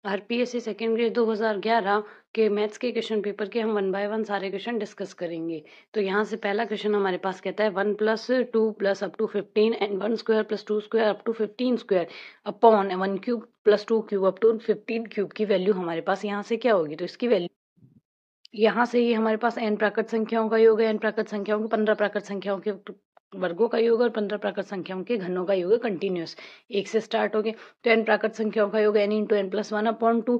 RPSC second grade 2011 के maths के question paper के हम 1 बाय 1 सारे क्वेश्चन डिस्कस करेंगे। तो यहाँ से पहला क्वेश्चन हमारे पास कहता है 1 + 2 + up to 15 and 1 square + 2 square up to 15 square upon 1 cube + 2 cube up to 15 cube की वैल्यू हमारे पास यहाँ से क्या होगी। तो इसकी वैल्यू यहाँ से ये हमारे पास n प्राकृत संख्याओं का योग है, n प्राकृत संख्याओं के 15 प्राकृत संख्याओं के वर्गों का योग और 15 प्राकृत संख्याओं के घनों का योग है कंटिन्यूस। एक से स्टार्ट हो गए तो n प्राकृत संख्याओं का योग n इंटू n+1 अपॉन 2,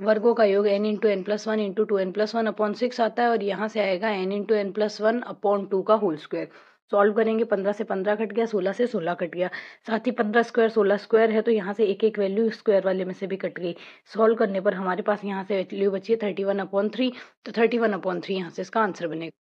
वर्गों का योग n into n+1 into 2n+1 upon 6 आता है और यहाँ से आएगा n इंटू n+1 अपॉन 2 का होल स्क्वायर। सॉल्व करेंगे, 15 से 15 कट गया, 16 से 16 कट गया, साथ ही 15 स्क्वायर 16 स्क्वायर है तो यहाँ से एक एक वैल्यू स्क्वायर वाले में से भी कट गई। सॉल्व करने पर हमारे पास यहाँ से वैल्यू बची है 31/3। तो 31/3 यहाँ से इसका आंसर बनेगा,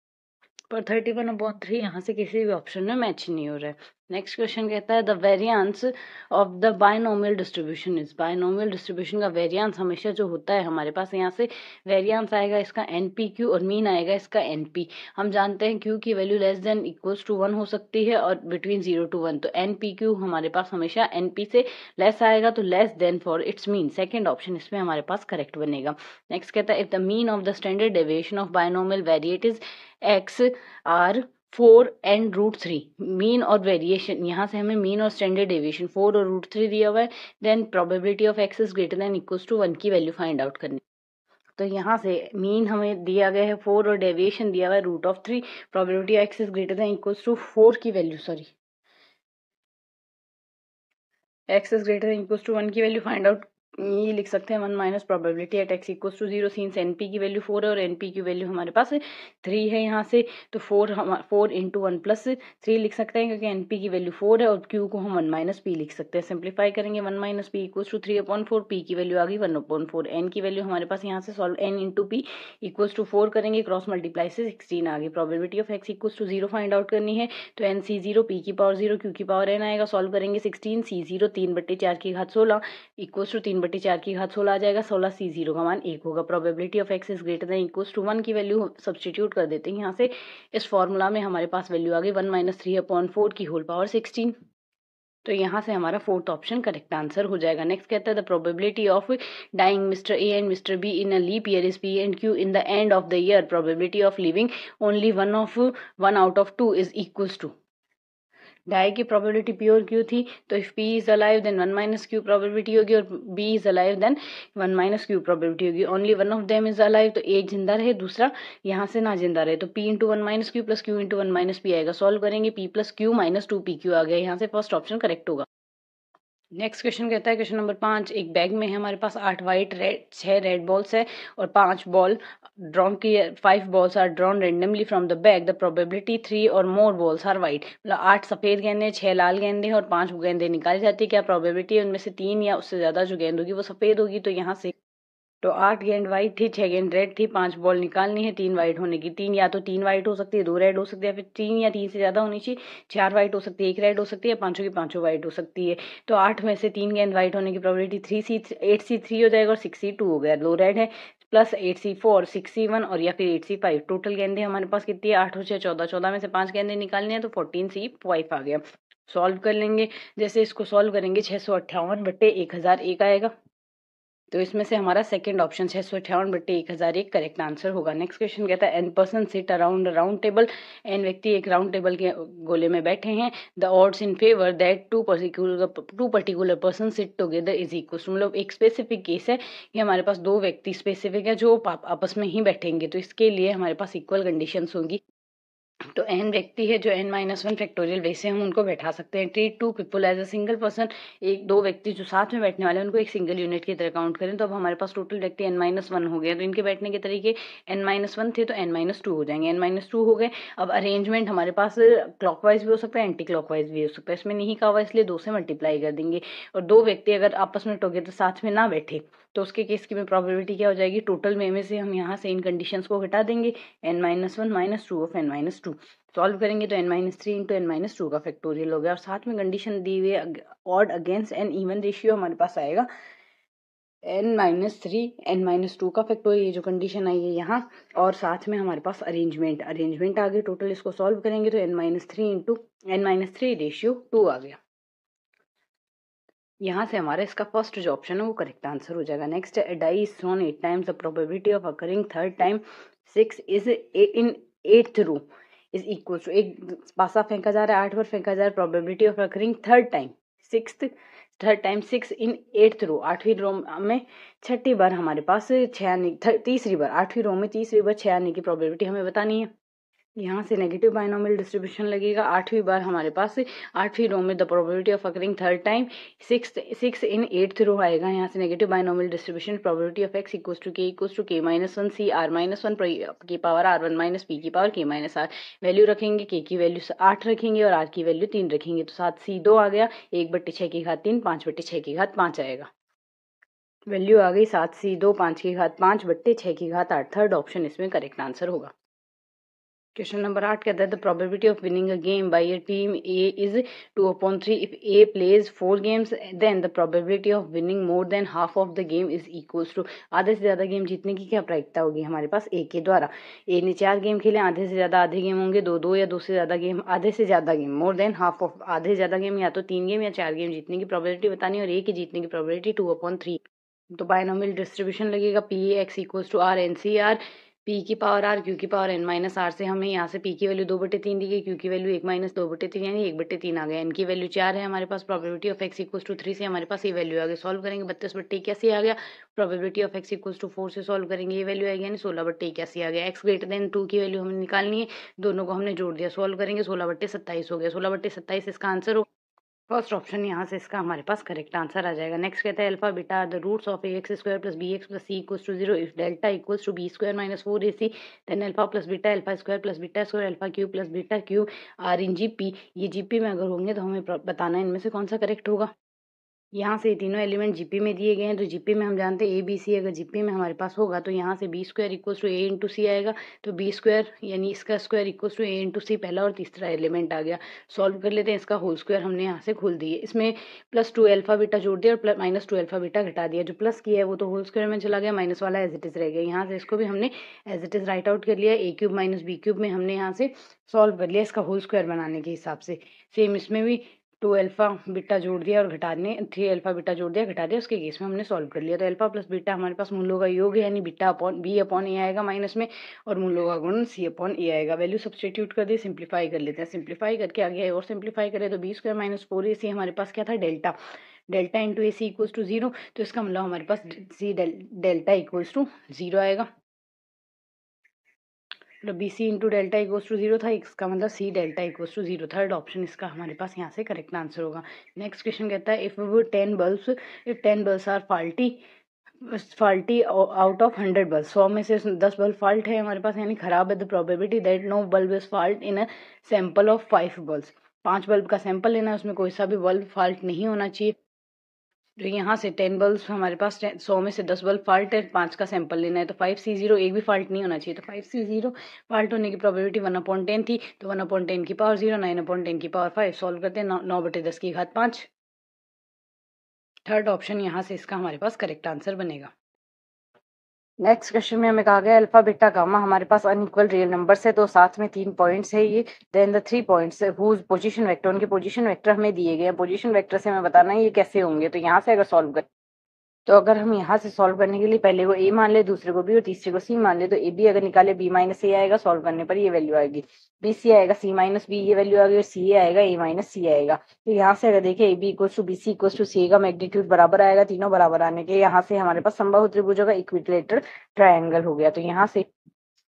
पर 31/3 यहाँ से किसी भी ऑप्शन में मैच नहीं हो रहा है। नेक्स्ट क्वेश्चन कहता है the variance of the binomial distribution is. Binomial distribution का वेरिएंस हमेशा जो होता है हमारे पास यहाँ से वेरिएंस आएगा इसका NPQ और मीन आएगा इसका NP। हम जानते हैं Q की value less than equals to 1 हो सकती है और बिटवीन 0 to 1, तो NPQ हमारे पास हमेशा NP से लेस आएगा, तो less than for its mean, second option इसमें हमारे पास करेक्ट बनेगा। नेक्स्ट कहता है if the mean of the standard deviation of binomial variate x are 4 and √3, mean और वेरिएशन, यहाँ से हमें मीन और स्टैंडर्ड डेविएशन 4 और √3 दिया हुआ है, then probability of x is greater than equals to 1 की वैल्यू फाइंड आउट करनी। तो यहाँ से मीन हमें दिया गया है 4 और डेविएशन दिया हुआ है √3, probability of x is greater than equals to 4 की value, sorry x is greater than equals to 1 की वैल्यू फाइंड आउट, ये लिख सकते हैं 1 minus probability at x equals to 0, since NP की वैल्यू 4 है और NP की वैल्यू हमारे पास 3 है यहाँ से, तो 4 इंटू 1 + 3 लिख सकते हैं क्योंकि NP की वैल्यू 4 है और Q को हम 1 - p लिख सकते हैं। सिंप्लीफाई करेंगे 1 - p इक्वल्स टू 3/4, p की वैल्यू आ गई 1/4, n की वैल्यू हमारे पास यहाँ से solve n into p equals to 4 करेंगे, क्रॉस मल्टीप्लाई से 16 आ गई। Probability of x equals to 0 find out करनी है, तो NC0 p की पावर 0 q की पावर n आएगा। सॉल्व करेंगे 16 C0 3/4 की घात 16 इक्वल्स टू 3/4 की घात 16 आ जाएगा, 16 C0 का मान 1 होगा। Probability of x is greater than equals to 1 की वैल्यू सब्स्टिट्यूट कर देते हैं यहाँ से, इस फॉर्मूला में हमारे पास वैल्यू आ गई 1 - 3/4 की होल पावर 16। तो यहाँ से हमारा फोर्थ ऑप्शन करेक्ट आंसर हो जाएगा। नेक्स्ट कहता है the probability of dying mister A and mister B in a leap year is P and Q in the end of the year, probability of living only one out of 2 is equals to. Die की probability P और Q थी, तो if P is alive then 1 - Q probability होगी और B is alive then 1 - Q probability होगी। Only one of them is alive, तो एक जिंदा रहे दूसरा यहाँ से ना जिंदा रहे, तो P into 1 - Q plus Q into 1 - P आएगा। सॉल्व करेंगे P + Q - 2PQ आ गया, यहाँ से फर्स्ट ऑप्शन करेक्ट होगा। नेक्स्ट क्वेश्चन कहता है क्वेश्चन नंबर 5, एक बैग में है हमारे पास 8 वाइट रेड 6 रेड बॉल्स है और 5 बॉल ड्रॉन की 5 balls are drawn randomly from the bag, the probability 3 और मोर बॉल्स आर वाइट, मतलब 8 सफेद गेंदे 6 लाल गेंदे और 5 गेंदे निकाली जाती है। क्या प्रोबेबिलिटी है उनमें से 3 या उससे ज्यादा जो गेंद होगी वो सफेद होगी। तो यहाँ से तो 8 गेंद वाइट थी, 6 गेंद रेड थी, 5 बॉल निकालनी है 3 वाइट होने की। 3 या तो 3 वाइट हो सकती है, 2 रेड हो सकती है, फिर 3 या 3 से ज्यादा होनी चाहिए, 4 वाइट हो सकती है, 1 रेड हो सकती है, पांचों की पांचों वाइट हो सकती है। तो 8 में से 3 गेंद वाइट होने की प्रोबेबिलिटी 8C3 हो जाएगा और 6C2 हो गया। 2 रेड है प्लस 8C4 6C1 और या फिर 8C5। टोटल गेंदे हमारे पास कितनी है 8 और 6 14, 14 में से 5 गेंदे निकालनी है तो 14C5 आ गया। सॉल्व कर लेंगे, जैसे इसको सॉल्व करेंगे 658/1001 आएगा, तो इसमें से हमारा सेकंड ऑप्शन 658/1001 करेक्ट आंसर होगा। नेक्स्ट क्वेश्चन कहता है N person sit around round table, N व्यक्ति एक राउंड टेबल के गोले में बैठे हैं, the odds in favour that two particular person sit together is equal, मतलब एक स्पेसिफिक केस है कि हमारे पास 2 व्यक्ति स्पेसिफिक है जो आपस में ही बैठेंगे, तो इसके लिए हमारे पास इक्वल कंडीशंस होंगी। तो n व्यक्ति है जो n-1 फैक्टोरियल वैसे हम उनको बैठा सकते हैं। Treat 2 people as a single person, एक 2 व्यक्ति जो साथ में बैठने वाले हैं उनको एक सिंगल यूनिट की तरह काउंट करें, तो अब हमारे पास टोटल व्यक्ति n-1 हो गए, तो इनके बैठने के तरीके n-1 थे तो n-2 हो जाएंगे, n-2 हो गए। अब अरेंजमेंट हमारे पास क्लॉकवाइज भी हो सकता है, एंटी क्लॉकवाइज भी हो सकता है, इसमें नहीं कहा हुआ इसलिए 2 से मल्टीप्लाई कर देंगे। और 2 व्यक्ति अगर आपस में टुगेदर साथ में ना बैठे तो उसके केस की में प्रोबेबिलिटी क्या हो जाएगी, टोटल में से हम यहाँ से इन कंडीशंस को घटा देंगे, n-1 - 2 ऑफ n-2। सॉल्व करेंगे तो n-3 इंटू n-2 का फैक्टोरियल हो गया और साथ में कंडीशन दी हुई है odd against an even ratio हमारे पास आएगा n-3 n-2 का फैक्टोरियल, ये जो कंडीशन आई है यहाँ, और साथ में हमारे पास अरेंजमेंट आ गई। टोटल इसको सॉल्व करेंगे तो n-3 इंटू n-3 रेशियो 2 आ गया। यहाँ से हमारा इसका फर्स्ट जो ऑप्शन है वो करेक्ट आंसर हो जाएगा। नेक्स्ट है, die is thrown 8 times, the probability of occurring third time 6 is in 8th row is equal to, एक पासा फेंका जा रहा है, 8 बार फेंका जा रहा है, probability of occurring third time 6 in 8th रो, 8वीं रो में छठी बार हमारे पास 6 आने, तीसरी बार 8वीं रो में तीसरी बार 6 आने की प्रोबेबिलिटी हमें बतानी है। यहाँ से नेगेटिव बाइनोमियल डिस्ट्रीब्यूशन लगेगा। 8वीं बार हमारे पास 8वीं रो में the probability of occurring third time 6 in 8th row आएगा। यहाँ से negative binomial distribution, probability of x equals to k minus 1 C R minus 1 की पावर r1 माइनस पी की power k minus R. Value रखेंगे, k की value 8 रखेंगे और r की वैल्यू 3 रखेंगे, तो 7c2 आ गया, 1/6 की घात 3, 5/6 की घात 5 आएगा। वैल्यू आ गई 7c2 5 की घात 5/6 की घात 8। थर्ड ऑप्शन इसमें करेक्ट आंसर होगा। क्वेश्चन नंबर 8 कहता है the probability of winning a game by a team A is 2/3 if A plays 4 games then the probability of winning more than half of the game is equals to, आधे से ज्यादा game जीतने की क्या प्रायिकता होगी हमारे पास ए के द्वारा। ए ने 4 गेम खेले, आधे से ज्यादा आधे गेम होंगे, दो या दो से ज्यादा गेम आधे से ज्यादा game, more than half of, आधे से ज्यादा गेम या तो 3 गेम या 4 गेम जीतने की प्रोबेबिलिटी बतानी और ए की जीतने की प्रोबेबिलिटी 2/3। तो बायनोमियल डिस्ट्रीब्यूशन लगेगा P X equals to R N C R, P की पावर आर क्यू की पावर एन माइनस आर से हमें यहाँ से पी की वैल्यू 2/3 दी गई, क्यू की वैल्यू 1 माइनस 2/3 यानी 1/3 आ गया, एन की वैल्यू 4 है हमारे पास, probability of X equals to 3 से हमारे पास ये वैल्यू आ गई। सॉल्व करेंगे 32/81 आ गया, probability of X equals to 4 से सॉल्व करेंगे, ये वैल्यू आएगी यानी 16/81 आ गया। एक्स ग्रेटर देन 2 की वैल्यू हमें निकालनी है, दोनों को हमने जोड़ दिया, सॉल्व करेंगे 16/27 हो गया, 16/27 इसका आंसर हो। फर्स्ट ऑप्शन यहाँ से इसका हमारे पास करेक्ट आंसर आ जाएगा। नेक्स्ट कहता है alpha beta are the roots of A X square plus B X plus C equals to 0 if delta equals to B square minus 4ac then alpha plus beta alpha square plus beta square alpha cube plus beta cube are in GP. ये GP में अगर होंगे तो हमें बताना है इनमें से कौन सा करेक्ट होगा। यहाँ से तीनों एलिमेंट जीपी में दिए गए हैं, तो जीपी में हम जानते हैं ए बी सी, अगर जीपी में हमारे पास होगा तो यहाँ से B square equals to A into C आएगा, तो बी स्क्वायर यानी इसका square equals to A into C पहला और तीसरा एलिमेंट आ गया। सॉल्व कर लेते हैं, इसका होल स्क्वायर हमने यहाँ से खोल दिए, इसमें +2 अल्फा बीटा जोड़ दिया और -2 अल्फा बीटा घटा दिया, जो प्लस किया है वो तो होल स्क्वायर में चला गया, माइनस वाला एज इट इज रह गया। यहाँ से इसको भी हमने as it is write out कर लिया, A cube minus B cube में हमने यहाँ से सॉल्व कर लिया इसका होल स्क्वायर बनाने के हिसाब से। सेम इसमें भी 2 अल्फा बीटा जोड़ दिया और घटाने 3 अल्फा बीटा जोड़ दिया घटा दिया, उसके केस में हमने सॉल्व कर लिया। तो अल्फा प्लस बीटा हमारे पास मूलों का योग है, यानी बीटा अपॉन बी अपॉन ए आएगा माइनस में, और मूलों का गुण सी अपॉन ए आएगा। वैल्यू सब्सटीट्यूट कर दी, सिंप्लीफाई कर लेते हैं, सिंप्लीफाई करके आगे और सिंप्लीफाई करें तो बी स्क्वायर माइनस 4ac हमारे पास क्या था, delta, delta into A C equals to 0, तो इसका मतलब हमारे पास सी डेल्टा इक्वल्स टू 0 आएगा। मतलब B C into delta equals to 0 था, इसका मतलब C delta equals to 0। Third option इसका हमारे पास यहाँ से करेक्ट आंसर होगा। नेक्स्ट क्वेश्चन कहता है if 10 bulbs are faulty out of 100 bulb, 100 में से 10 बल्ब फॉल्ट है हमारे पास यानी खराब है, the probability that no bulb is fault in a sample of 5 bulb, 5 bulb का सैंपल लेना है, उसमें कोई सा भी बल्ब फॉल्ट नहीं होना चाहिए। तो यहाँ से 10 बल्ब हमारे पास 100 में से 10 बल्ब फॉल्ट है, 5 का सैंपल लेना है, तो 5c0 एक भी फॉल्ट नहीं होना चाहिए, तो 5c0 फॉल्ट होने की प्रोबेबिलिटी 1/10 थी, तो 1/10 की पावर 0, 9/10 की पावर 5, सॉल्व करते हैं 9/10 की घात 5। थर्ड ऑप्शन यहाँ से इसका हमारे पास करेक्ट आंसर बनेगा। नेक्स्ट क्वेश्चन में हमें कहा गया अल्फा बीटा गामा हमारे पास अनइक्वल रियल नंबर्स है, तो साथ में 3 पॉइंट्स है ये, then the 3 points whose position vector, उनके पोजीशन वेक्टर हमें दिए गए हैं, पोजीशन वेक्टर से हमें बताना है ये कैसे होंगे। तो यहाँ से अगर सॉल्व कर, तो अगर हम यहाँ से सॉल्व करने के लिए पहले को ए मान ले, दूसरे को बी और तीसरे को सी मान ले, तो ए बी अगर निकाले बी माइनस ए आएगा, सॉल्व करने पर ये वैल्यू आएगी, बी सी आएगा सी माइनस बी ये वैल्यू आएगी, और सी ए आएगा ए माइनस सी आएगा। तो यहाँ से अगर देखें A B equals to B C equals to C का मैग्नीट्यूड बराबर आएगा, तीनों बराबर आने के यहाँ से हमारे पास समबाहु त्रिभुजों का इक्विलेटरल ट्रायंगल हो गया।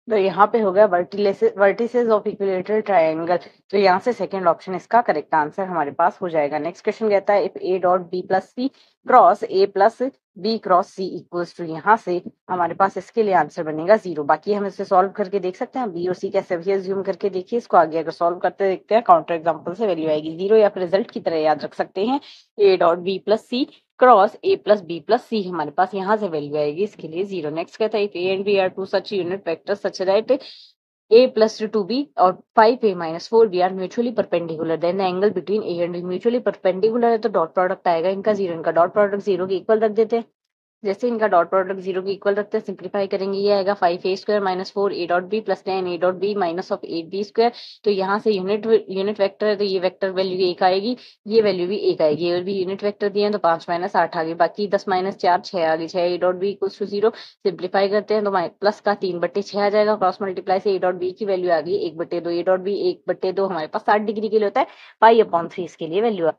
तो यहाँ पे हो गया वर्टिसेस ऑफ इक्विलेटरल ट्रायंगल, तो यहाँ से सेकंड ऑप्शन इसका करेक्ट आंसर हमारे पास हो जाएगा। नेक्स्ट क्वेश्चन कहता है if A dot B plus C cross A plus B cross C equals to, यहाँ से हमारे पास इसके लिए आंसर बनेगा 0। बाकी हम इसे सॉल्व करके देख सकते हैं, बी और सी कैसे भी अज्यूम करके देखिए इसको, आगे अगर सॉल्व करते देखते हैं काउंटर एग्जांपल से वैल्यू आएगी 0, या फिर रिजल्ट की तरह याद रख सकते हैं A dot B plus C cross A plus B plus C, हमारे पास यहाँ से वैल्यू आएगी इसके लिए 0। नेक्स्ट कहता है if A and B are two such unit vector such that a plus 2b और 5a minus 4b are mutually perpendicular then the angle between a and b mutually perpendicular है, तो dot product आएगा इनका 0, इनका dot product 0 के equal रख देते हैं। जैसे इनका डॉट प्रोडक्ट 0 के इक्वल रखते हैं, सिंप्लीफाई करेंगे, ये आएगा 5a² - 4a dot b plus 10a dot b minus of 8b²। तो यहाँ से यूनिट वेक्टर है तो ये वेक्टर वैल्यू 1 आएगी, ये वैल्यू भी 1 आएगी, और भी यूनिट वेक्टर दिए हैं तो 5 - 8 आ गए, बाकी 10 - 4 6 आ गई, 6a dot b equals to 0। Simplify करते हैं तो प्लस का 3/6 आ जाएगा, क्रॉस मल्टीप्लाई से a डॉट b की वैल्यू आ गई 1/2, a डॉट b 1/2 हमारे पास 60 डिग्री के लिए होता है, पाई/3 इसके लिए वैल्यू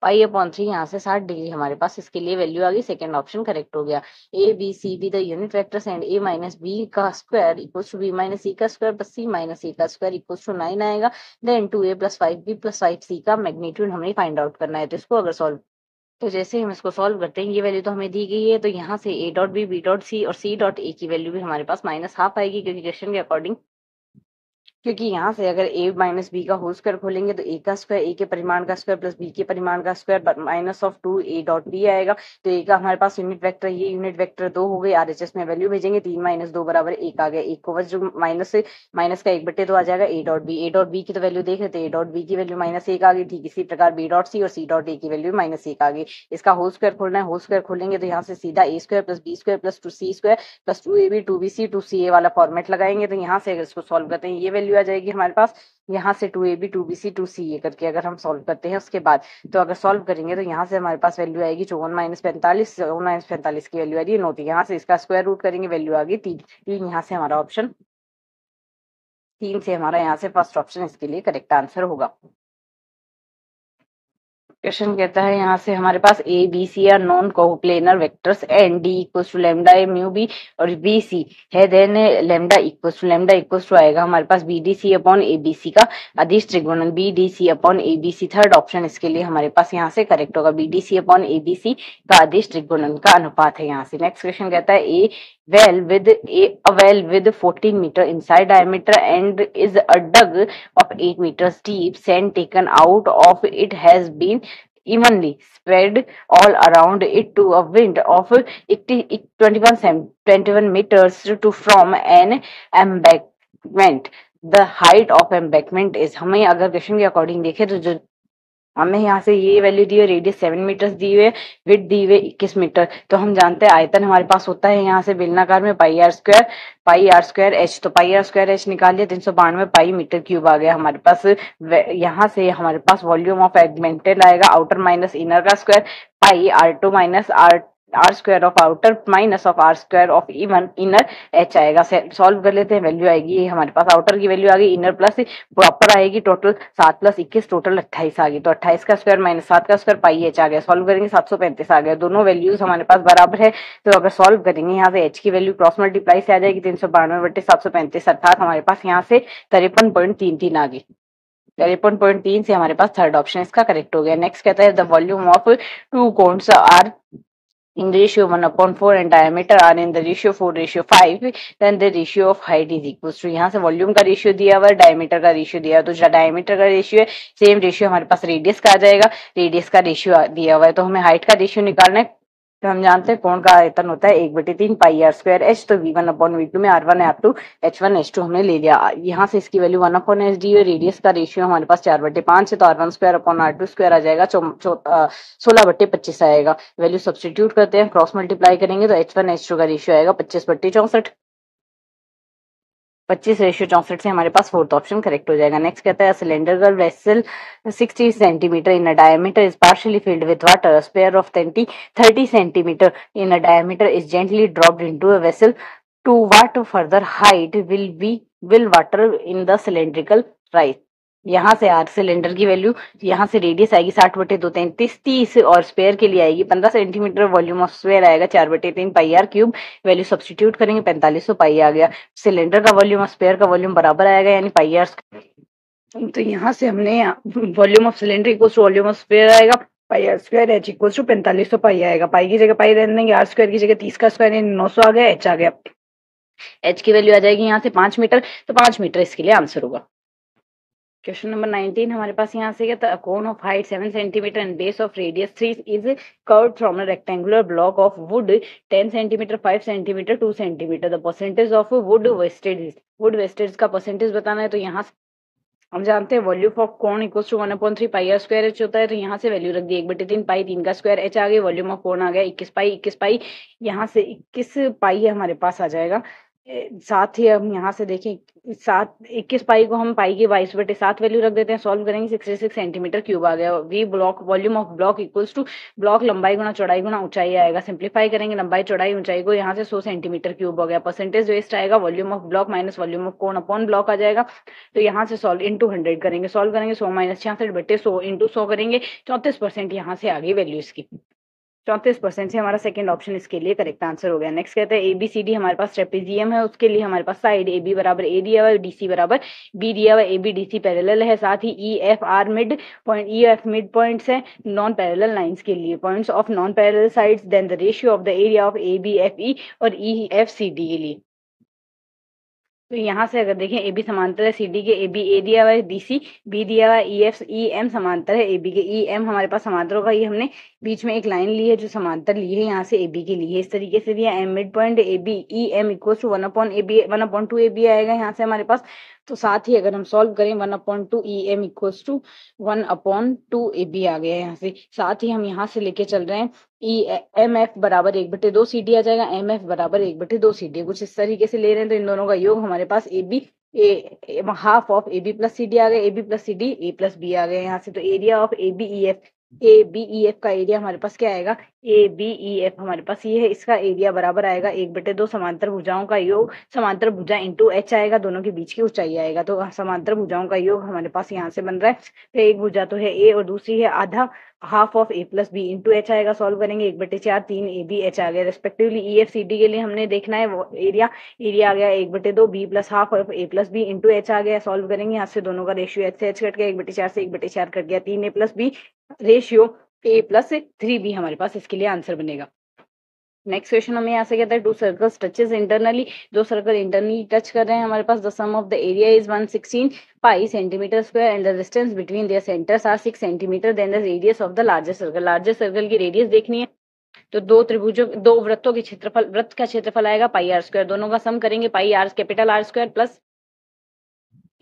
पाई/3 यहाँ से 60 डिग्री हमारे पास इसके लिए वैल्यू आ गई, सेकंड ऑप्शन करेक्ट हो गया। A B C be the unit vectors and a minus B का square equals to b minus c का square plus c minus a का स्क्वायर इक्वल्स टू 9 आएगा। Then 2a plus 5b plus 5c का magnitude हमें find out करना है, तो इसको अगर सॉल्व तो जैसे हम इसको सॉल्व करते हैं, ये वैल्यू तो हमें दी गई है, तो यहाँ से a dot b dot c और c डॉट a की वैल्यू भी हमारे पास -½ आएगी, क्योंकि क्वेश्चन के अकॉर्डिंग, क्योंकि यहाँ से अगर a माइनस बी का होल स्क्वायर खोलेंगे तो a का स्क्वायर a के परिमाण का स्क्वायर प्लस b के परिमाण का square minus of 2a dot b आएगा। तो a का हमारे पास यूनिट वेक्टर, ये यूनिट वेक्टर 2 हो गई, RHS में वैल्यू भेजेंगे, 3 - 2 बराबर 1 आ गया, 1 को बस जो माइनस का 1/2 आ जाएगा a डॉट b की तो वैल्यू देख रहे थे, a डॉट b की वैल्यू -1 आ गई, ठीक इसी प्रकार b डॉट c और c डॉट a की वैल्यू -1 आ गई। इसका होल स्क्वायर खोलना है, होल स्क्वायर खोलेंगे तो यहाँ से सीधा a² plus b² plus 2c² plus 2ab 2bc 2ca वाला फॉर्मेट लगाएंगे, तो यहाँ से अगर इसको सॉल्व करते हैं ये वैल्यू आ जाएगी हमारे पास, यहाँ से 2ab 2bc 2ca करके अगर हम सॉल्व करते हैं उसके बाद, तो अगर सॉल्व करेंगे तो यहाँ से हमारे पास वैल्यू आएगी 54 - 45 की वैल्यू आ रही है 9, यहाँ से इसका स्क्वायर रूट करेंगे, वैल्यू आ गई 3। यहाँ से हमारा ऑप्शन 3 से हमारा यहाँ से फर्स्ट ऑप्शन इसके लिए करेक्ट आंसर होगा। क्वेश्चन कहता है यहाँ से हमारे पास A B C are non coplanar vectors and D equals to lambda A mu B और बी सी है, देन लैम्डा इक्वल्स टू आएगा हमारे पास B D C upon A B C का अदिश त्रिगुणन, B D C upon A B C, third option इसके लिए हमारे पास यहाँ से करेक्ट होगा, B D C upon A B C का अदिश त्रिगुणन का अनुपात है यहाँ से। नेक्स्ट क्वेश्चन कहता है a well with 14 meter inside diameter and is a dug of 8 meters deep, sand taken out of it has been evenly spread all around it to a wind of 21 meters to from an embankment. The height of embankment is, हमें अगर question के according देखें तो जो हमें यहाँ से ये वैल्यू दी है, रेडियस 7 मीटर्स दी हुई है, विड्थ दी हुई है 21 मीटर, तो हम जानते हैं आयतन हमारे पास होता है यहाँ से बेलनाकार में पाई r² h, तो पाई r² h निकाल लिया, 392 पाई मीटर क्यूब आ गया हमारे पास। यहाँ से हमारे पास वॉल्यूम ऑफ एगमेंटेड आएगा आउटर माइनस इनर का square, pi r2 minus r² of outer minus of r² of inner h आएगा। सॉल्व कर लेते हैं, वैल्यू आएगी हमारे पास, आउटर की वैल्यू आ गई, इनर प्लस प्रॉपर आएगी, टोटल 7 + 21 टोटल 28 आ गई, तो 28 का स्क्वायर माइनस 7 का स्क्वायर पाई h आ गया, सॉल्व करेंगे 735 आ गया, दोनों वैल्यूज हमारे पास बराबर है, तो अगर सॉल्व करेंगे यहाँ से h की वैल्यू क्रॉस मल्टीप्लाई से आ जाएगी 392/735, अर्थात हमारे पास यहाँ से 53.33 आ गई, 53.3 से हमारे पास थर्ड ऑप्शन इसका करेक्ट हो गया। नेक्स्ट कहता है the volume of 2 cones are in ratio 1/4 and diameter are in the ratio 4:5, then the ratio of height is equals to, यहाँ से वॉल्यूम का रेशियो दिया हुआ है, डायमीटर का रेशियो दिया हुआ है, तो जो डायमीटर का रेशियो है सेम रेशियो हमारे पास रेडियस का आ जाएगा, रेडियस का रेशियो दिया हुआ है, तो हमें हाइट का रेशियो निकालना है, तो हम जानते हैं कोण का आयतन होता है 1/3 पाई r² h, तो v1/v2 में r1 r2 h1 h2 हमने ले लिया, यहाँ से इसकी वैल्यू 1/h दी है, रेडियस का रेशियो हमारे पास 4/5 है, तो r1² आ जाएगा 16/25 आएगा, वैल्यू सब्स्टिट्यूट करते हैं, क्रॉस मल्टीप्लाई करेंगे तो h1 h2 का रेशियो आएगा 25/64, 25/64 से हमारे पास फोर्थ ऑप्शन करेक्ट हो जाएगा। नेक्स्ट कहता है cylinder vessel 60 centimetre in a diameter is partially filled with water, sphere of 30 centimetre in a diameter is gently dropped into a vessel, to what further height will water in the cylindrical rise. यहाँ से are cylinder की value, यहाँ से radius आएगी 60/2 30 और spare के लिए आएगी 15 सेंटीमीटर, वॉल्यूम ऑफ स्पेयर आएगा 4/3 पाई r³, वैल्यू सब्स्टिट्यूट करेंगे 4500 पाई आ गया, सिलेंडर का वॉल्यूम और स्पेयर का वॉल्यूम बराबर आएगा यानी पाई r², तो यहाँ से हमने volume of cylinder equal to volume of sphere आएगा pi r² h equal to 4500 pi आएगा, पाई की जगह पाई रहने देंगे, r² की जगह 30 का स्क्वायर 900 आ गया, h आ गया, h की वैल्यू आ जाएगी यहाँ से 5 मीटर, तो 5 मीटर इसके लिए आंसर होगा। क्वेश्चन नंबर 19 हमारे पास यहाँ से क्या था, cone of height 7 centimetre and base of radius 3 is curved from a rectangular block of wood 10 centimetre 5 centimetre 2 centimetre, the percentage of wood wastage का परसेंटेज बताना है, तो यहाँ हम जानते हैं volume of cone equals to 1/3 pi R square H होता है, तो यहाँ से वैल्यू रख दी 1/3 पाई, 3 का स्क्वायर एच आ गई, वॉल्यूम ऑफ कोण आ गया 21 पाई, यहाँ से 21 पाई हमारे पास आ जाएगा। साथ ही हम यहाँ से देखें 21 पाई को हम पाई की 22/7 वैल्यू रख देते हैं, सॉल्व करेंगे 66 सेंटीमीटर क्यूब आ गया। V block volume of block equals to block लंबाई गुना चौड़ाई गुना ऊंचाई आएगा, सिंप्लीफाई करेंगे लंबाई चौड़ाई ऊंचाई को, यहाँ से 100 सेंटीमीटर क्यूब हो गया। परसेंटेज वेस्ट आएगा, volume of block minus volume of कोण अपॉन ब्लॉक आ जाएगा। तो यहाँ से सॉल्व इंटू 100 करेंगे, सॉल्व करेंगे 100 माइनस 66/100 इंटू 100 करेंगे, 34% यहाँ से आ गई वैल्यू इसकी। 34% से हमारा सेकंड ऑप्शन इसके लिए करेक्ट आंसर हो गया। नेक्स्ट कहते हैं ABCD हमारे पास ट्रेपेजियम है, उसके लिए हमारे पास साइड AB बराबर A दिया हुआ है, DC बराबर B दिया हुआ है, ABDC पैरेलल है, साथ ही EFR mid point, EF mid points है नॉन पैरेलल लाइंस के लिए, points of non parallel sides, then the ratio of the area of ABFE और EFCD के लिए। तो यहाँ से अगर देखें AB समांतर है CD के, AB A दिया हुआ है, DC B दिया हुआ है, EM समांतर है AB के, EM हमारे पास समांतर होगा, ये हमने बीच में एक लाइन ली है जो समांतर ली है यहाँ से AB के लिए, इस तरीके से दिया। M mid point AB EM equals to 1/2 AB आएगा यहाँ से हमारे पास। तो साथ ही अगर हम सॉल्व करें 1/2 EM इक्वल्स टू 1/2 AB आ गया यहाँ से। साथ ही हम यहाँ से लेके चल रहे हैं MF बराबर 1/2 CD आ जाएगा, MF बराबर 1/2 CD, कुछ इस तरीके से ले रहे हैं। तो इन दोनों का योग हमारे पास half of AB plus CD आ गया, AB plus CD A plus B आ गया यहाँ से। तो एरिया ऑफ ABEF का एरिया हमारे पास क्या आएगा, ABEF हमारे पास ये है, इसका एरिया बराबर आएगा 1/2 समांतर भुजाओं का योग, समांतर भुजा इंटू H आएगा, दोनों के बीच की ऊंचाई आएगा। तो समांतर भुजाओं का योग हमारे पास यहाँ से बन रहा है। तो एक भुजा तो है A और दूसरी है आधा, half of A plus B into H आएगा, सॉल्व करेंगे 1/4 3 ABH आ गया रेस्पेक्टिवली। EFCD के लिए हमने देखना है वो एरिया आ गया 1/2 B plus half of A plus B into H आ गया, सॉल्व करेंगे यहाँ से दोनों का रेशियो H से H कट गया, 1/4 से 1/4 कट गया, 3 A plus B ratio A plus 3B हमारे पास इसके लिए आंसर बनेगा। नेक्स्ट क्वेश्चन हमें यहाँ से कहता है टू सर्कल्स टचेस इंटरनली, दो सर्कल इंटरनली टच कर रहे हैं हमारे पास, the sum of the area is 116 pi centimetre square and the distance between their centres are 6 centimetre, then the radius of the largest circle, largest circle की radius देखनी है। तो दो वृत्तों के क्षेत्रफल, वृत्त का क्षेत्रफल आएगा पाई आर स्क्वायर, दोनों का सम करेंगे pi R capital R square plus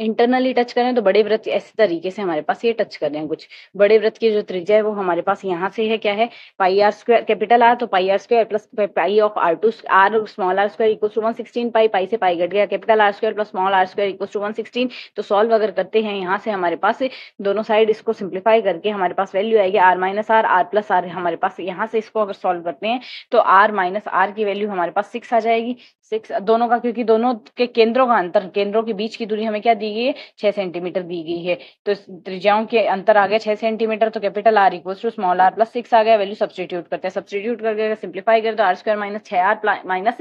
internally touch करें तो बड़े वृत्त इस तरीके से हमारे पास ये टच कर रहे हैं। कुछ बड़े वृत्त की जो त्रिज्या है वो हमारे पास यहाँ से है, क्या है, pi R square capital R, तो pi R square plus pi of R2 R small R square equal to 116 pi, pi से पाई घट गया, capital R square plus small R square equal to 116। तो सॉल्व अगर करते हैं यहाँ से हमारे पास दोनों साइड इसको सिंप्लीफाई करके हमारे पास वैल्यू आएगी R minus R, R plus R हमारे पास। यहाँ से इसको अगर सॉल्व करते हैं तो R माइनस आर की वैल्यू हमारे पास 6 आ जाएगी, 6 दोनों का, क्योंकि दोनों के केंद्रों का अंतर, केंद्रों के बीच की दूरी हमें क्या दी गई है, 6 सेंटीमीटर दी गई है। तो त्रिज्याओं के अंतर आ गया 6 सेंटीमीटर, तो capital R equals to small R plus 6 आ गया, वैल्यू सब्स्टिट्यूट करते हैं, सब्स्टिट्यूट करके सिंप्लीफाई करें तो are square minus 6r minus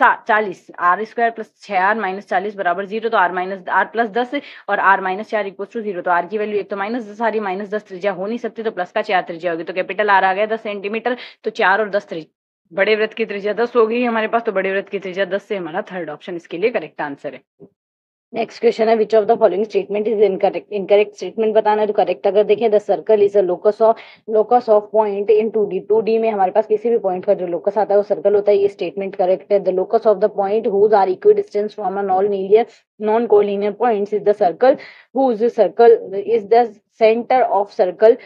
40, R square plus 6r minus 40 बराबर 0, तो आर माइनस आर प्लस 10 और आर माइनस 4 इक्वल्स टू 0। तो आर की वैल्यू एक तो -10 आ रही, -10 त्रिज्या हो नहीं सकती, तो प्लस का 4 त्रिज्या होगी, तो कैपिटल आर आ गया 10 सेंटीमीटर, तो 4 और 10 त्रिज्या, बड़े वृत्त की त्रिज्या 10 हो गई हमारे पास, तो बड़े वृत्त की त्रिज्या 10 से हमारा थर्ड ऑप्शन इसके लिए करेक्ट आंसर है। नेक्स्ट क्वेश्चन है विच of the following statement is incorrect, incorrect statement बताना है। तो करेक्ट अगर देखें the circle is a locus of point in 2D में हमारे पास किसी भी पॉइंट का जो लोकस आता है वो सर्कल होता है, ये स्टेटमेंट करेक्ट है। The locus of the point whose are equidistance from a non collinear points is the circle whose circle is the centre of circle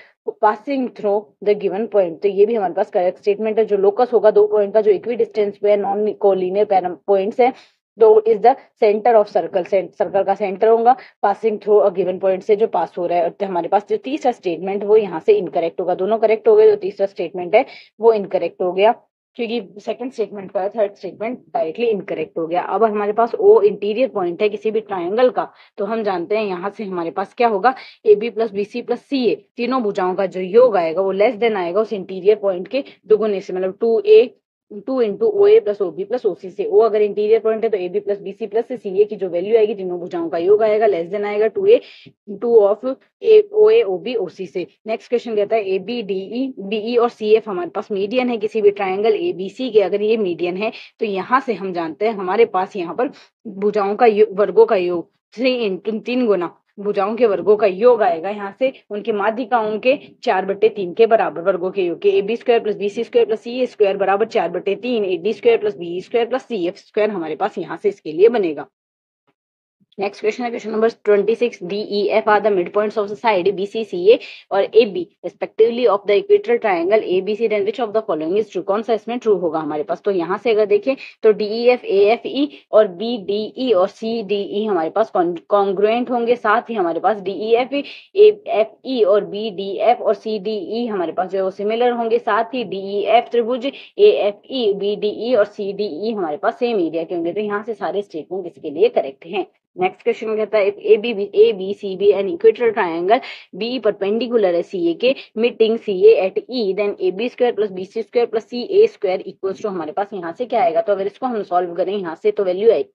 passing through the given point. तो ये भी हमारे पास correct statement है। जो locus होगा दो point का जो इक्वी डिस्टेंस पे नॉन कोलिनियर पॉइंट्स है, तो is the centre of circle, circle का सेंटर होगा passing through a given point से जो पास हो रहा है। तो हमारे पास जो तीसरा स्टेटमेंट वो यहाँ से इनकरेक्ट होगा, दोनों करेक्ट हो गए, जो तीसरा स्टेटमेंट है वो इनकरेक्ट हो गया, क्योंकि सेकंड स्टेटमेंट का थर्ड स्टेटमेंट डायरेक्टली इनकरेक्ट हो गया। अब हमारे पास ओ इंटीरियर पॉइंट है किसी भी ट्रायंगल का, तो हम जानते हैं यहाँ से हमारे पास क्या होगा, AB plus BC plus CA तीनों भुजाओं का जो योग आएगा वो लेस देन आएगा उस इंटीरियर पॉइंट के दुगुने से, मतलब 2 into OA plus OB plus OC से। O अगर इंटीरियर पॉइंट है तो AB plus BC plus CA की जो वैल्यू आएगी तीनों भुजाओं का योग आएगा, लेस देन आएगा 2 ऑफ OA OB OC से। नेक्स्ट क्वेश्चन कहता है AB DE BE और CF हमारे पास मीडियन है किसी भी ट्राइंगल ABC के, अगर ये मीडियन है तो यहाँ से हम जानते हैं हमारे पास यहाँ पर भुजाओं का वर्गों का योग 3 गुना भुजाओं के वर्गों का योग आएगा, यहाँ से उनकी माध्यिकाओं के 4/3 के बराबर वर्गों के योग के AB square plus BC square plus CA square बराबर 4/3 AD square plus BE square plus CF square हमारे पास यहाँ से इसके लिए बनेगा। नेक्स्ट क्वेश्चन है question number 26 D E F are the mid points of the side B C C A और A B respectively of the equilateral triangle A B C then which of the following is true. कौन सा इसमें true होगा हमारे पास। तो यहाँ से अगर देखें तो D E F A F E और बी डी ई और सी डी ई हमारे पास कॉन्ग्रुएंट होंगे। साथ ही हमारे पास D E F A F E और बी डी एफ और सी डी ई हमारे पास जो है वो सिमिलर होंगे। साथ ही डी ई एफ त्रिभुज A F E B D E और सी डी ई हमारे पास सेम एरिया के होंगे। तो यहाँ से सारे स्टेटमेंट इसके लिए करेक्ट हैं। नेक्स्ट क्वेश्चन कहता है A B C be an equilateral triangle B perpendicular है सी ए के meeting C A at E then A B square plus B C square plus C A square equals to हमारे पास यहाँ से क्या आएगा। तो अगर इसको हम सॉल्व करें यहाँ से तो वैल्यू आएगी।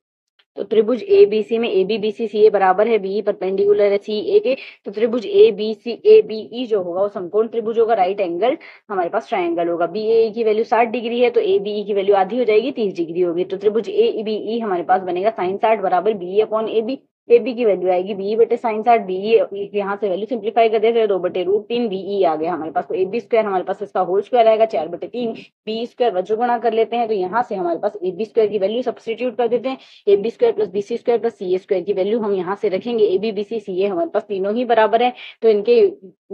तो त्रिभुज ए बी सी में A B B C C ए बराबर है बी परपेंडिकुलर है सी ए के। तो त्रिभुज ए बी ई जो होगा वो समकोण त्रिभुज होगा, राइट एंगल हमारे पास ट्रायंगल होगा। बी ए की वैल्यू 60 डिग्री है तो ए बी ई की वैल्यू आधी हो जाएगी 30 डिग्री होगी। तो त्रिभुज ए बी ई हमारे पास बनेगा साइन 60 बराबर बी अपॉन ए बी की वैल्यू आएगी बी बटे साइन 60 बी यहाँ से वैल्यू सिंप्लीफाई कर देते हैं 2/√3 बी ई आ गया हमारे पास। तो ए बी स्क्वायर हमारे पास इसका होल स्क्वायर आएगा 4/3 बी स्क्वायर वज्र गुणा कर लेते हैं। तो यहाँ से हमारे पास ए बी स्क्वायर की वैल्यू सब्स्टिट्यूट कर देते हैं। A B square plus B C square plus C A square की वैल्यू हम यहाँ से रखेंगे। A B B C C ए हमारे पास तीनों ही बराबर है तो इनके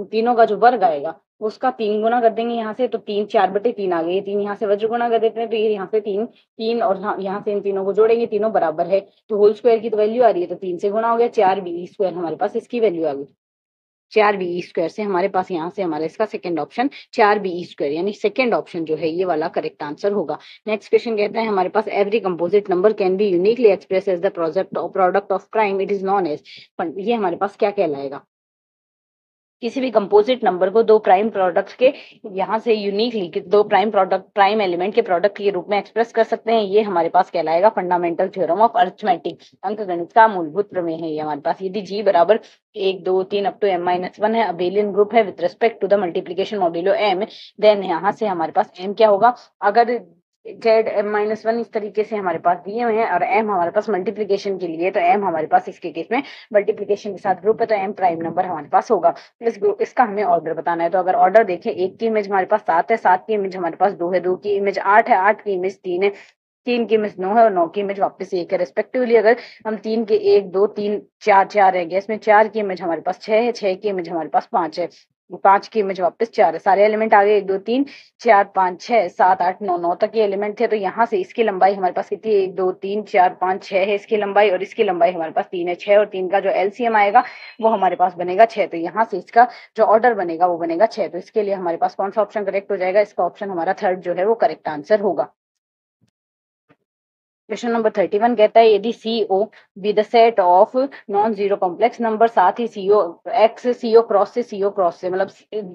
तीनों का जो वर्ग आएगा उसका 3 गुना कर देंगे यहाँ से। तो 4/3 आ गए। 3 यहाँ से वज्र गुणा कर देते हैं तो ये यहाँ से 3 और यहाँ से इन तीनों को जोड़ेंगे, तीनों बराबर है। तो होल स्क्वायर की तो वैल्यू आ रही है तो 3 से गुणा हो गया 4 बी स्क्वायर हमारे पास इसकी वैल्यू आ गई। 4 बी स्क्वायर से हमारे पास यहाँ से हमारा इसका सेकंड ऑप्शन 4 बी स्क्वायर यानी सेकंड ऑप्शन जो है ये वाला करेक्ट आंसर होगा। नेक्स्ट क्वेश्चन कहता है हमारे पास every composite number can be uniquely express as the product of prime it is known as. ये हमारे पास क्या कहलाएगा। किसी भी कंपोजिट नंबर को दो प्राइम प्रोडक्ट के यहाँ से यूनिकली दो प्राइम एलिमेंट के प्रोडक्ट के रूप में एक्सप्रेस कर सकते हैं। ये हमारे पास कहलाएगा फंडामेंटल थ्योरम ऑफ अरिथमेटिक, अंकगणित का मूलभूत प्रमेय है ये हमारे पास। यदि जी बराबर 1 2 3 अप टू m-1 है, अबेलियन ग्रुप है with respect to the multiplication modulo m, then यहाँ से हमारे पास m क्या होगा। अगर जेड m-1 इस तरीके से हमारे पास दिए हुए हैं और m हमारे पास मल्टीप्लीकेशन के लिए, तो m हमारे पास इसके केस में मल्टीप्लीकेशन के साथ ग्रुप है तो m प्राइम नंबर हमारे पास होगा। इसका हमें ऑर्डर बताना है। तो अगर ऑर्डर देखें, 1 की इमेज हमारे पास 7 है, 7 की इमेज हमारे पास 2 है, 2 की इमेज 8 है, 8 की इमेज 3 है, 3 की इमेज 9 है और 9 की इमेज वापस 1 है रेस्पेक्टिवली। अगर हम 3 के 1 2 3 4 4 है, इसमें 4 की इमेज हमारे पास 6 है, 6 की इमेज हमारे पास 5 है, 5 की इमेज वापस 4 है। सारे एलिमेंट आ गए 1 2 3 4 5 6 7 8 9, 9 तक ये एलिमेंट थे। तो यहाँ से इसकी लंबाई हमारे पास कितनी है, 1 2 3 4 5 6 है इसकी लंबाई और इसकी लंबाई हमारे पास 3 है। 6 और 3 का जो एलसीएम आएगा वो हमारे पास बनेगा 6। तो यहाँ से इसका जो ऑर्डर बनेगा वो बनेगा 6। तो इसके लिए हमारे पास कौन सा ऑप्शन करेक्ट हो जाएगा, इसका ऑप्शन हमारा थर्ड जो है वो करेक्ट आंसर होगा। क्वेश्चन नंबर 31 कहता है यदि CO be the set of non zero complex number, साथ ही CO X CO क्रॉस से मतलब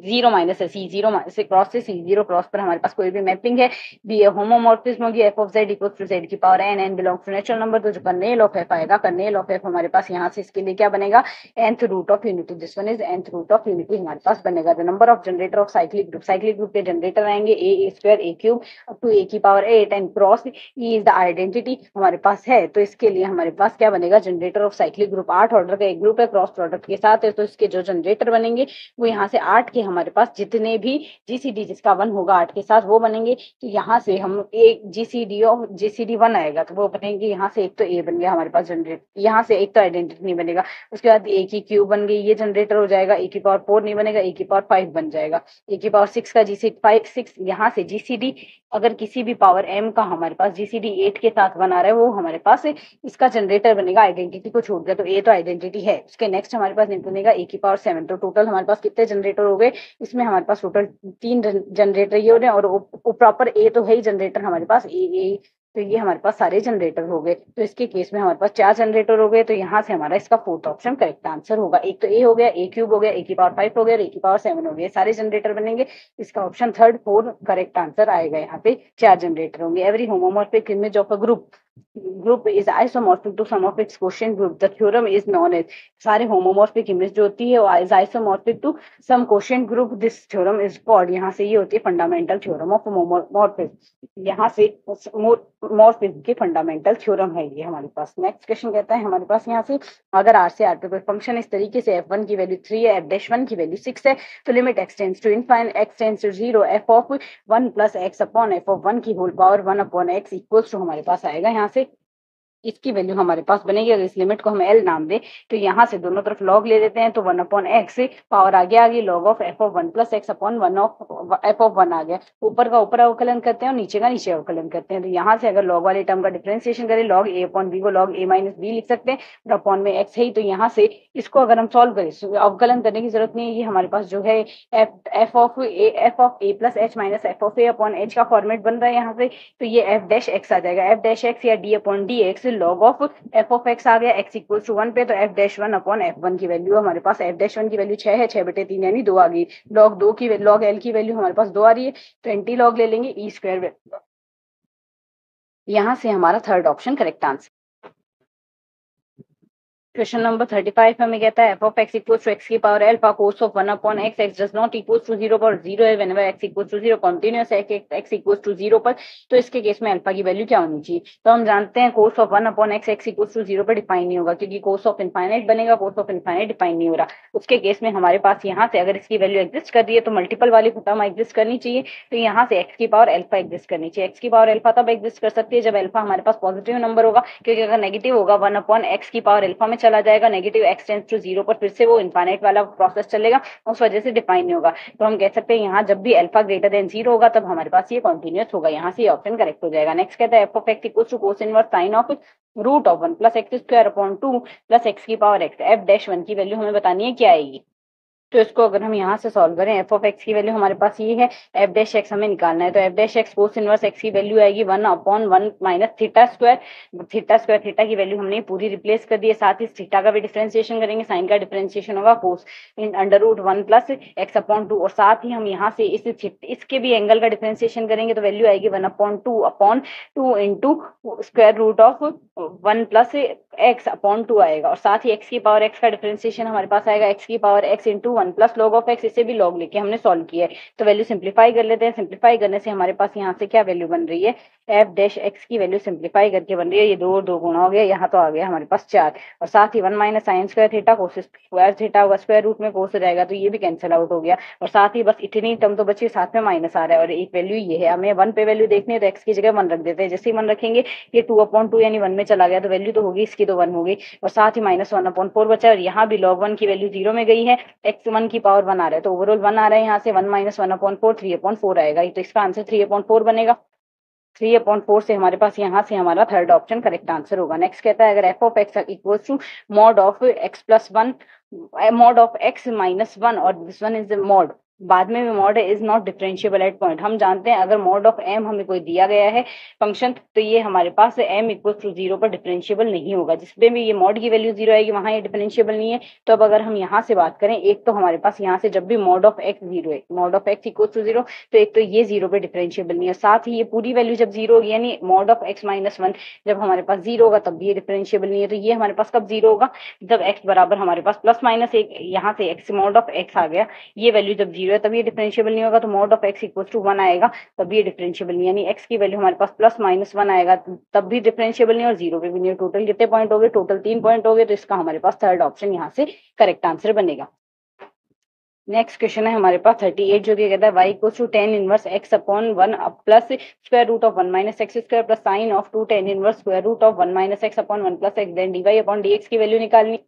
0 माइनस है, C0 से क्रॉस से C0 क्रॉस पर हमारे पास कोई भी मैपिंग है, बी होमोमॉर्फिज्म होगी f of z equal to z की power n belongs to natural number. तो जो कर्नेल ऑफ f आएगा, कर्नेल ऑफ f हमारे पास यहाँ से इसके लिए क्या बनेगा, nth root of unity. This one is nth root of unity हमारे पास बनेगा। The number of generator of cyclic group के जनरेटर आएंगे a square a cube up to a की power 8 and cross E is the identity हमारे पास है। तो इसके लिए हमारे पास क्या बनेगा, generator of cyclic group 8 order का एक ग्रुप है, क्रॉस प्रोडक्ट के साथ है। तो इसके जो जनरेटर बनेंगे वो यहाँ से 8 के हमारे पास जितने भी जीसीडी जिसका 1 होगा 8 के साथ वो बनेंगे। तो यहाँ से हम एक जीसीडी 1 आएगा तो वो बनेंगे यहाँ से, एक तो ए बन गया हमारे पास जनरेटर, यहाँ से एक तो आइडेंटिटी नहीं बनेगा। उसके बाद ए की क्यूब बन गई, ये जनरेटर हो जाएगा, ए की पावर 4 नहीं बनेगा, ए की पावर 5 बन जाएगा, ए की पावर 6 का जीसीडी 5 6 यहाँ से जीसीडी अगर किसी भी पावर m का हमारे पास जीसीडी 8 के साथ बना रहा है वो हमारे पास इसका जनरेटर बनेगा। आइडेंटिटी को छोड़ दिया तो ए तो आइडेंटिटी है। उसके नेक्स्ट हमारे पास बनेगा ए की पावर 7। तो टोटल हमारे पास कितने जनरेटर हो गए, इसमें हमारे पास टोटल 3 जनरेटर ये हो रहे हैं और प्रॉपर ए तो है ही जनरेटर हमारे पास ए। तो ये हमारे पास सारे जनरेटर हो गए। तो इसके केस में हमारे पास 4 जनरेटर हो गए। तो यहाँ से हमारा इसका फोर्थ ऑप्शन करेक्ट आंसर होगा। एक तो ए हो गया, ए क्यूब हो गया, ए की पावर 5 हो गया, ए की पावर 7 हो गया, सारे जनरेटर बनेंगे। इसका ऑप्शन थर्ड 4 करेक्ट आंसर आएगा। यहाँ पे 4 जनरेटर होंगे। Every homomorphic image of a group is isomorphic to some of its quotient group, the theorem is known as. सारे होमोमॉर्फिक इमेज जो होती है वो is isomorphic to some quotient group, this theorem is called. यहाँ से ये होती है फंडामेंटल थ्योरम ऑफ होमोमॉर्फिज्म। यहाँ से मॉर्फिज्म की फंडामेंटल थ्योरम है ये हमारे पास। नेक्स्ट क्वेश्चन कहता है हमारे पास यहाँ से अगर आर से आर पे कोई फंक्शन इस तरीके से f1 की वैल्यू 3 है, f'1 की वैल्यू 6 है, तो limit x tends to infinite x tends to 0 f of 1 plus x upon f of 1 की whole power 1 upon x equals to हमारे पास आएगा यहाँ से इसकी वैल्यू हमारे पास बनेगी। अगर इस लिमिट को हम एल नाम दें तो यहाँ से दोनों तरफ लॉग ले लेते हैं, तो 1/x पावर आगे आ गई log of f of 1 plus X upon 1 of f of 1 आ गया। ऊपर का ऊपर अवकलन करते हैं और नीचे का नीचे अवकलन करते हैं। तो यहाँ से अगर लॉग वाले टर्म का डिफरेंशिएशन करें, लॉग a अपॉन b को लॉग a माइनस b लिख सकते हैं, और अपॉन में x है। तो यहाँ से इसको अगर हम सॉल्व करें, अवकलन करने की जरूरत नहीं है, ये हमारे पास जो है f of a plus h minus f of a upon h का फॉर्मेट बन रहा है यहाँ से। तो ये f डैश x आ जाएगा, f डैश x या d upon D x log of f of x आ गया x इक्वल टू 1 पे। तो f डैश 1 अपॉन f1 की वैल्यू हमारे पास, f डैश 1 की वैल्यू 6 है, 6/3 यानी 2 आ गई। लॉग 2 की लॉग l की वैल्यू हमारे पास 2 आ रही है, 20 लॉग ले लेंगे e स्क्वायर। यहाँ से हमारा third option correct answer. Question number 35 हमें कहता है f of x equals to x की power alpha cos of 1 upon x, x does not equals to 0 पर 0 है whenever x equals to 0 continuous है x equals to 0 पर। तो इसके केस में अल्फा की वैल्यू क्या होनी चाहिए? तो हम जानते हैं cos of 1 upon x x equals to 0 पर डिफाइन नहीं होगा, क्योंकि cos of इनफाइनाइट बनेगा, cos of इनफाइनाइट डिफाइन नहीं हो रहा। उसके केस में हमारे पास यहाँ से अगर इसकी वैल्यू एग्जिस्ट कर रही है तो मल्टीपल वाली टर्म एग्जिस्ट करनी चाहिए। तो यहाँ से x की पावर अल्फा एग्जिस्ट करनी चाहिए। x की पावर अल्फा तब एग्जिस्ट कर सकती है जब अल्फा हमारे पास पॉजिटिव नंबर होगा, क्योंकि अगर नेगेटिव होगा 1 अपॉन x की पावर अल्फा में चला जाएगा, नेगेटिव x टेंड्स टू 0 पर फिर से वो इनफाइनाइट वाला प्रोसेस चलेगा, उस वजह से डिफाइन नहीं होगा। तो हम कह सकते हैं यहाँ जब भी अल्फा ग्रेटर देन 0 होगा तब हमारे पास ये कॉन्टिन्यूअस होगा। यहाँ से ये ऑप्शन करेक्ट हो जाएगा। नेक्स्ट कहता है f of x equals to cos inverse sine of root of 1 plus X square upon 2 plus x की पावर x। f डैश 1 की वैल्यू हमें बतानी है क्या आएगी। तो इसको अगर हम यहाँ से सॉल्व करें, f ऑफ x की वैल्यू हमारे पास ये है, f डैश x हमें निकालना है। तो f डैश x कोस इनवर्स x की वैल्यू आएगी 1 upon 1 minus theta square. Theta की वैल्यू हमने पूरी रिप्लेस कर दी है, साथ ही थीटा का भी डिफरेंशिएशन करेंगे, साइन का डिफरेंशिएशन होगा कोस इन under root 1 plus X upon 2। और साथ ही हम यहाँ से इसके भी एंगल का डिफरेंशिएशन करेंगे, तो वैल्यू आएगी 1 upon 2 into square root of 1 plus X upon 2 आएगा। और साथ ही x की पावर x का डिफरेंशिएशन हमारे पास आएगा x की power x into 1 plus log of x। इसे भी लॉग लेके हमने सॉल्व किया है, तो वैल्यू सिंप्लीफाई कर लेते हैं। सिंप्लीफाई करने से हमारे पास यहाँ से क्या वैल्यू बन रही है, f डैश x की वैल्यू सिंप्लीफाई करके बन रही है, ये 2 और 2 गुना हो गया, यहाँ तो आ गया हमारे पास 4। और साथ ही 1 minus sine square theta cos square theta होगा, स्क्वायर रूट में कोस हो जाएगा, तो ये भी कैंसिल आउट हो गया। और साथ ही बस इतनी टर्म तो बची, साथ में माइनस आ रहा है और एक वैल्यू ये है। हमें 1 पे वैल्यू देखनी है तो x की जगह 1 रख देते हैं। जैसे ही 1 रखेंगे ये 2 अपॉन 2 यानी 1 में चला गया, तो वैल्यू तो होगी इसकी, तो 1 होगी। और साथ ही माइनस 1 अपॉन 4 बचा, और यहाँ भी लॉग 1 की वैल्यू 0 में गई है, x 1 की पावर 1 आ रहा है, तो ओवरऑल 1 आ रहा है। यहाँ से 1 माइनस 1 अपॉन 4 3 अपॉन 4 आएगा, तो इसका आंसर 3 अपॉन 4 बनेगा। 3 अपॉन 4 से हमारे पास यहाँ से हमारा थर्ड ऑप्शन करेक्ट आंसर होगा। नेक्स्ट कहता है अगर f of x equals to mod of x plus 1 mod of x minus 1 और दिस वन इज मॉड, बाद में भी मॉड है, is not differentiable eight point. हम जानते हैं अगर मॉड ऑफ m हमें कोई दिया गया है फंक्शन, तो ये हमारे पास m इक्वल टू 0 पर डिफरेंशिएबल नहीं होगा। जिसमें भी ये मॉड की वैल्यू 0 आएगी वहां ये डिफरेंशिएबल नहीं है। तो अब अगर हम यहाँ से बात करें, एक तो हमारे पास यहाँ से जब भी मॉड ऑफ x 0 है, mod of x equal to 0, तो एक तो ये 0 पे डिफरेंशिएबल नहीं है। साथ ही ये पूरी वैल्यू जब 0 होगी, यानी मॉड ऑफ x माइनस 1 जब हमारे पास 0 होगा तब भी ये डिफरेंशिएबल नहीं है। तो ये हमारे पास कब 0 होगा, जब x बराबर हमारे पास प्लस माइनस 1, यहाँ से x मॉड ऑफ x आ गया, ये वैल्यू जब 0 है तब ये डिफरेंशिएबल नहीं होगा। तो mod of x equal to 1 आएगा तब ये डिफरेंशिएबल नहीं, यानी x की वैल्यू हमारे पास प्लस माइनस 1 आएगा तब भी डिफरेंशिएबल नहीं और 0 पे भी नहीं। टोटल कितने पॉइंट हो गए, टोटल 3 पॉइंट हो गए। तो इसका हमारे पास थर्ड ऑप्शन यहाँ से करेक्ट आंसर बनेगा। नेक्स्ट क्वेश्चन है हमारे पास 38 जो कि कहता है y equal to tan inverse x upon 1 plus square root of 1 minus X square plus sine of 2 tan inverse square root of 1 minus X upon 1 plus X, then dy upon dx की value निकालनी।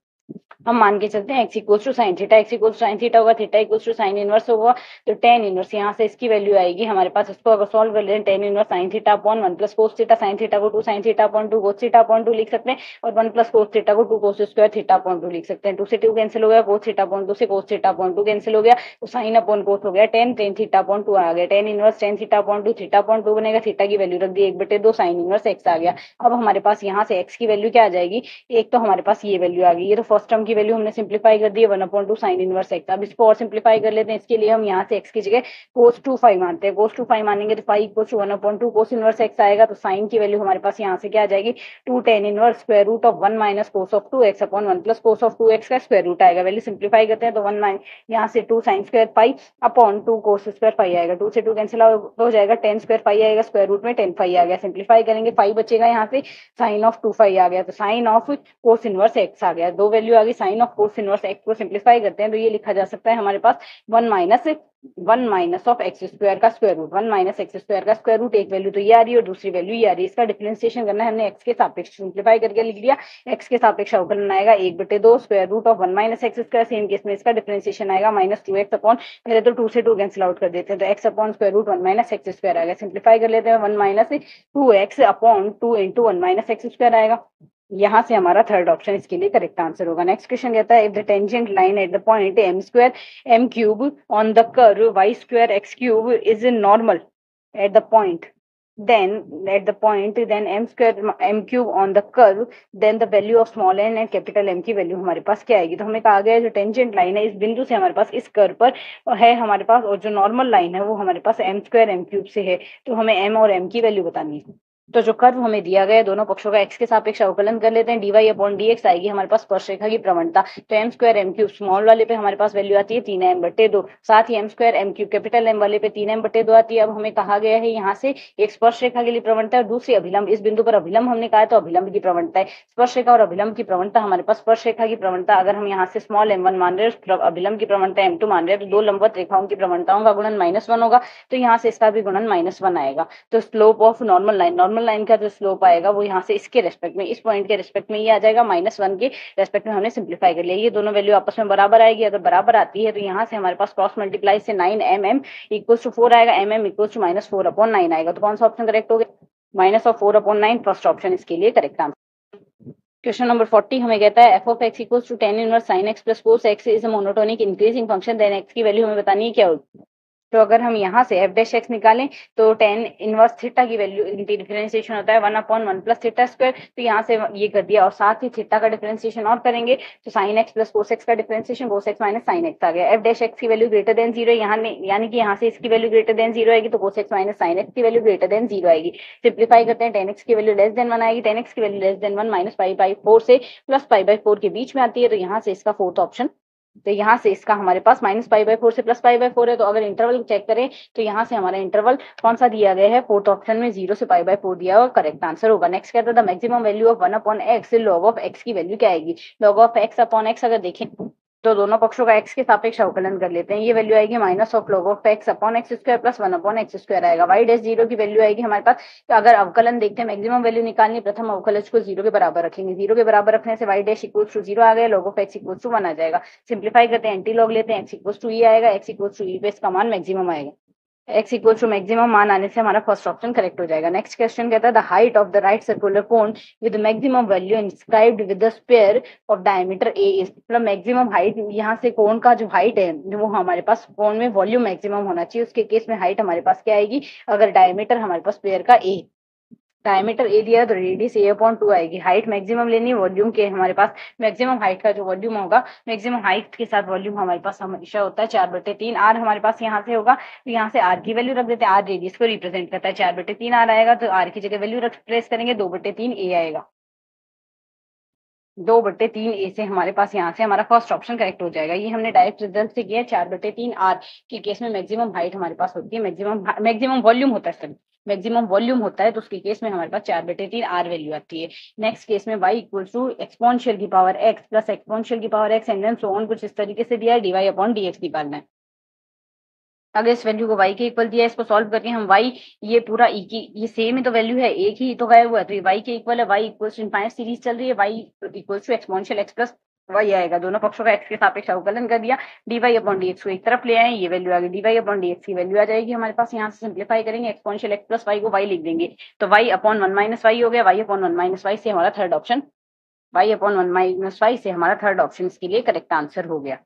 हम मान के चलते हैं x equals to sine theta, x equals to sine theta होगा, theta equals to sine inverse होगा, तो tan इनवर्स यहाँ से इसकी वैल्यू आएगी हमारे पास। इसको अगर सॉल्व कर लें, tan inverse sine theta upon 1 plus cos theta, sine theta को 2 sine theta upon 2 cos theta upon 2 लिख सकते हैं, और 1 प्लस कोस थीटा को 2 कोस स्क्वायर थीटा अपॉन 2 लिख सकते हैं। 2 से 2 कैंसिल हो गया, कोस थीटा अपॉन 2 से कोस थीटा अपॉन 2 कैंसिल हो गया, तो साइन अपॉन कोस हो गया tan थीटा अपॉन 2 आ गया, tan inverse tan theta upon 2 theta upon 2 बनेगा, थीटा की वैल्यू रख दी 1/2 साइन इनवर्स x आ गया। अब हमारे पास यहाँ से x की वैल्यू क्या आ जाएगी, एक तो हमारे पास ये वैल्यू आ गई, ये तो फर्स्ट टर्म की वैल्यू हमने सिंप्लीफाई कर दी 1/2 साइन इनवर्स x। अब इसको और सिंप्लीफाई कर लेते हैं, इसके लिए हम यहाँ से x की जगह cos 2 मानते हैं, cos 2 मानेंगे तो 5 equal to 1/2 cos inverse x आएगा। तो साइन की वैल्यू हमारे पास यहाँ से क्या आ जाएगी, 2 tan inverse square root of 1 minus cos of 2x upon 1 plus cos of 2x का स्क्वायर रूट आएगा। वैल्यू सिंप्लीफाई करते हैं तो 1 यहाँ से 2 sine square pi upon 2 cos square pi आएगा, 2 से 2 कैंसिल हो जाएगा, tan स्क्वायर पाई आएगा, स्क्वायर रूट में tan पाई आ गया। सिंप्लीफाई करेंगे 5 बचेगा, यहाँ से साइन ऑफ 2 आ गया, तो sine of cos inverse x आ गया। दो वैल्यू वैल्यू आ गई sine of cos inverse X को सिंप्लीफाई करते हैं तो ये लिखा जा सकता है हमारे पास 1 ऑफ एक्स स्क्वायर का स्क्वायर रूट 1 - का स्क्वायर रूट। एक वैल्यू तो ये आ रही है और दूसरी वैल्यू ये आ रही है। इसका डिफरेंशिएशन करना है, हमने एक्स के सापेक्ष सिंप्लीफाई करके लिख लिया। एक्स के सापेक्ष अवकलन आएगा 1/2 square root of 1 - X square. Same case में इसका डिफरेंशिएशन आएगा -2x अपॉन, पहले तो 2 से 2 कैंसिल आउट कर देते हैं तो x upon square root 1 - X square आएगा। सिंप्लीफाई कर लेते हैं 1 - 2x upon 2 into 1 - X square आएगा। यहाँ से हमारा थर्ड ऑप्शन इसके लिए करेक्ट आंसर होगा। नेक्स्ट क्वेश्चन कहता है if the tangent line at the point m² m³ on the curve y² x³ is normal at the point then then m² m³ on the curve then the value of small n and capital M की value हमारे पास क्या आएगी। तो हमें कहा गया है जो टेंजेंट लाइन है इस बिंदु से हमारे पास इस कर्व पर है हमारे पास, और जो नॉर्मल लाइन है वो हमारे पास m² m³ से है। तो हमें m और m की वैल्यू बतानी है। तो जो कर्व हमें दिया गया है दोनों पक्षों का x के सापेक्ष अवकलन कर लेते हैं। dy अपॉन dx आएगी हमारे पास स्पर्शरेखा की प्रवणता। तो m² m³ स्मॉल वाले पे हमारे पास वैल्यू आती है 3m/2, साथ ही m² m³ कैपिटल M वाले पे 3m/2 आती है। अब हमें कहा गया है यहाँ से एक स्पर्शरेखा के लिए प्रवणता है और दूसरी अभिलंब, इस बिंदु पर अभिलंब हमने कहा है तो अभिलंब की प्रवणता है। स्पर्शरेखा और अभिलंब की प्रवणता हमारे पास, स्पर्शरेखा की प्रवणता अगर हम यहाँ से स्मॉल m1 मान रहे हैं, अभिलंब की प्रवणता m2 मान रहे हैं, तो दो लंबवत रेखाओं की प्रवणताओं का गुणन -1 होगा। तो यहाँ से इसका भी गुणन -1 आएगा। तो स्लोप ऑफ नॉर्मल लाइन का जो स्लोप आएगा वो यहाँ से इसके रेस्पेक्ट में, इस पॉइंट के रेस्पेक्ट में ये आ जाएगा। -1 के रेस्पेक्ट में हमने सिंप्लीफाई कर लिया। ये दोनों वैल्यू आपस में बराबर आएगी। अगर बराबर आती है तो यहाँ से हमारे पास क्रॉस मल्टीप्लाई से 9mm = 4 आएगा, mm = -4/9 आएगा। तो कौन सा ऑप्शन करेक्ट हो गया? -4/9 फर्स्ट ऑप्शन इसके लिए करेक्ट आंसर। क्वेश्चन नंबर 40 हमें कहता है f(x) = tan inverse sin x + cos x is a monotonic increasing function, then x की वैल्यू हमें बतानी है क्या होगी। तो अगर हम यहाँ से f' निकालें तो tan इनवर्स थीटा की वैल्यू डिफरेंशिएशन होता है 1/1 + θ²। तो यहाँ से ये कर दिया और साथ ही थीटा का डिफरेंशिएशन और करेंगे तो sin x + cos x का differentiation cos x - sin x आ गया। f' की वैल्यू ग्रेटर देन 0 यहाँ यानी कि यहाँ से इसकी वैल्यू ग्रेटर देन 0 आएगी तो cos x - sin x की वैल्यू ग्रेटर देन 0 आएगी। सिंप्लीफाई करते हैं, tan x की वैल्यू लेस देन 1 आएगी। tan x की वैल्यू लेस देन 1 -π/4 से +π/4 के बीच में आती है। तो यहाँ से इसका फोर्थ ऑप्शन, तो यहाँ से इसका हमारे पास -π/4 से +π/4 है। तो अगर इंटरवल चेक करें तो यहाँ से हमारा इंटरवल कौन सा दिया गया है, फोर्थ ऑप्शन में 0 से π/4 दिया हुआ, करेक्ट आंसर होगा। नेक्स्ट कहता है the maximum value of 1/x log of x की वैल्यू क्या आएगी। log of x/x अगर देखें तो दोनों पक्षों का x के सापेक्ष अवकलन कर लेते हैं। ये वैल्यू आएगी -log of x/x² + 1/x² आएगा। y'0 की वैल्यू आएगी हमारे पास, तो अगर अवकलन देखते हैं मैक्सिमम वैल्यू निकालनी, प्रथम अवकलज को 0 के बराबर रखेंगे। 0 के बराबर रखने से y' = 0 आ गया, log of x = 1 आ जाएगा। सिंप्लीफाई करते हैं, एंटी लॉग लेते हैं, x = e आएगा, x = e पे इसका मान मैक्सिमम आएगा। x = मैक्सिमम मान आने से हमारा फर्स्ट ऑप्शन करेक्ट हो जाएगा। नेक्स्ट क्वेश्चन कहता है the height of the right circular cone with maximum value inscribed with the square of diameter a is, मतलब मैक्सिमम हाइट यहाँ से कोन का जो हाइट है वो हमारे पास कोन में वॉल्यूम मैक्सिमम होना चाहिए। उसके केस में हाइट हमारे पास क्या आएगी, अगर डायमीटर हमारे पास स्क्वायर का a, डायमीटर ए दिया तो रेडियस a/2 आएगी। हाइट मैक्सिमम लेनी, वॉल्यूम के हमारे पास मैक्सिमम हाइट का जो वॉल्यूम होगा, मैक्सिमम हाइट के साथ वॉल्यूम हमारे पास हमेशा होता है 4/3। आर हमारे पास यहाँ से होगा तो यहाँ से आर की वैल्यू रख देते हैं। आर रेडियस को रिप्रेजेंट करता है, 4/3 आर आएगा तो आर की जगह वैल्यू प्लेस करेंगे, 2/3 ए आएगा। 2/3 ए से हमारे पास यहाँ से हमारा फर्स्ट ऑप्शन करेक्ट हो जाएगा। ये हमने डायरेक्ट रिजल्ट से किया। 4/3 आर के केस में मैक्सिमम हाइट हमारे पास होती है, मैक्सिमम वॉल्यूम होता है, सर मैक्सिमम वॉल्यूम होता है, तो उसके केस में हमारे पास 4/3 आर वैल्यू आती है। नेक्स्ट केस में y = एक्सपोनेंशियल की पावर x + एक्सपोनेंशियल की power x and then so on, कुछ इस तरीके से दिया है। dy/dx निकालना है। अगर इस वैल्यू को y के इक्वल दिया है, इसको सॉल्व करके हम y, ये पूरा e की, ये सेम ही तो वैल्यू है, एक ही तो गया हुआ है, तो ये y के इक्वल है। y = इनफाइनाइट सीरीज चल रही है, y = एक्सपोनेंशियल x + y आएगा। दोनों पक्षों का x के सापेक्ष अवकलन कर दिया। dy/dx को एक तरफ ले आए, ये वैल्यू आ गई। dy/dx की वैल्यू आ जाएगी हमारे पास, यहाँ से सिंप्लीफाई करेंगे, एक्सपोनेंशियल x + y को y लिख देंगे तो y/1 - y हो गया। y/1 - y से हमारा थर्ड ऑप्शन, y/1 - y से हमारा थर्ड ऑप्शन इसके लिए करेक्ट आंसर हो गया।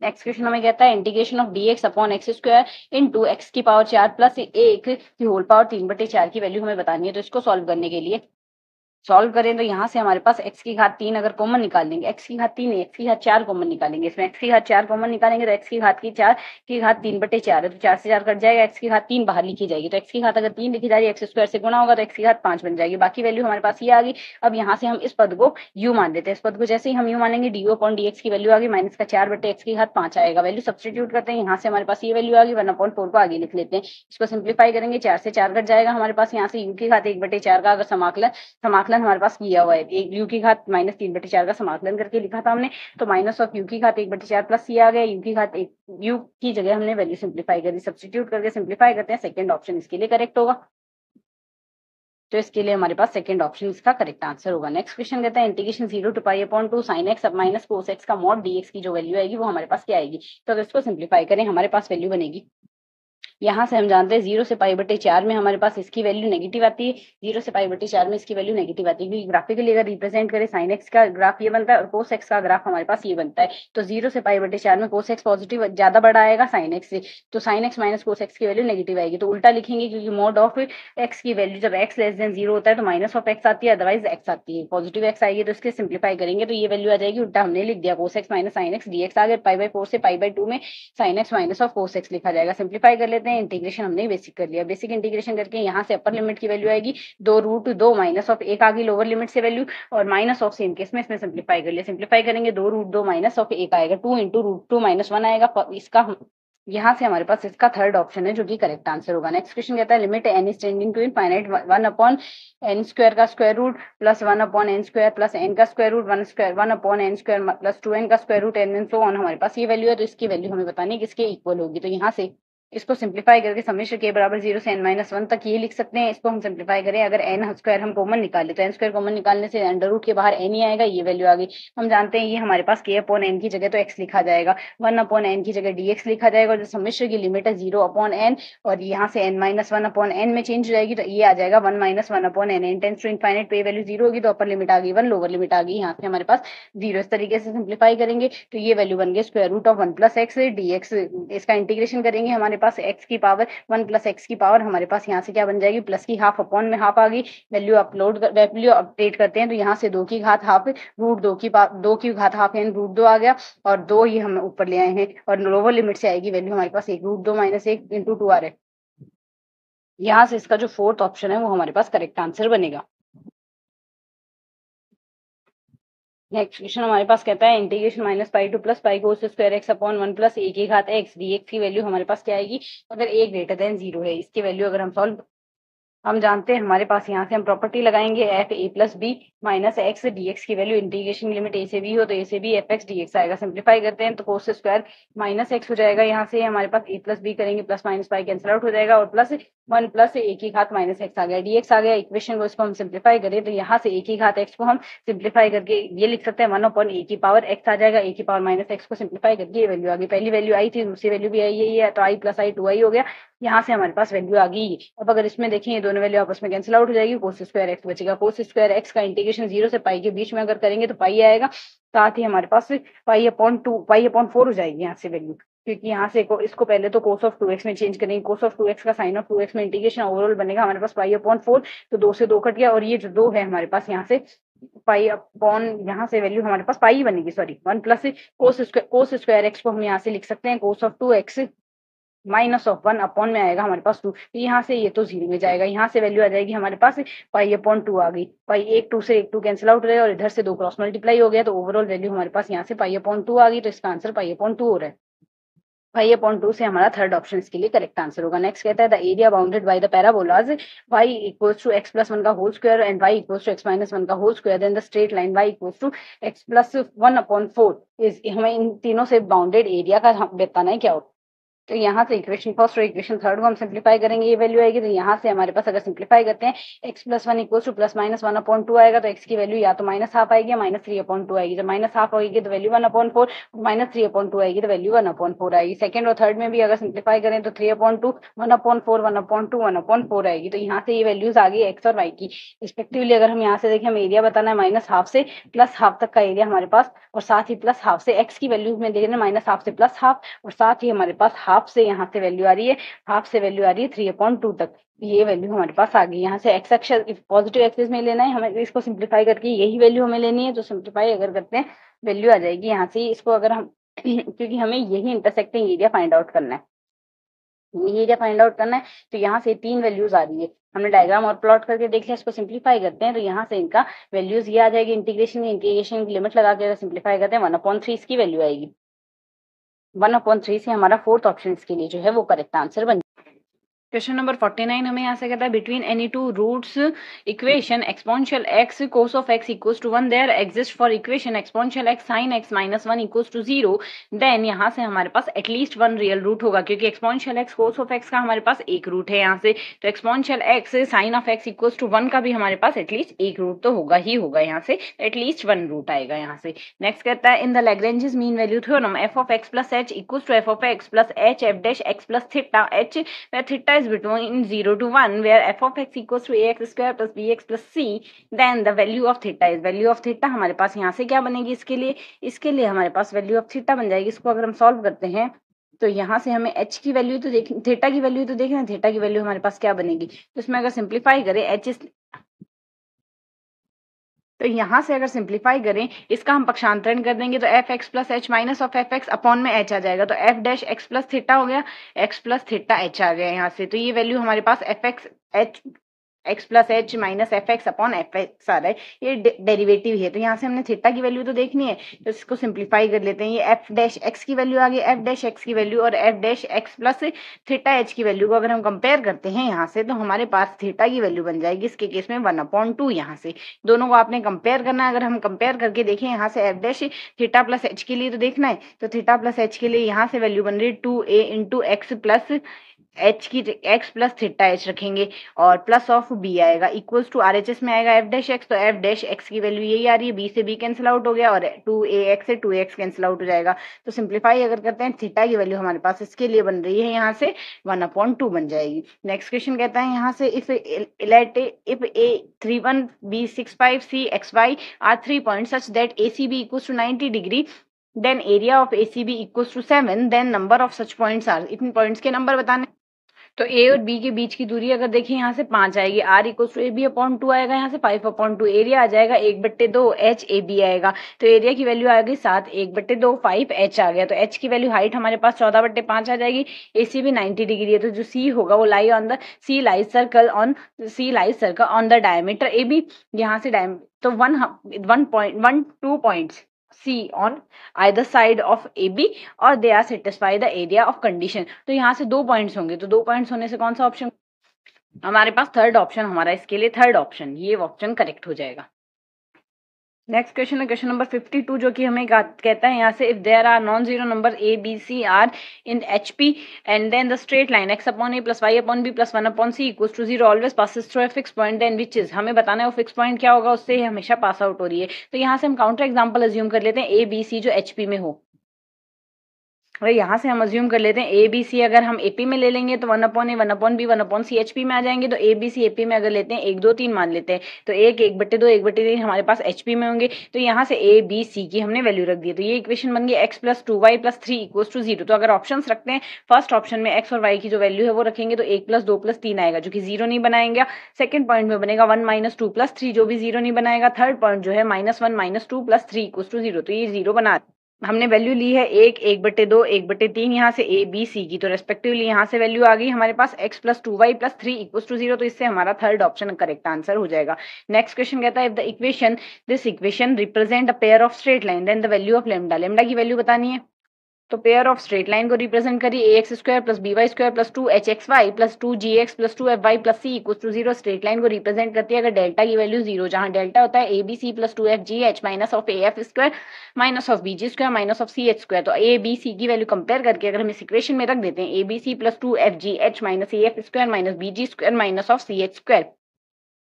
नेक्स्ट क्वेश्चन हमें कहता है integration of dx/x² into x की पावर 4 + 1 की होल पावर 3/4 की वैल्यू हमें बतानी है। तो इसको सॉल्व करने के लिए सॉल्व करें तो यहाँ से हमारे पास x की घात 3 अगर कॉमन निकाल देंगे, x की घात 3 नहीं, x की घात 4 कॉमन निकालेंगे। इसमें x की घात 4 कॉमन निकालेंगे तो x की घात 3/4 है, तो 4 से 4 कट जाएगा, x की घात 3 बाहर लिखी जाएगी। तो x की घात अगर 3 लिखी जा रही है, x² से गुणा होगा तो x की घात 5 बन जाएगी। बाकी वैल्यू हमारे पास ये आ गई। अब यहाँ से हम इस पद को u मान लेते हैं। इस पद को जैसे ही हम u मानेंगे, du/dx की वैल्यू आ गई -4/x की घात 5 आएगा। वैल्यू सब्सटीट्यूट करते हैं, यहाँ से हमारे पास ये वैल्यू आ गई। 1/4 को आगे लिख लेते हैं। इसको सिंप्लीफाई करेंगे, 4 से 4 कट जाएगा हमारे पास। यहाँ से u की घात 1/4 का अगर समाकलन समाकलन हमारे पास किया हुआ है, एक यू की घात -3/4 का समाकलन करके लिखा था हमने, तो माइनस ऑफ यू की घात 1/4 प्लस किया गया, यू की घात एक, यू की जगह हमने वैल्यू सिंप्लीफाई करी, सब्स्टिट्यूट करके सिंप्लीफाई करते हैं, सेकंड ऑप्शन इसके लिए करेक्ट होगा। तो इसके लिए हमारे पास सेकंड ऑप्शन इसका करेक्ट आंसर होगा। नेक्स्ट क्वेश्चन कहता है इंटीग्रेशन 0 to π/2 sin x अब माइनस cos x का मॉड dx की जो वैल्यू आएगी वो हमारे पास क्या आएगी। तो अगर इसको सिंप्लीफाई करें हमारे पास वैल्यू बनेगी, यहाँ से हम जानते हैं 0 से π/4 में हमारे पास इसकी वैल्यू नेगेटिव आती है, 0 से π/4 में इसकी वैल्यू नेगेटिव आती है, क्योंकि ग्राफिकली अगर रिप्रेजेंट करें sin x का ग्राफ ये बनता है और cos x का ग्राफ हमारे पास ये बनता है। तो 0 से π/4 में cos x पॉजिटिव ज्यादा बड़ा आएगा sin x से, तो sin x minus cos x की वैल्यू नेगेटिव आएगी। तो उल्टा लिखेंगे, क्योंकि मोड ऑफ x की वैल्यू जब x लेस देन 0 होता है तो माइनस ऑफ x आती है, अदरवाइज x आती है, पॉजिटिव x आएगी। तो इसके सिंप्लीफाई करेंगे तो ये वैल्यू आ जाएगी, उल्टा हमने लिख दिया cos x minus sin x dx आ गया, π/4 से π/2 में sin x minus of cos x लिखा जाएगा। सिंप्लीफाई कर लेते हैं, इंटीग्रेशन हमने बेसिक कर लिया, बेसिक इंटीग्रेशन करके यहाँ से अपर लिमिट की वैल्यू आएगी 2√2 माइनस ऑफ 1 आ गई लोअर लिमिट से वैल्यू, और माइनस ऑफ सेम केस में इसमें सिंप्लीफाई कर लिया, सिंप्लीफाई करेंगे 2√2 माइनस ऑफ 1 आएगा, 2 × √2 - 1 आएगा। इसका यहाँ से हमारे पास इसका थर्ड ऑप्शन है जो कि करेक्ट आंसर होगा। नेक्स्ट क्वेश्चन कहता है limit n is tending to infinite 1/n² का square root plus 1/n² plus n का square root 1/n² plus 2n का square root n and so on हमारे पास ये वैल्यू है। तो इसकी वैल्यू हमें बतानी है किसके इक्वल होगी। तो यहाँ से इसको सिंप्लीफाई करके समेशन k बराबर 0 से n-1 तक ये लिख सकते हैं। इसको हम सिंप्लीफाई करें, अगर n² हम कॉमन निकाले तो n² कॉमन निकालने से अंडर रूट के बाहर n ही आएगा, ये वैल्यू आ गई। हम जानते हैं ये हमारे पास k/n की जगह तो x लिखा जाएगा, 1/n की जगह dx लिखा जाएगा, और जो समेशन की लिमिट है 0/n और यहाँ से n-1/n में चेंज हो जाएगी, तो ये आ जाएगा 1 - 1/n। n tends to infinite पे वैल्यू 0 होगी तो अपर लिमिट आ गई 1, लोअर लिमिट आ गई यहाँ से हमारे पास 0। इस तरीके से सिंप्लीफाई करेंगे तो ये वैल्यू बन गई square root of 1 + x dx। इसका इंटीग्रेशन करेंगे हमारे पास x की पावर 1 + x की पावर हमारे पास यहाँ से क्या बन जाएगी, प्लस की हाफ अपॉन में हाफ आ गई। वैल्यू अपडेट करते हैं तो यहाँ से 2 की घात हाफ √2 की घात हाफ यानी √2 आ गया, और 2 ही हम ऊपर ले आए हैं, और लोअर लिमिट से आएगी वैल्यू हमारे पास 1 √2 - 1 × 2 आ रहा है। यहाँ से इसका जो फोर्थ ऑप्शन है वो हमारे पास करेक्ट आंसर बनेगा। नेक्स्ट क्वेश्चन हमारे पास कहता है इंटीग्रेशन -π2 + π cos² x/1 + a की घात x dx की वैल्यू हमारे पास क्या आएगी अगर a > 0 है। इसकी वैल्यू अगर हम जानते हैं हमारे पास यहाँ से हम प्रॉपर्टी लगाएंगे f a + b - x dx की वैल्यू इंटीग्रेशन लिमिट a से b हो तो a से b fx dx आएगा। सिंप्लीफाई करते हैं तो cos² - x हो जाएगा, यहाँ से हमारे पास a + b करेंगे plus minus pi cancel out हो जाएगा, और प्लस 1 + a की घात -x आ गया, dx आ गया। इक्वेशन को इसको हम सिंप्लीफाई करें तो यहाँ से a की घात x को हम सिंप्लीफाई करके ये लिख सकते हैं 1/a की पावर x आ जाएगा, a की पावर -x को सिंप्लीफाई करके ये वैल्यू आ गई। पहली वैल्यू आई थी, दूसरी वैल्यू भी आई है, तो i + i 2i हो गया। यहाँ से हमारे पास वैल्यू आ गई। अब अगर इसमें देखें ये दोनों वैल्यू आपस में कैंसिल आउट हो जाएगी, cos² x बचेगा। cos² x का इंटीग्रेशन 0 से पाई के बीच में अगर करेंगे तो पाई आएगा, साथ ही हमारे पास π/4 हो जाएगी यहाँ से वैल्यू, क्योंकि यहाँ से इसको पहले तो cos of 2x में चेंज करेंगे, cos of 2x का sin of 2x में इंटीग्रेशन ओवरऑल बनेगा हमारे पास π/4, तो 2 से 2 कट गया, और ये जो 2 है हमारे पास यहाँ से यहाँ से वैल्यू हमारे पास पाई बनेगी, सॉरी 1 + cos² x को हम यहाँ से लिख सकते हैं cos of 2x -1 अपॉन में आएगा हमारे पास 2, तो यहाँ से ये तो 0 में जाएगा, यहाँ से वैल्यू आ जाएगी हमारे पास π/2 आ गई। पाई 1 2 से 1 2 कैंसिल आउट हो जाएगा, और इधर से 2 क्रॉस मल्टीप्लाई हो गया, तो ओवरऑल वैल्यू हमारे पास यहाँ से π/2 आ गई। तो इसका आंसर π/2 हो रहा है। π/2 से हमारा थर्ड ऑप्शन इसके लिए करेक्ट आंसर होगा। नेक्स्ट कहता है the area bounded by the parabolas y = x + 1 का whole square and y = x - 1 का whole square, then the straight line y = x + 1/4 is, हमें इन तीनों से बाउंडेड एरिया का बताना है क्या होगा। तो यहाँ से इक्वेशन फर्स्ट और इक्वेशन थर्ड को हम सिंप्लीफाई करेंगे, ये वैल्यू आएगी। तो यहाँ से हमारे पास अगर सिंप्लीफाई करते हैं x + 1 = ±1/2 आएगा, तो x की वैल्यू या तो -½ आएगी या -3/2 आएगी। जब -½ आएगी तो वैल्यू 1/4, -3/2 आएगी तो वैल्यू 1/4 आएगी। सेकंड और थर्ड में भी अगर सिंप्लीफाई करें तो 3/2, 1/4, 1/2, 1/4 आएगी। तो यहाँ से ये वैल्यूज आ गई x और y की रिस्पेक्टिवली। अगर हम यहाँ से देखें, हमें एरिया बताना है -½ से +½ तक का एरिया हमारे पास, और साथ ही +½ से x की वैल्यू में देख रहे हैं -½ से +½ और साथ ही हमारे पास हाफ से यहाँ से वैल्यू आ रही है, हाफ से वैल्यू आ रही है 3/2 तक, ये वैल्यू हमारे पास आ गई। यहाँ से एक्स एक्सिस पॉजिटिव एक्सिस में लेना है हमें, इसको सिंप्लीफाई करके यही वैल्यू हमें लेनी है। तो सिंप्लीफाई अगर करते हैं वैल्यू आ जाएगी यहाँ से, इसको अगर हम क्योंकि हमें यही इंटरसेक्टिंग एरिया फाइंड आउट करना है, ये एरिया फाइंड आउट करना है। तो यहाँ से 3 वैल्यूज आ रही है, हमने डायग्राम और प्लॉट करके देख लिया। इसको सिंप्लीफाई करते हैं तो यहाँ से इनका वैल्यूज ये आ जाएगी। इंटीग्रेशन की लिमिट लगा के सिंप्लीफाई करते हैं 1/3 इसकी वैल्यू आएगी। 1/3 से हमारा फोर्थ ऑप्शन इसके लिए जो है वो करेक्ट आंसर बन क्वेश्चन नंबर 49 हमें यहाँ से कहता है between any two roots equation exponential X cos of X equals to 1 there exist for equation exponential X sine x minus 1 equals to 0, then यहाँ से हमारे पास एटलीस्ट वन रियल रूट होगा, क्योंकि exponential X cos of X का हमारे पास एक रूट है यहाँ से, तो exponential X sine of X equals to 1 का भी हमारे पास एटलीस्ट एक रूट तो होगा ही होगा, यहाँ से एटलीस्ट वन रूट आएगा यहाँ से। नेक्स्ट कहता है in the Lagrange's mean value theorem F of X plus H equals to F of X plus H F dash X plus theta H where theta is between 0 to 1, where f of x equals to ax square plus bx plus c, then the value of theta is, value of theta हमारे पास यहाँ से क्या बनेगी, इसके लिए हमारे पास वैल्यू ऑफ थीटा बन जाएगी। इसको अगर हम सॉल्व करते हैं तो यहाँ से हमें h की वैल्यू तो देख, थीटा की वैल्यू तो देखना, थीटा की वैल्यू हमारे पास क्या बनेगी, तो इसमें अगर सिंप्लीफाई करें h तो यहाँ से अगर सिंप्लीफाई करें इसका हम पक्षांतरण कर देंगे तो F X plus H minus of F X upon में एच आ जाएगा, तो F dash X plus theta हो गया, एक्स प्लस थीटा एच आ गया यहाँ से, तो ये वैल्यू हमारे पास F X H X plus H minus F X upon F X आ रहा है, ये डेरिवेटिव है, तो यहाँ से हमने थीटा की वैल्यू तो देखनी है, तो इसको सिंप्लीफाई कर लेते हैं। ये एफ डैश एक्स की वैल्यू आ गई, एफ डैश एक्स की वैल्यू और F dash X plus theta H की वैल्यू को अगर हम कंपेयर करते हैं यहाँ से, तो हमारे पास थीटा की वैल्यू बन जाएगी इसके केस में 1/2। यहाँ से दोनों को आपने कंपेयर करना है, अगर हम कंपेयर करके देखें यहाँ से F dash theta plus H के लिए तो देखना है, तो थीटा प्लस एच के लिए यहाँ से वैल्यू बन रही है 2a into x plus H की एक्स प्लस थीटा एच रखेंगे और प्लस ऑफ बी आएगा इक्वल्स टू आरएचएस में आएगा एफ डैश एक्स, तो एफ डैश एक्स की वैल्यू यही आ रही है, बी से बी कैंसिल आउट हो गया और 2ax से 2x कैंसिल आउट हो जाएगा, तो सिंप्लीफाई अगर करते हैं थीटा की वैल्यू हमारे पास इसके लिए बन रही है यहाँ से 1/2 बन जाएगी। नेक्स्ट क्वेश्चन कहता है यहाँ से if a 31 b 65 c xy are 3 points such that ACB equals to 90 degree, then area of ACB equals to 7, then number of such points are, इतने पॉइंट्स के नंबर बताने, तो ए और बी के बीच की दूरी अगर देखें यहाँ से 5 आएगी, R equals to A B upon 2 आएगा, यहाँ से 5/2, एरिया आ जाएगा 1/2 एच ए बी आएगा, तो एरिया की वैल्यू आ गई 7, 1/2 5 एच आ गया, तो एच की वैल्यू हाइट हमारे पास 14/5 आ जाएगी, ए सी भी 90 डिग्री है, तो जो सी होगा वो lie on the C lies circle on the diameter A B, यहाँ से तो 2 points C on either side of AB और they are satisfy the area of condition, तो यहाँ से 2 पॉइंट्स होंगे, तो 2 पॉइंट्स होने से कौन सा ऑप्शन हमारे पास, थर्ड ऑप्शन हमारा इसके लिए थर्ड ऑप्शन, ये ऑप्शन करेक्ट हो जाएगा। नेक्स्ट क्वेश्चन है क्वेश्चन नंबर 52 जो कि हमें कहता है यहाँ से if there are non zero number A B C are in H P and then the straight line X upon A plus Y upon B plus 1/c equals to 0 always passes through a fix point, then which is, हमें बताना है वो fix point क्या होगा, उससे हमेशा pass out हो रही है, तो यहाँ से हम काउंटर एग्जाम्पल अज्यूम कर लेते हैं ए बी सी जो एच पी में हो, और यहाँ से हम अज्यूम कर लेते हैं ए बी सी अगर हम एपी में ले लेंगे तो 1/a 1/b 1/c एचपी में आ जाएंगे, तो ए बी सी एपी में अगर लेते हैं 1 2 3 मान लेते हैं तो 1/2 1/3 हमारे पास एचपी में होंगे, तो यहाँ से ए बी सी की हमने वैल्यू रख दी, तो ये इक्वेशन बन गई x + 2y + 3 = 0। तो अगर ऑप्शन रखते हैं फर्स्ट ऑप्शन में x और y की जो वैल्यू है वो रखेंगे तो 1 + 2 + 3 आएगा जो कि 0 नहीं बनाएंगे, सेकंड पॉइंट में बनेगा 1 - 2 + 3 जो भी 0 नहीं बनाएगा, थर्ड पॉइंट जो है -1 - 2 + 3 = 0, तो ये 0 बना, हमने वैल्यू ली है 1 1/2 1/3 यहाँ से ए बी सी की, तो रेस्पेक्टिवली यहाँ से वैल्यू आ गई हमारे पास x + 2y + 3 = 0, तो इससे हमारा थर्ड ऑप्शन करेक्ट आंसर हो जाएगा। नेक्स्ट क्वेश्चन कहता है if the this equation represent a pair of straight line then the value of lambda की वैल्यू बतानी है, तो पेयर ऑफ स्ट्रेट लाइन को रिप्रेजेंट करिए ax² + by² + 2hxy + 2gx + 2fy + c = 0, straight line को represent करती है अगर डेल्टा की वैल्यू 0, जहां डेल्टा होता है abc + 2fgh minus of af² minus of bg² minus of ch², तो abc की वैल्यू कंपेयर करके अगर हम इस इक्वेशन में रख देते हैं abc + 2fgh minus af² minus bg² minus of ch²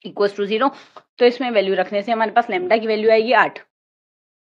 = 0, तो इसमें वैल्यू रखने से हमारे पास लेमडा की वैल्यू आएगी 8,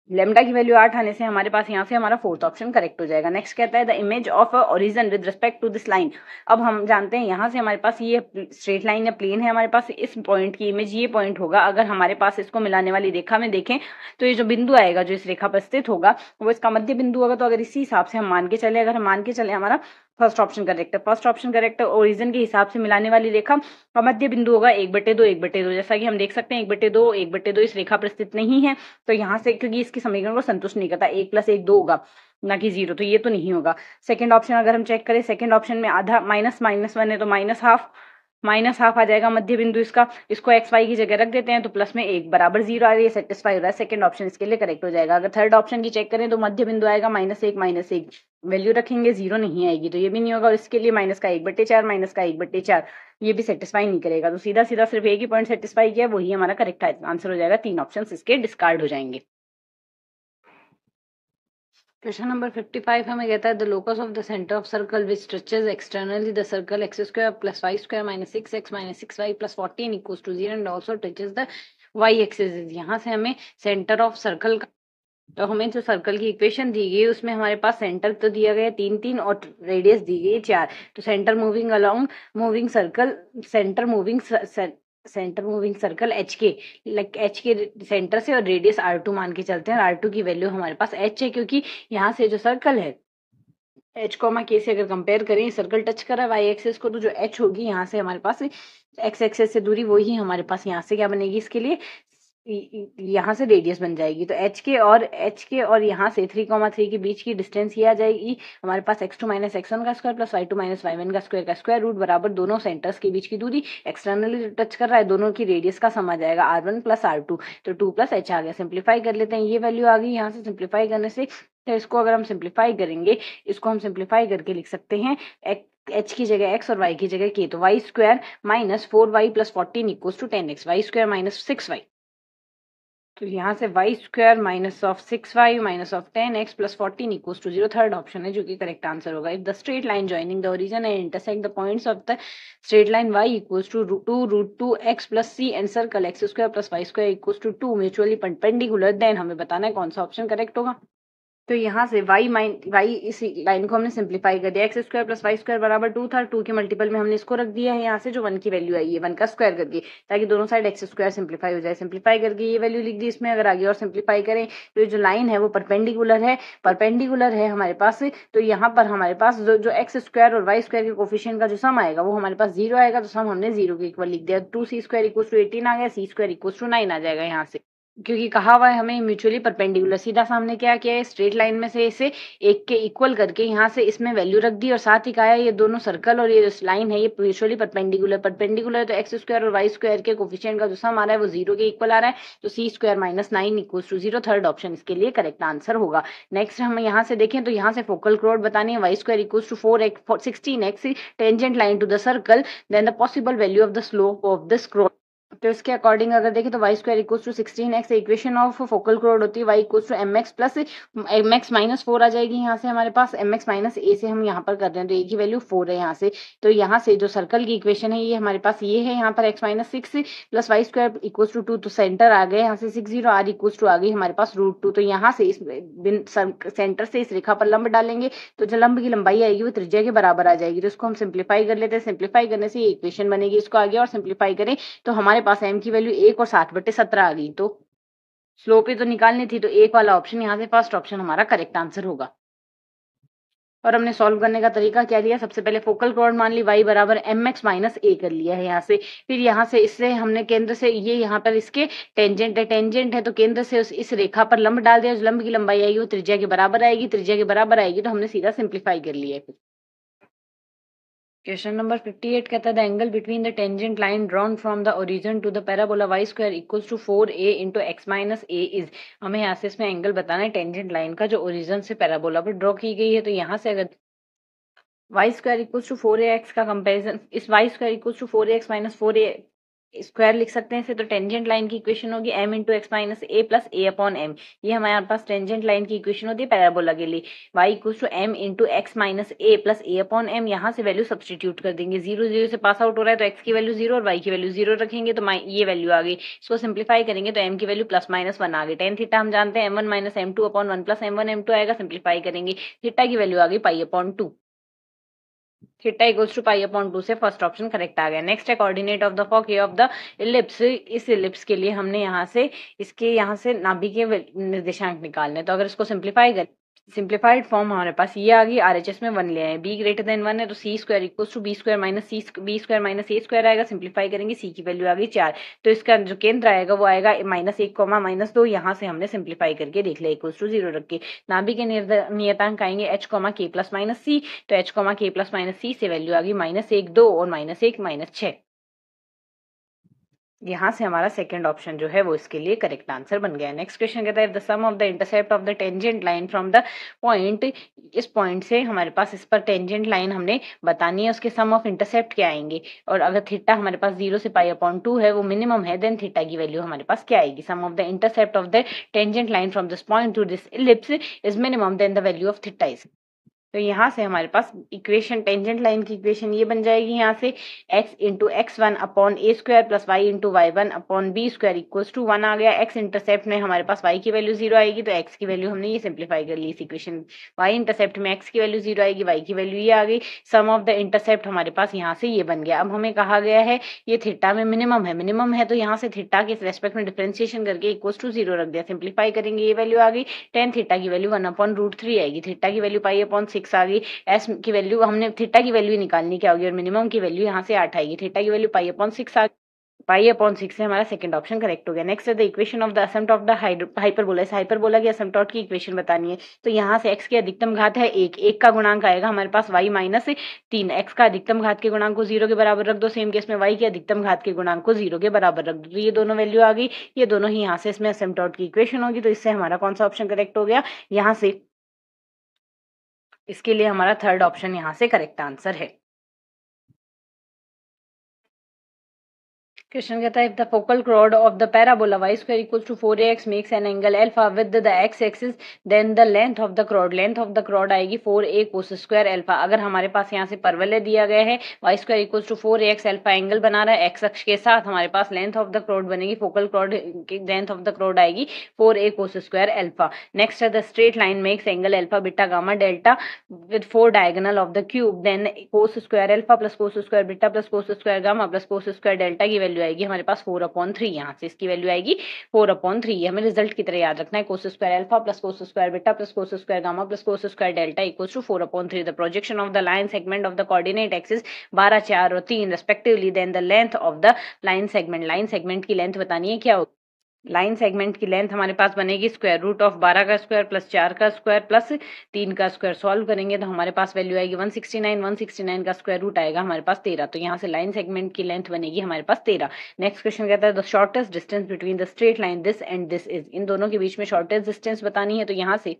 लेमडा की वैल्यू 8 आने से हमारे पास यहाँ से हमारा फोर्थ ऑप्शन करेक्ट हो जाएगा। नेक्स्ट कहता है the image of origin with respect to this line, अब हम जानते हैं यहाँ से हमारे पास ये स्ट्रेट लाइन या प्लेन है, हमारे पास इस पॉइंट की इमेज ये पॉइंट होगा, अगर हमारे पास इसको मिलाने वाली रेखा में देखें तो ये जो बिंदु आएगा जो इस रेखा पर स्थित होगा वो इसका मध्य बिंदु होगा, तो अगर इसी हिसाब से हम मान के चले, अगर हम मान के चले हमारा फर्स्ट ऑप्शन करेक्ट है, फर्स्ट ऑप्शन करेक्ट है, ओरिजिन के हिसाब से मिलाने वाली रेखा का मध्य बिंदु होगा 1/2 1/2, जैसा कि हम देख सकते हैं 1/2 1/2 इस रेखा पर स्थित नहीं है, तो यहाँ से क्योंकि इसकी समीकरण को संतुष्ट नहीं करता, 1 + 1 2 होगा ना कि 0, तो ये तो नहीं होगा। सेकंड ऑप्शन अगर हम चेक करें, सेकंड ऑप्शन में आधा -1 है तो -1/2 आ जाएगा मध्य बिंदु इसका, इसको x y की जगह रख देते हैं तो प्लस में 1 = 0 आ रही है, सेटिस्फाई हो रहा है, सेकंड ऑप्शन इसके लिए करेक्ट हो जाएगा। अगर थर्ड ऑप्शन की चेक करें तो मध्य बिंदु आएगा -1 - 1, वैल्यू रखेंगे 0 नहीं आएगी, तो ये भी नहीं होगा। और इसके लिए -1/4 -1/4 ये भी सेटिस्फाई नहीं करेगा। तो सीधा सीधा सिर्फ एक ही पॉइंट सेटिस्फाई किया, वही हमारा करेक्ट आंसर हो जाएगा। 3 ऑप्शन इसके डिस्कार्ड हो जाएंगे। क्वेश्चन नंबर 55 हमें कहता है the locus of the centre of circle which stretches externally the circle x² + y² - 6x - 6y + 14 = 0 and also touches the y axis. यहाँ से हमें सेंटर ऑफ सर्कल का, तो हमें जो सर्कल की इक्वेशन दी गई उसमें हमारे पास सेंटर तो दिया गया 3 3 और रेडियस दी गई 4। तो centre moving along moving circle, centre moving circle H के, लाइक एच के सेंटर से और रेडियस r2 मान के चलते हैं। r2 की वैल्यू हमारे पास h है, क्योंकि यहाँ से जो सर्कल है h, k से अगर कंपेयर करें, सर्कल टच कर रहा है वाई एक्सिस को, तो जो h होगी यहाँ से हमारे पास x एक्सिस से दूरी, वही हमारे पास यहाँ से क्या बनेगी, इसके लिए यहाँ से रेडियस बन जाएगी। तो h के और यहाँ से 3,3 के बीच की डिस्टेंस ये आ जाएगी हमारे पास x2 - x1 का स्क्वायर + y2 - y1 का स्क्वायर रूट बराबर दोनों सेंटर्स के बीच की दूरी, एक्सटर्नली टच कर रहा है, दोनों की रेडियस का सम आ जाएगा r1 + r2। तो 2 + h आ गया। सिंप्लीफाई कर लेते हैं, ये वैल्यू आ गई। यहाँ से सिंप्लीफाई करने से, तो इसको अगर हम सिंप्लीफाई करेंगे, इसको हम सिंप्लीफाई करके लिख सकते हैं h की जगह x और y की जगह k, तो y² - 4y + 14 = 10x, y² - 6y। तो यहाँ से y² - 6y - 10x + 14 = 0, third option है जो कि करेक्ट आंसर होगा। If the straight line joining the origin and intersect the points of the straight line y = 2√2x + c and circle x² + y² = 2 mutually perpendicular, then हमें बताना है कौन सा option correct होगा। तो यहाँ से y इस लाइन को हमने सिंप्लीफाई कर दिया, x² + y² बराबर 2 था, 2 के मल्टीपल में हमने इसको रख दिया है यहाँ से, जो 1 की वैल्यू आई है 1 का स्क्वायर करके, ताकि दोनों साइड x² सिंप्लीफाई हो जाए। सिंप्लीफाई करके ये वैल्यू लिख दी इसमें। अगर आगे और सिंप्लीफाई करें तो ये जो लाइन है वो परपेंडिकुलर है हमारे पास। तो यहाँ पर हमारे पास जो x² और y² के कोफिशिएंट का जो सम आएगा वो हमारे पास 0 आएगा, तो सम हमने 0 के इक्वल लिख दिया। 2c² = 18 आ गया, c² = 9 आ जाएगा यहाँ से, क्योंकि कहा हुआ है हमें म्यूचुअली परपेंडिकुलर। सीधा सामने क्या किया है, स्ट्रेट लाइन में से इसे एक के इक्वल करके यहाँ से इसमें वैल्यू रख दी, और साथ ही कहा है ये दोनों सर्कल और ये जो लाइन है ये म्यूचुअली परपेंडिकुलर तो x² और y² के कोफिशिएंट का जो सम आ रहा है वो 0 के इक्वल आ रहा है। तो c² - 9 = 0, थर्ड ऑप्शन इसके लिए करेक्ट आंसर होगा। नेक्स्ट हम यहाँ से देखें तो यहाँ से फोकल क्रोड बतानी है, y² = 16x tangent line to the circle, then the possible value of the slope of this chord. तो इसके अकॉर्डिंग अगर देखें तो y² = 16x, equation of focal क्रोड होती है y = mx + mx - 4 आ जाएगी। यहाँ से हमारे पास mx - a से हम यहाँ पर कर रहे हैं, तो a की वैल्यू 4 है यहाँ से। तो यहाँ से जो सर्कल की इक्वेशन है ये हमारे पास ये है, यहाँ पर x - 6 + y² = 2, तो सेंटर आ गए यहाँ से 60, r = आ गई हमारे पास √2। तो यहाँ से इस सेंटर से इस रेखा पर लंब डालेंगे, तो जो लंब की लंबाई आएगी वो त्रिज्या के बराबर आ जाएगी। तो इसको हम सिंप्लीफाई कर लेते हैं, सिंप्लीफाई करने से ये इक्वेशन बनेगी। इसको आगे और सिंप्लीफाई करें तो हमारे पास m की वैल्यू 1 और 60/17 आ गई। तो स्लोप ही तो निकालनी थी, तो एक वाला ऑप्शन यहाँ से फर्स्ट ऑप्शन हमारा करेक्ट आंसर होगा। और हमने सॉल्व करने का तरीका क्या लिया, सबसे पहले फोकल क्रोड मान ली y = mx - a कर लिया है यहाँ से। फिर यहाँ से इससे हमने केंद्र से ये यहाँ पर इसके टेंजेंट है तो केंद्र से इस रेखा पर लंब डाल दिया, जो लंब की लंबाई आएगी वो त्रिज्या के बराबर आएगी, तो हमने सीधा सिंप्लीफाई कर लिया है। क्वेश्चन नंबर 58 कहता है the angle between the tangent line drawn from the origin to the parabola y² = 4a × x - a is. हमें यहाँ से इसमें एंगल बताना है टेंजेंट लाइन का जो ओरिजिन से पैराबोला पर ड्रॉ की गई है। तो यहाँ से अगर y² = 4ax का कंपैरिजन, इस y² = 4ax - 4a स्क्वायर लिख सकते हैं इसे। तो टेंजेंट लाइन की इक्वेशन होगी m × x - a + a/m। ये हमारे पास टेंजेंट लाइन की इक्वेशन होती है पैराबोला के लिए। y = m × x - a + a/m, यहाँ से वैल्यू सब्सटीट्यूट कर देंगे। 0 0 से पास आउट हो रहा है तो x की वैल्यू 0 और y की वैल्यू 0 रखेंगे, तो ये वैल्यू आ गई। इसको सिंप्लीफाई करेंगे तो m की वैल्यू +-1 आ गई। tan थीटा हम जानते हैं m1 - m2/1 + m1 m2 आएगा। सिंप्लीफाई करेंगे, थीटा की वैल्यू आ गई π/2। थीटा = π/2 से फर्स्ट ऑप्शन करेक्ट आ गया। नेक्स्ट है coordinate of the foci of the ellipse. इस इलिप्स के लिए हमने यहाँ से नाभि के निर्देशांक निकालने, तो अगर इसको सिंप्लीफाई करें, सिंप्लीफाइड फॉर्म हमारे पास ये आ गई। RHS में 1 ले आए, b > 1 है तो c² = b² - a² आएगा। सिंप्लीफाई करेंगे, c की वैल्यू आ गई 4। तो इसका जो केंद्र आएगा वो आएगा -1, -2। यहाँ से हमने सिंप्लीफाई करके देख लिया, = 0 रख के। नाभि के नियतांक आएंगे h, k + -c। तो h, k + -c से वैल्यू आ गई -1, 2 और -1 - 6। यहाँ से हमारा सेकंड ऑप्शन जो है वो इसके लिए करेक्ट आंसर बन गया। नेक्स्ट क्वेश्चन कहता है the sum of the intercept of the tangent line from the point, इस पॉइंट से हमारे पास इस पर टेंजेंट लाइन हमने बतानी है, उसके सम ऑफ इंटरसेप्ट क्या आएंगे, और अगर थीटा हमारे पास 0 से π/2 है वो मिनिमम है, देन थीटा की वैल्यू हमारे पास क्या आएगी। Sum of the intercept of the tangent line from this point to this ellipse is minimum, then the value of theta is. तो यहाँ से हमारे पास इक्वेशन, टेंजेंट लाइन की इक्वेशन ये बन जाएगी यहाँ से x into x1 upon a square plus y into y1 upon b square equals to 1 आ गया। x इंटरसेप्ट में हमारे पास y की वैल्यू 0 आएगी, तो x की वैल्यू हमने ये सिंप्लीफाई कर ली इस इक्वेशन। y इंटरसेप्ट में x की वैल्यू 0 आएगी, y की वैल्यू ये आ गई। सम ऑफ द इंटरसेप्ट हमारे पास यहाँ से ये बन गया। अब हमें कहा गया है ये थीटा में मिनिमम है तो यहाँ से थीटा के रेस्पेक्ट में डिफरेंशिएशन करके इक्वल्स टू 0 रख दिया, सिंप्लीफाई करेंगे ये वैल्यू आ गई। टेन थीटा की वैल्यू 1/√3 आएगी, थीटा की वैल्यू π/6 आ गई। एस की वैल्यू हमने थीटा की वैल्यू निकालनी क्या होगी, और मिनिमम की वैल्यू यहाँ से 8 आएगी, थीटा की वैल्यू π/6 आ π/6 से हमारा सेकंड ऑप्शन करेक्ट हो गया। नेक्स्ट है the equation of the asymptote of the hyperbola, इस हाइपरबोला की असिम्प्टोट की इक्वेशन बतानी है। तो यहाँ से x की अधिकतम घात है 1 का गुणांक आएगा हमारे पास y माइनस 3, x का अधिकतम घात के गुणांक को 0 के बराबर रख दो, सेम केस में y की अधिकतम घात के गुणांक को 0 के बराबर रख दो, तो ये दोनों वैल्यू आ गई, ये दोनों ही यहाँ से इसमें असिम्प्टोट की इक्वेशन होगी। तो इससे हमारा कौन सा ऑप्शन करेक्ट हो गया, यहाँ से इसके लिए हमारा थर्ड ऑप्शन यहाँ से करेक्ट आंसर है। क्वेश्चन कहता है if the focal chord of the parabola y square equals to 4ax makes an angle alpha with the x axis, then the length of the chord, length of the chord आएगी 4a cos square alpha. अगर हमारे पास यहाँ से परवलय दिया गया है y square equals to 4ax alpha angle बना रहा है x अक्ष के साथ, हमारे पास लेंथ ऑफ द chord बनेगी, फोकल chord की लेंथ ऑफ द chord आएगी 4a cos square alpha. Next है the straight line makes angle alpha beta gamma delta with 4 diagonal of the cube, then cos square alpha plus cos square beta plus cos square gamma plus cos square delta की value आएगी हमारे पास 4/3, यहाँ से इसकी value आएगी 4/3। हमें result की तरह याद रखना है, cos square alpha plus cos square beta plus cos square gamma plus cos square delta equals to 4/3। The projection of the line segment of the coordinate axis 12, 4 और 3 respectively, then the length of the line segment की length बतानी है क्या होगी। Line segment की length हमारे पास बनेगी square root of 12 का स्क्वायर प्लस 4 का स्क्वायर प्लस 3 का स्क्वायर। सॉल्व करेंगे तो हमारे पास वैल्यू आएगी 169 का स्क्वायर रूट आएगा हमारे पास 13, तो यहाँ से लाइन सेगमेंट की लेंथ बनेगी हमारे पास 13। नेक्स्ट क्वेश्चन कहता है the shortest distance between the straight line this and this is, इन दोनों के बीच में शॉर्टेस्ट डिस्टेंस बतानी है। तो यहाँ से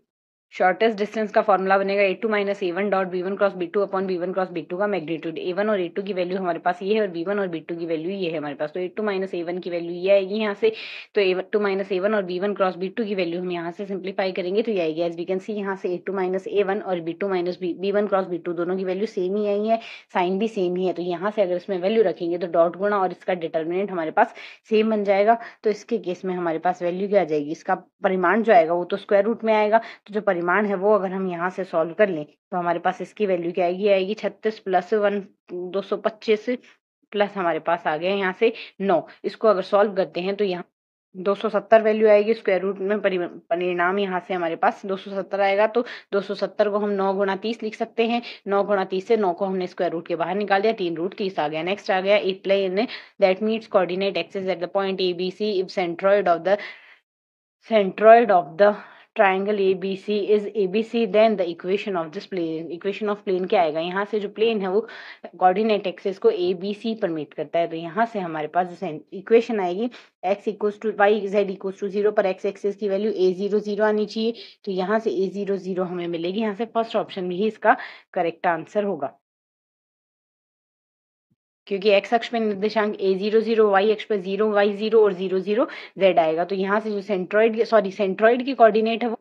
शॉर्टेस्ट डिस्टेंस का फॉर्मूला बनेगा a2 minus a1 dot b1 cross b2 upon b1 cross b2 का मैग्नीट्यूड। a1 और a2 की वैल्यू हमारे पास ये है और b1 और b2 की वैल्यू ये है हमारे पास, तो a2 माइनस a1 की वैल्यू ये आएगी यहाँ से, तो a2 माइनस a1 और b1 क्रॉस b2 की वैल्यू हम यहाँ से सिंप्लीफाई करेंगे तो ये आएगी एज वी कैन सी, यहाँ से a2 माइनस a1 और b2 minus b1 cross b2 दोनों की वैल्यू सेम ही आई है, साइन भी सेम ही है, तो यहाँ से अगर इसमें वैल्यू रखेंगे तो डॉट गुणा और इसका डिटर्मिनेंट हमारे पास सेम बन जाएगा। तो इसके केस में हमारे पास वैल्यू क्या आ जाएगी, इसका परिमाण जो आएगा वो तो स्क्वायर रूट में आएगा, तो जो परिमाण है वो अगर हम यहाँ से सॉल्व कर लें तो हमारे पास इसकी वैल्यू क्या आएगी 36 प्लस 225 प्लस हमारे पास आ गया यहाँ से 9। इसको अगर सॉल्व करते हैं तो यहाँ 270 वैल्यू आएगी, स्क्वायर रूट में परिणाम यहाँ से हमारे पास 270 आएगा, तो 270 को हम 9 गुणा 30 लिख सकते हैं। 9 गुणा 30 से 9 को हमने स्क्वायर रूट के बाहर निकाल दिया, 3√30 आ गया। नेक्स्ट आ गया a plane that meets coordinate axis at the point ABC if centroid of the triangle ABC is ABC, then the equation of this plane, equation of plane क्या आएगा, यहाँ से जो प्लेन है वो कोऑर्डिनेट एक्सिस को ABC पर meet करता है, तो यहाँ से हमारे पास इक्वेशन आएगी x equals to y z equals to 0 पर x एक्सिस की वैल्यू a0 0 आनी चाहिए, तो यहाँ से a0 0 हमें मिलेगी, यहाँ से फर्स्ट ऑप्शन भी इसका करेक्ट आंसर होगा, क्योंकि x अक्ष पे निर्देशांक a0 0, y अक्ष पे 0 y0 और 0 0 z आएगा, तो यहाँ से जो सेंट्रॉइड की कोऑर्डिनेट है वो,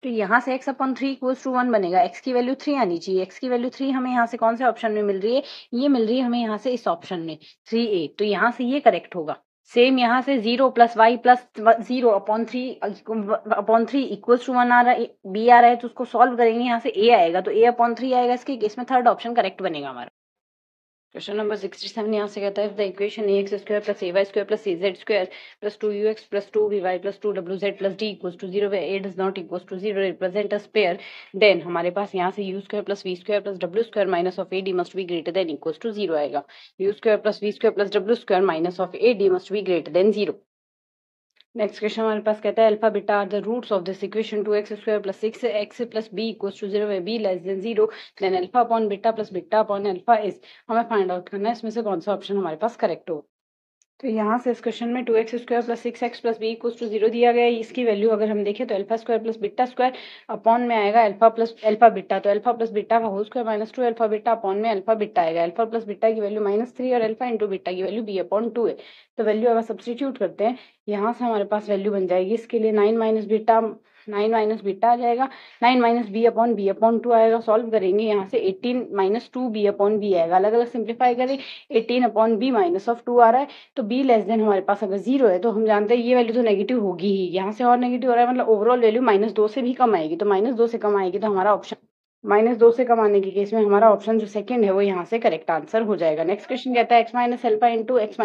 तो यहाँ से x/3 इक्वल्स टू 1 बनेगा, x की वैल्यू 3 आनी चाहिए, x की वैल्यू 3 हमें यहाँ से कौन से ऑप्शन में मिल रही है, ये मिल रही है हमें यहाँ से इस ऑप्शन में 3a, तो यहाँ से ये करेक्ट होगा। सेम यहाँ से 0 plus y plus 0/3 equals to 1 आ रहा है, b आ रहा है, तो उसको सॉल्व करेंगे यहाँ से a आएगा, तो a/3 आएगा, इसके केस में थर्ड ऑप्शन करेक्ट बनेगा हमारा। क्वेश्चन नंबर 67 यहाँ से कहता है the equation ax square plus ay square plus az square plus 2ux plus 2vy plus 2wz plus d equals to 0 where a does not equals to 0 represent a pair, then हमारे पास यहाँ से u square plus v square plus w square minus of ad must be greater than equals to 0 आएगा। u square plus v square plus w square minus of ad must be greater than 0। Next question हमारे पास कहता है alpha beta are the roots of this equation 2x square plus 6x plus b equals to 0 b less than 0, then alpha upon beta plus beta upon alpha is, हमें find out करना है इसमें से कौन सा ऑप्शन हमारे पास correct हो। तो यहाँ से इस क्वेश्चन में 2x² + 6x + b = 0 दिया गया है। इसकी वैल्यू अगर हम देखें तो α² + β² अपॉन में आएगा अल्फा प्लस अल्फा बीटा, तो अल्फा प्लस बीटा का whole square minus 2 alpha beta upon में अल्फा बीटा आएगा। अल्फा प्लस बीटा की वैल्यू -3 और अल्फा इंटू बीटा की वैल्यू b/2 है। तो वैल्यू अगर सब्सटीट्यूट करते हैं यहाँ से हमारे पास वैल्यू बन जाएगी इसके लिए 9 - बीटा आ जाएगा, 9 - b/2 आएगा। सॉल्व करेंगे यहाँ से 18 - 2b/b आएगा। अलग अलग सिंप्लीफाई करें, 18/b -2 आ रहा है, तो b लेस देन हमारे पास अगर 0 है तो हम जानते हैं ये वैल्यू तो नेगेटिव होगी ही। यहाँ से और नेगेटिव हो रहा है मतलब ओवरऑल वैल्यू -2 से भी कम आएगी। तो -2 से कम आएगी तो हमारा ऑप्शन -2 से कम आने के केस में हमारा ऑप्शन जो सेकंड है वो यहाँ से करेक्ट आंसर हो जाएगा। नेक्स्ट क्वेश्चन कहता है x - alpha into x -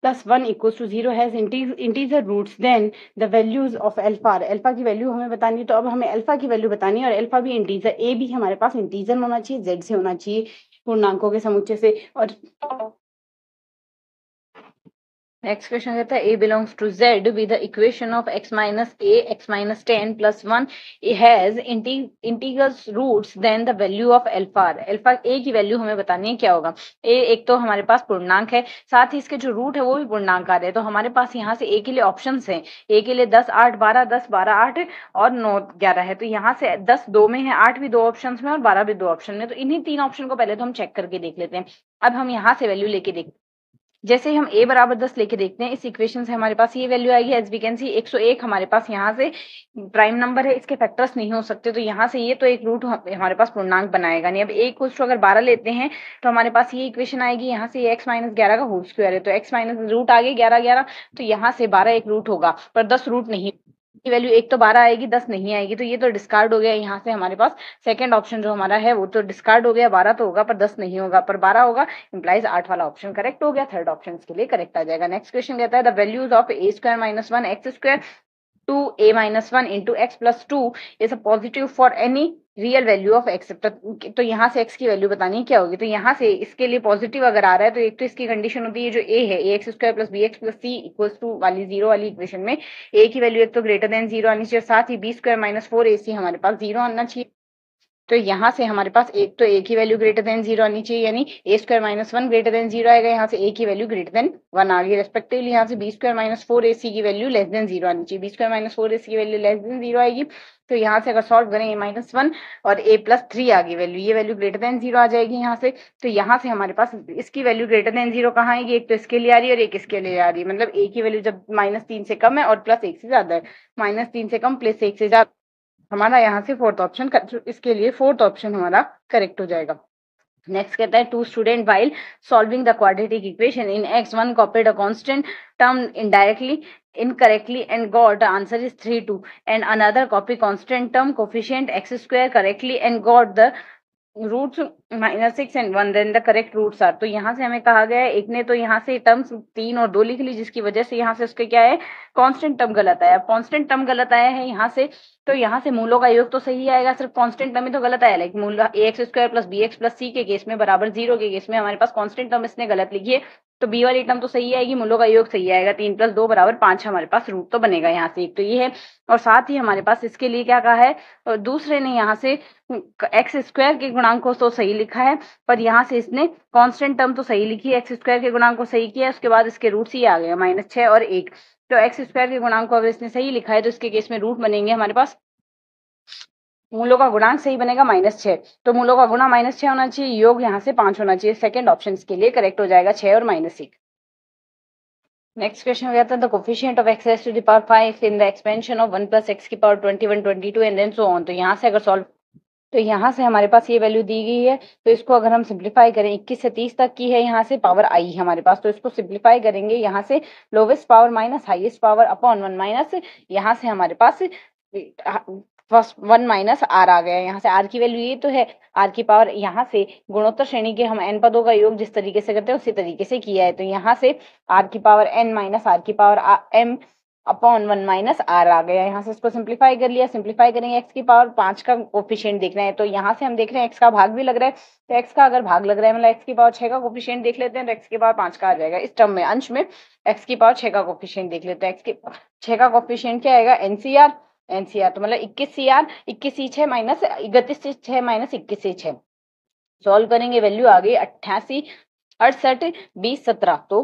10 + 1 = 0 has integer roots, then the values of alpha. Alpha की वैल्यू हमें बतानी है, तो अब हमें अल्फा की वैल्यू बतानी है और अल्फा भी इंटीजर, ए भी हमारे पास इंटीजर में होना चाहिए, जेड से होना चाहिए, पूर्णांकों के समुच्चय से। और नेक्स्ट क्वेश्चन कहता है a belongs to z with the equation of x minus a x minus 10 plus 1 has integers roots, then the value of alpha। Alpha a की वैल्यू हमें बतानी है क्या होगा। a एक तो हमारे पास पूर्णांक है, साथ ही इसके जो रूट है वो भी पूर्णांक आ रहे हैं। तो हमारे पास यहाँ से a के लिए ऑप्शंस हैं, a के लिए 10 8 12 10 12 8 और 9 11 है। तो यहाँ से 10 2 में है, 8 भी 2 ऑप्शन में और 12 भी 2 ऑप्शन में। तो इन्हीं 3 ऑप्शन को पहले तो हम चेक करके देख लेते हैं। अब हम यहाँ से वैल्यू लेके देखते हैं। जैसे हम a बराबर 10 लेके देखते हैं, इस इक्वेशन से हमारे पास ये वैल्यू आएगी। एज वी कैन सी 101 हमारे पास यहाँ से प्राइम नंबर है, इसके फैक्टर्स नहीं हो सकते, तो यहाँ से ये तो एक रूट हमारे पास पूर्णांक बनाएगा नहीं। अब a = अगर 12 लेते हैं तो हमारे पास ये इक्वेशन आएगी। यहाँ से x - 11 का होल स्क्वायर है, तो x माइनस रूट आगे 11 11, तो यहाँ से 12 एक रूट होगा पर 10 रूट नहीं की वैल्यू। एक तो 12 आएगी 10 नहीं आएगी, तो ये तो डिस्कार्ड हो गया। यहाँ से हमारे पास सेकंड ऑप्शन जो हमारा है वो तो डिस्कार्ड हो गया। 12 तो होगा पर 10 नहीं होगा, पर 12 होगा, इंप्लाइज 8 वाला ऑप्शन करेक्ट हो गया। थर्ड ऑप्शन के लिए करेक्ट आ जाएगा। नेक्स्ट क्वेश्चन कहता है the values of a² - 1 x² to a - 1 into x plus 2 is a positive for any real value of x. तो यहाँ से एक्स की वैल्यू बतानी क्या होगी। तो यहाँ से इसके लिए पॉजिटिव अगर आ रहा है तो एक तो इसकी कंडीशन होती है जो ए है, ax² + bx + c = वाली 0 वाली इक्वेशन में ए की वैल्यू एक तो ग्रेटर देन 0 आनी चाहिए, साथ ही b² - 4ac हमारे पास 0 आना चाहिए। तो यहाँ से हमारे पास एक तो a की वैल्यू ग्रेटर देन 0 आनी चाहिए, यानी a² - 1 ग्रेटर देन 0 आएगा। यहाँ से a की वैल्यू ग्रेटर देन 1 आ गई रेस्पेक्टिवली। यहाँ से b² - 4ac की वैल्यू लेस देन 0 आनी चाहिए, b² - 4ac की वैल्यू लेस देन 0 आएगी। तो यहाँ से अगर सॉल्व करें a - 1 और a + 3 आ गई वैल्यू, ये वैल्यू ग्रेटर देन 0 आ जाएगी यहाँ से। तो यहाँ से हमारे पास इसकी वैल्यू ग्रेटर देन 0 कहाँ आएगी, एक तो इसके लिए आ रही है और एक इसके लिए आ रही है। मतलब a की वैल्यू जब -3 से कम है और +1 से ज्यादा है, -3 से कम +1 से ज्यादा, हमारा यहाँ से फोर्थ ऑप्शन, इसके लिए फोर्थ ऑप्शन हमारा करेक्ट हो जाएगा। नेक्स्ट कहता है two student while solving the quadratic equation in x, one copied a constant term indirectly incorrectly and got the answer is 3 2, and another copy constant term coefficient x² correctly and got the roots -6 and 1, then the correct roots are. तो यहाँ से हमें कहा गया है, एक ने तो यहाँ से टर्म्स 3 और 2 लिख ली, जिसकी वजह से यहाँ से उसके क्या है, कांस्टेंट टर्म गलत आया। कांस्टेंट टर्म गलत आया है यहाँ से, तो यहाँ से मूलों का योग तो सही आएगा, सिर्फ कांस्टेंट टर्म ही तो गलत आया। लाइक मूल ax² + bx + c के केस में बराबर 0 के केस में हमारे पास कांस्टेंट टर्म इसने गलत लिखी है, तो बी वाली टर्म तो सही आएगी, मूलों का योग सही आएगा। 3 + 2 = 5 हमारे पास रूट तो बनेगा यहाँ से, एक तो ये है। और साथ ही हमारे पास इसके लिए क्या कहा है, और दूसरे ने यहाँ से x² के गुणांक को तो सही लिखा है, पर यहाँ से इसने कांस्टेंट टर्म तो सही लिखी है, x² के गुणांक को सही किया है, उसके बाद इसके रूट्स ही आ गए -6 और 1। तो x² के गुणांक को अगर इसने सही लिखा है तो इसके केस में रूट बनेंगे हमारे पास, मूलों का गुणांक सही बनेगा -6, तो मूलों का गुणा -6 होना चाहिए, योग यहाँ से 5 होना चाहिए। सेकंड ऑप्शन के लिए करेक्ट हो जाएगा 6 और -1। नेक्स्ट क्वेश्चन कहता है the coefficient of x⁵ 5 in the expansion of 1 + x⁻21 22 and then so on. तो यहाँ से अगर सॉल्व, तो यहाँ से हमारे पास ये वैल्यू दी गई है, तो इसको अगर हम सिंप्लीफाई करें 21 से 30 तक की है यहाँ से पावर आई हमारे पास, तो इसको सिंप्लीफाई करेंगे यहाँ से lowest power minus highest power upon 1 minus, यहाँ से हमारे पास फर्स्ट 1 - r आ गया। यहाँ से r की वैल्यू ये तो है, r की पावर यहाँ से गुणोत्तर श्रेणी के हम n पदों का योग जिस तरीके से करते हैं उसी तरीके से किया है, तो यहाँ से r की पावर n - r की पावर m अपॉन 1 - r आ गया। यहाँ से इसको सिंप्लीफाई कर लिया, सिंप्लीफाई करेंगे x की पावर 5 का कोफिशिएंट देखना है, तो यहाँ से हम देख रहे हैं x का भाग भी लग रहा है, तो x का अगर भाग लग रहा है मतलब x की पावर 6 का कोफिशिएंट देख लेते हैं, तो x की पावर 5 का आ जाएगा। इस टर्म में अंश में x की पावर 6 का कोफिशिएंट देख लेते हैं, x की 6 का कोफिशिएंट क्या आएगा, NCR, तो मतलब 21CR 21C6 minus 31C6 minus 21C6। Solve करेंगे, वैल्यू आ गई 88 68 20 17, तो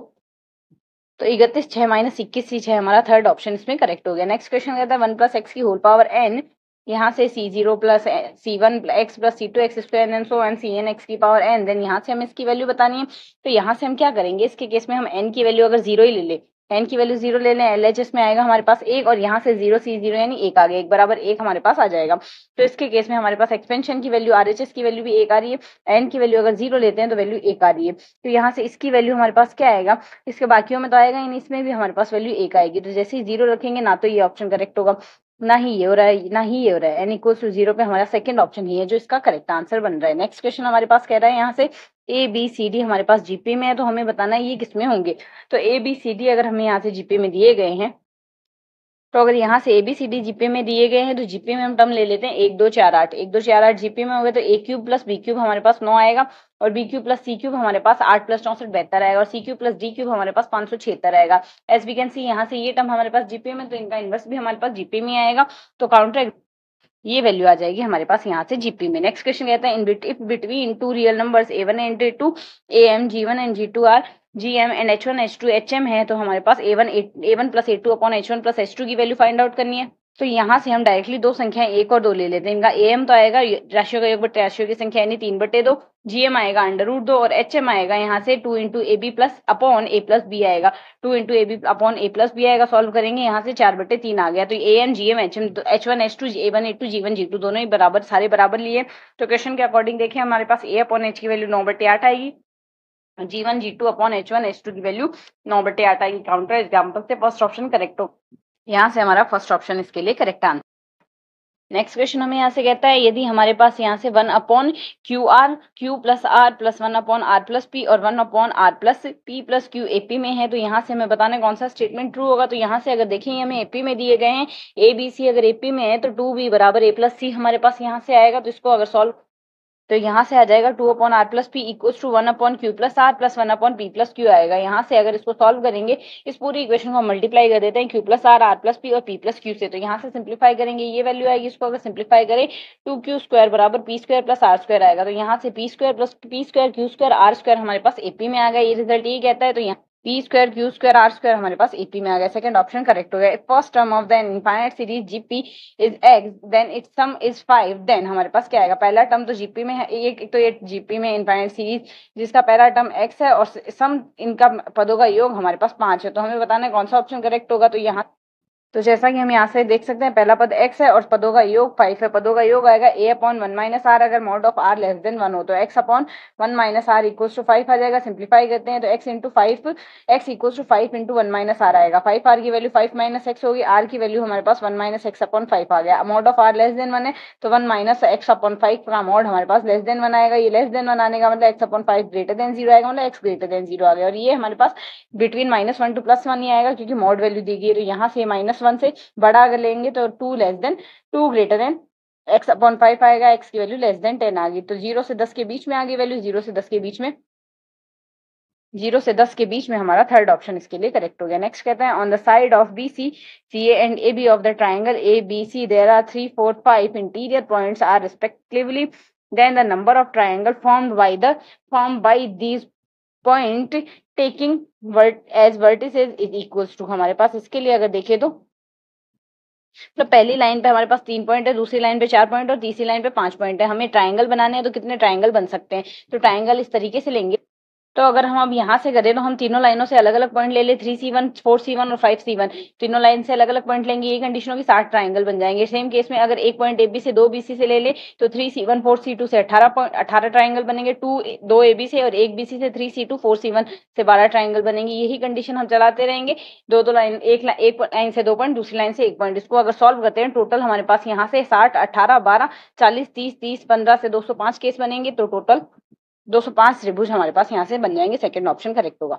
तो 31 6 माइनस 21 C6 हमारा थर्ड ऑप्शन इसमें करेक्ट हो गया। नेक्स्ट क्वेश्चन कहता है 1 प्लस एक्स की होल पावर n, यहाँ से C0 plus C1 x plus C2 x square and so on Cn x की पावर n, देन यहाँ से हमें इसकी वैल्यू बतानी है। तो यहाँ से हम क्या करेंगे, इसके केस में हम n की वैल्यू अगर 0 ही ले ले, n की वैल्यू 0 ले लें, LHS में आएगा हमारे पास 1 और यहाँ से 0 C0 यानी 1 आ गया, 1 बराबर 1 हमारे पास आ जाएगा। तो इसके केस में हमारे पास एक्सपेंशन की वैल्यू RHS की वैल्यू भी 1 आ रही है, n की वैल्यू अगर 0 लेते हैं तो वैल्यू 1 आ रही है। तो यहाँ से इसकी वैल्यू हमारे पास क्या आएगा, इसके बाकियों में तो आएगा ही नहीं, इसमें भी हमारे पास वैल्यू 1 आएगी। तो जैसे ही 0 रखेंगे ना तो ये ऑप्शन करेक्ट होगा, ना ही ये हो रहा है, ना ही ये हो रहा है। n इक्वल टू 0 पे हमारा सेकंड ऑप्शन ही है जो इसका करेक्ट आंसर बन रहा है। नेक्स्ट क्वेश्चन हमारे पास कह रहा है यहाँ से ABCD हमारे पास जीपी में है, तो हमें बताना है ये किसमें होंगे। तो ABCD अगर हमें यहाँ से जीपी में दिए गए हैं, तो अगर यहाँ से ABCD जीपी में दिए गए हैं तो जीपी में हम टर्म ले लेते हैं 1 2 4 8, 1 2 4 8 जीपी में हो गए तो A cube plus B cube हमारे पास 9 आएगा और B cube plus C cube हमारे पास 8 प्लस 64 72 आएगा और C cube plus D cube हमारे पास 576 आएगा। एज वी कैन सी यहाँ से ये टर्म हमारे पास जीपी में, तो इनका इनवर्स भी हमारे पास जीपी में आएगा, तो काउंटर ये वैल्यू आ जाएगी हमारे पास यहाँ से जीपी में। नेक्स्ट क्वेश्चन कहता है if between two real numbers A1 and A2 AM G1 and G2 are GM and H1 H2 HM है, तो हमारे पास A1 plus A2 upon H1 plus H2 की वैल्यू फाइंड आउट करनी है। तो यहाँ से हम डायरेक्टली दो संख्याएं 1 और 2 ले लेते हैं। इनका AM तो आएगा राशियों का योग बटे राशियों की संख्या यानी 3/2, GM आएगा √2 और HM आएगा यहाँ से 2 into AB plus upon A plus B आएगा, 2 into AB upon A plus B आएगा। सॉल्व करेंगे यहाँ से 4/3 आ गया। तो AM GM HM H1 H2 A1 A2 G1 G2 दोनों ही बराबर, सारे बराबर लिए। तो क्वेश्चन के अकॉर्डिंग देखिए हमारे पास A अपॉन H की वैल्यू 9/8 आएगी, G1 G2 upon H1 H2 की वैल्यू 9/8 आएगी। काउंटर एग्जाम्पल से फर्स्ट ऑप्शन करेक्ट हो, यहाँ से हमारा फर्स्ट ऑप्शन इसके लिए करेक्ट आंसर। नेक्स्ट क्वेश्चन हमें यहाँ से कहता है यदि हमारे पास यहाँ से 1 upon Q plus R plus 1 upon R plus P और 1 upon R plus P plus Q AP में है, तो यहाँ से हमें बताना है कौन सा स्टेटमेंट ट्रू होगा। तो यहाँ से अगर देखें हमें AP में दिए गए हैं ABC, अगर AP में है तो 2B बराबर A प्लस C हमारे पास यहाँ से आएगा। तो इसको अगर सॉल्व, तो यहाँ से आ जाएगा 2 upon R plus P equals to 1 upon Q plus R plus 1 upon P plus Q आएगा। यहाँ से अगर इसको सॉल्व करेंगे, इस पूरी इक्वेशन को मल्टीप्लाई कर देते हैं Q plus R plus P और P प्लस Q से, तो यहाँ से सिंप्लीफाई करेंगे ये वैल्यू आएगी। इसको अगर सिंप्लीफाई करें 2Q स्क्वायर बराबर P square plus R square आएगा। तो यहाँ से P square plus P square Q square R square हमारे पास AP में आ गया, ये रिजल्ट यही कहता है। तो यहाँ P square Q square R square हमारे पास AP में आ गया, सेकंड ऑप्शन करेक्ट हो गया। First term of the infinite series GP is x then its sum is 5, then हमारे पास क्या आएगा, पहला टर्म तो GP में है, एक तो ये GP में इनफाइनाइट सीरीज जिसका पहला टर्म x है और सम इनका पदों का योग हमारे पास 5 है। तो हमें बताना है कौन सा ऑप्शन करेक्ट होगा। तो यहाँ तो जैसा कि हम यहाँ से देख सकते हैं पहला पद x है और पदों का योग 5 है, पदों का योग आएगा a अपॉन 1 माइनस r, अगर mod of r less than 1 हो तो x upon 1 minus r equals to 5 आ जाएगा। सिंप्लीफाई करते हैं तो x into 5 x equals to 5 into 1 minus r आएगा। 5r की वैल्यू 5 माइनस x होगी, r की वैल्यू हमारे पास 1 माइनस x अपॉन 5 आ गया। Mod of r less than 1 है तो 1 माइनस x अपॉन 5 का मॉड हमारे पास लेस देन 1 आएगा। ये लेस देन 1 आने का मतलब x अपॉन 5 ग्रेटर देन 0 आएगा, मतलब x ग्रेटर देन 0 आ गया। और ये हमारे पास बिटवीन -1 टू +1 ही आएगा क्योंकि मॉड वैल्यू दी गई है। तो यहाँ से -1 से बड़ा अगर लेंगे तो 2 less than 2 greater than x upon 5 आएगा, x की वैल्यू लेस देन 10 आ गई। तो 0 से 10 के बीच में आ गई वैल्यू, 0 से 10 के बीच में, 0 से 10 के बीच में हमारा थर्ड ऑप्शन इसके लिए करेक्ट हो गया। नेक्स्ट कहते हैं on the side of BC CA and AB of the triangle ABC there are 3 4 5 interior points are respectively, then the number of triangle formed by these point taking as vertices is equals to, हमारे पास इसके लिए अगर देखें तो पहली line पे हमारे पास 3 पॉइंट है, दूसरी लाइन पे 4 पॉइंट और तीसरी लाइन पे 5 पॉइंट है। हमें ट्राइंगल बनाने हैं तो कितने ट्राइंगल बन सकते हैं, तो ट्राइंगल इस तरीके से लेंगे। तो अगर हम अब यहाँ से करें तो हम तीनों लाइनों से अलग अलग पॉइंट ले ले, 3C1 4C1 और 5C1, तीनों लाइन से अलग अलग पॉइंट लेंगे, ये कंडीशन होगी 60 ट्राइंगल बन जाएंगे। सेम केस में अगर एक पॉइंट AB से 2BC से ले ले तो 3C1 4C2 से 18 ट्राइंगल बनेंगे, 2 AB से और 1 BC से 3C2 4C1 से 12 ट्राइंगल बनेंगे। यही कंडीशन हम चलाते रहेंगे, दो लाइन, एक लाइन से 2 पॉइंट, दूसरी लाइन से 1 पॉइंट। इसको अगर सॉल्व करते हैं टोटल हमारे पास यहाँ से 60 18 12 40 30 30 15 से 205 केस बनेंगे, तो टोटल 205 त्रिभुज हमारे पास यहाँ से बन जाएंगे, सेकंड ऑप्शन करेक्ट होगा।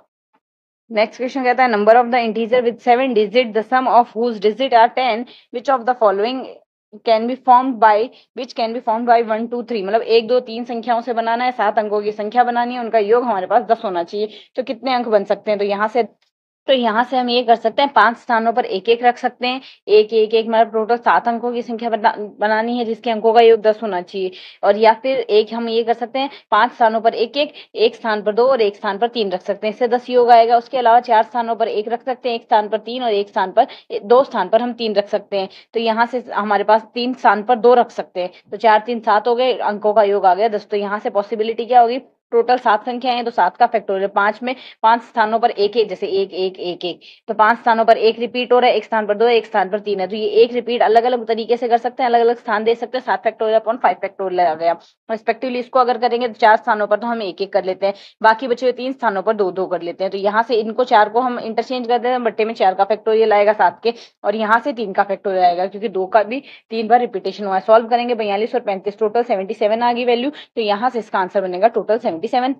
नेक्स्ट क्वेश्चन कहता है number of the integer with 7 digit the sum of whose digit are 10 which of the following can be formed by 1 2 3, मतलब 1 2 3 संख्याओं से बनाना है, 7 अंकों की संख्या बनानी है, उनका योग हमारे पास 10 होना चाहिए। तो कितने अंक बन सकते हैं, तो यहाँ से तो यहाँ से हम ये कर सकते हैं 5 स्थानों पर एक एक रख सकते हैं। एक एक एक मतलब टोटल 7 अंकों की संख्या बनानी है जिसके अंकों का योग 10 होना चाहिए। और या फिर एक हम ये कर सकते हैं 5 स्थानों पर एक एक, एक स्थान पर 2 और एक स्थान पर 3 रख सकते हैं, इससे 10 योग आएगा। उसके अलावा 4 स्थानों पर एक रख सकते हैं, एक स्थान पर 3 और एक स्थान पर 2 स्थान पर हम 3 रख सकते हैं। तो यहाँ से हमारे पास 3 स्थान पर 2 रख सकते हैं, तो 4 3 7 हो गए, अंकों का योग आ गया 10। तो यहाँ से पॉसिबिलिटी क्या होगी, टोटल 7 संख्याएं हैं तो 7 का फैक्टोरियल 5 में 5 स्थानों पर एक एक, जैसे एक एक एक एक, तो 5 स्थानों पर एक रिपीट हो रहा है, एक स्थान पर 2 एक स्थान पर 3 है, तो ये एक रिपीट अलग अलग तरीके से कर सकते हैं, अलग अलग स्थान दे सकते हैं। 7 फैक्टोरियल अपॉन 5 फैक्टोरियल आ गया। रिस्पेक्टिवली इसको अगर करेंगे तो 4 स्थानों पर तो हम एक एक कर लेते हैं, बाकी बचे हुए 3 स्थानों पर 2 2 कर लेते हैं। तो यहाँ से इनको 4 को हम इंटरचेंज कर देते हैं, बट्टे में 4 का फैक्टोरियल आएगा 7 के, और यहाँ से 3 का फैक्टोरियल आएगा क्योंकि 2 का भी 3 बार रिपीटेशन हुआ है। सॉल्व करेंगे 42 और 35, टोटल 77 आ गई वैल्यू, तो यहाँ से इसका आंसर बनेगा टोटल 77।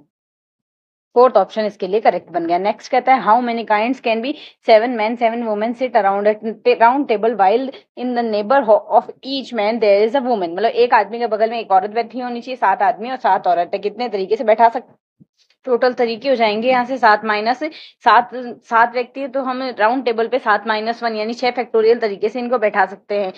फोर्थ ऑप्शन इसके लिए करेक्ट बन गया। नेक्स्ट कहता है how many kinds can be 7 men 7 women sit around round table while in the neighbour of each man there is a woman. मतलब एक आदमी के बगल में एक औरत बैठी होनी चाहिए, 7 आदमी और 7 औरत है, कितने तरीके से बैठा सकते, टोटल तरीके हो जाएंगे यहाँ से 7 माइनस 7, 7 व्यक्ति है तो हम राउंड टेबल पे 7 माइनस 1 यानी 6 फैक्टोरियल तरीके से इनको बैठा सकते हैं।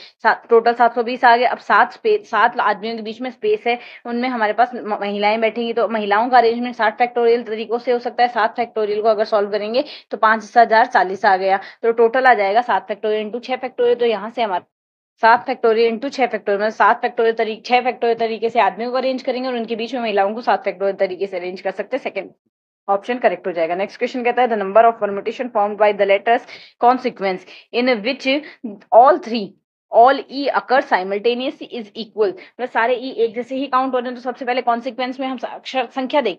टोटल 720 आ गए। अब 7 आदमियों के बीच में स्पेस है, उनमें हमारे पास महिलाएं बैठेंगी, तो महिलाओं का अरेंजमेंट 60 फैक्टोरियल तरीकों से हो सकता है। 7 फैक्टोरियल को अगर सॉल्व करेंगे तो 5040 आ गया, तो टोटल आ जाएगा 7 फैक्टोरियल इंटू 6 फैक्टोरियल। तो यहाँ से हमारे 7 फैक्टोरियल इंटू 6 फैक्टोरियल, मतलब 7 फैक्टोरियल तरीके 6 फैक्टोरियल तरीके से आदमियों को अरेंज करेंगे और उनके बीच में महिलाओं को 7 फैक्टोरियल तरीके से अरेंज कर सकते हैं। सेकंड ऑप्शन करेक्ट हो जाएगा। नेक्स्ट क्वेश्चन कहता है the number of permutation formed by the letters consequence in which all E occur simultaneously is equal. मतलब सारे ई एक जैसे ही काउंट हो रहे हैं, तो सबसे पहले कॉन्सिक्वेंस में हम अक्षर संख्या देख,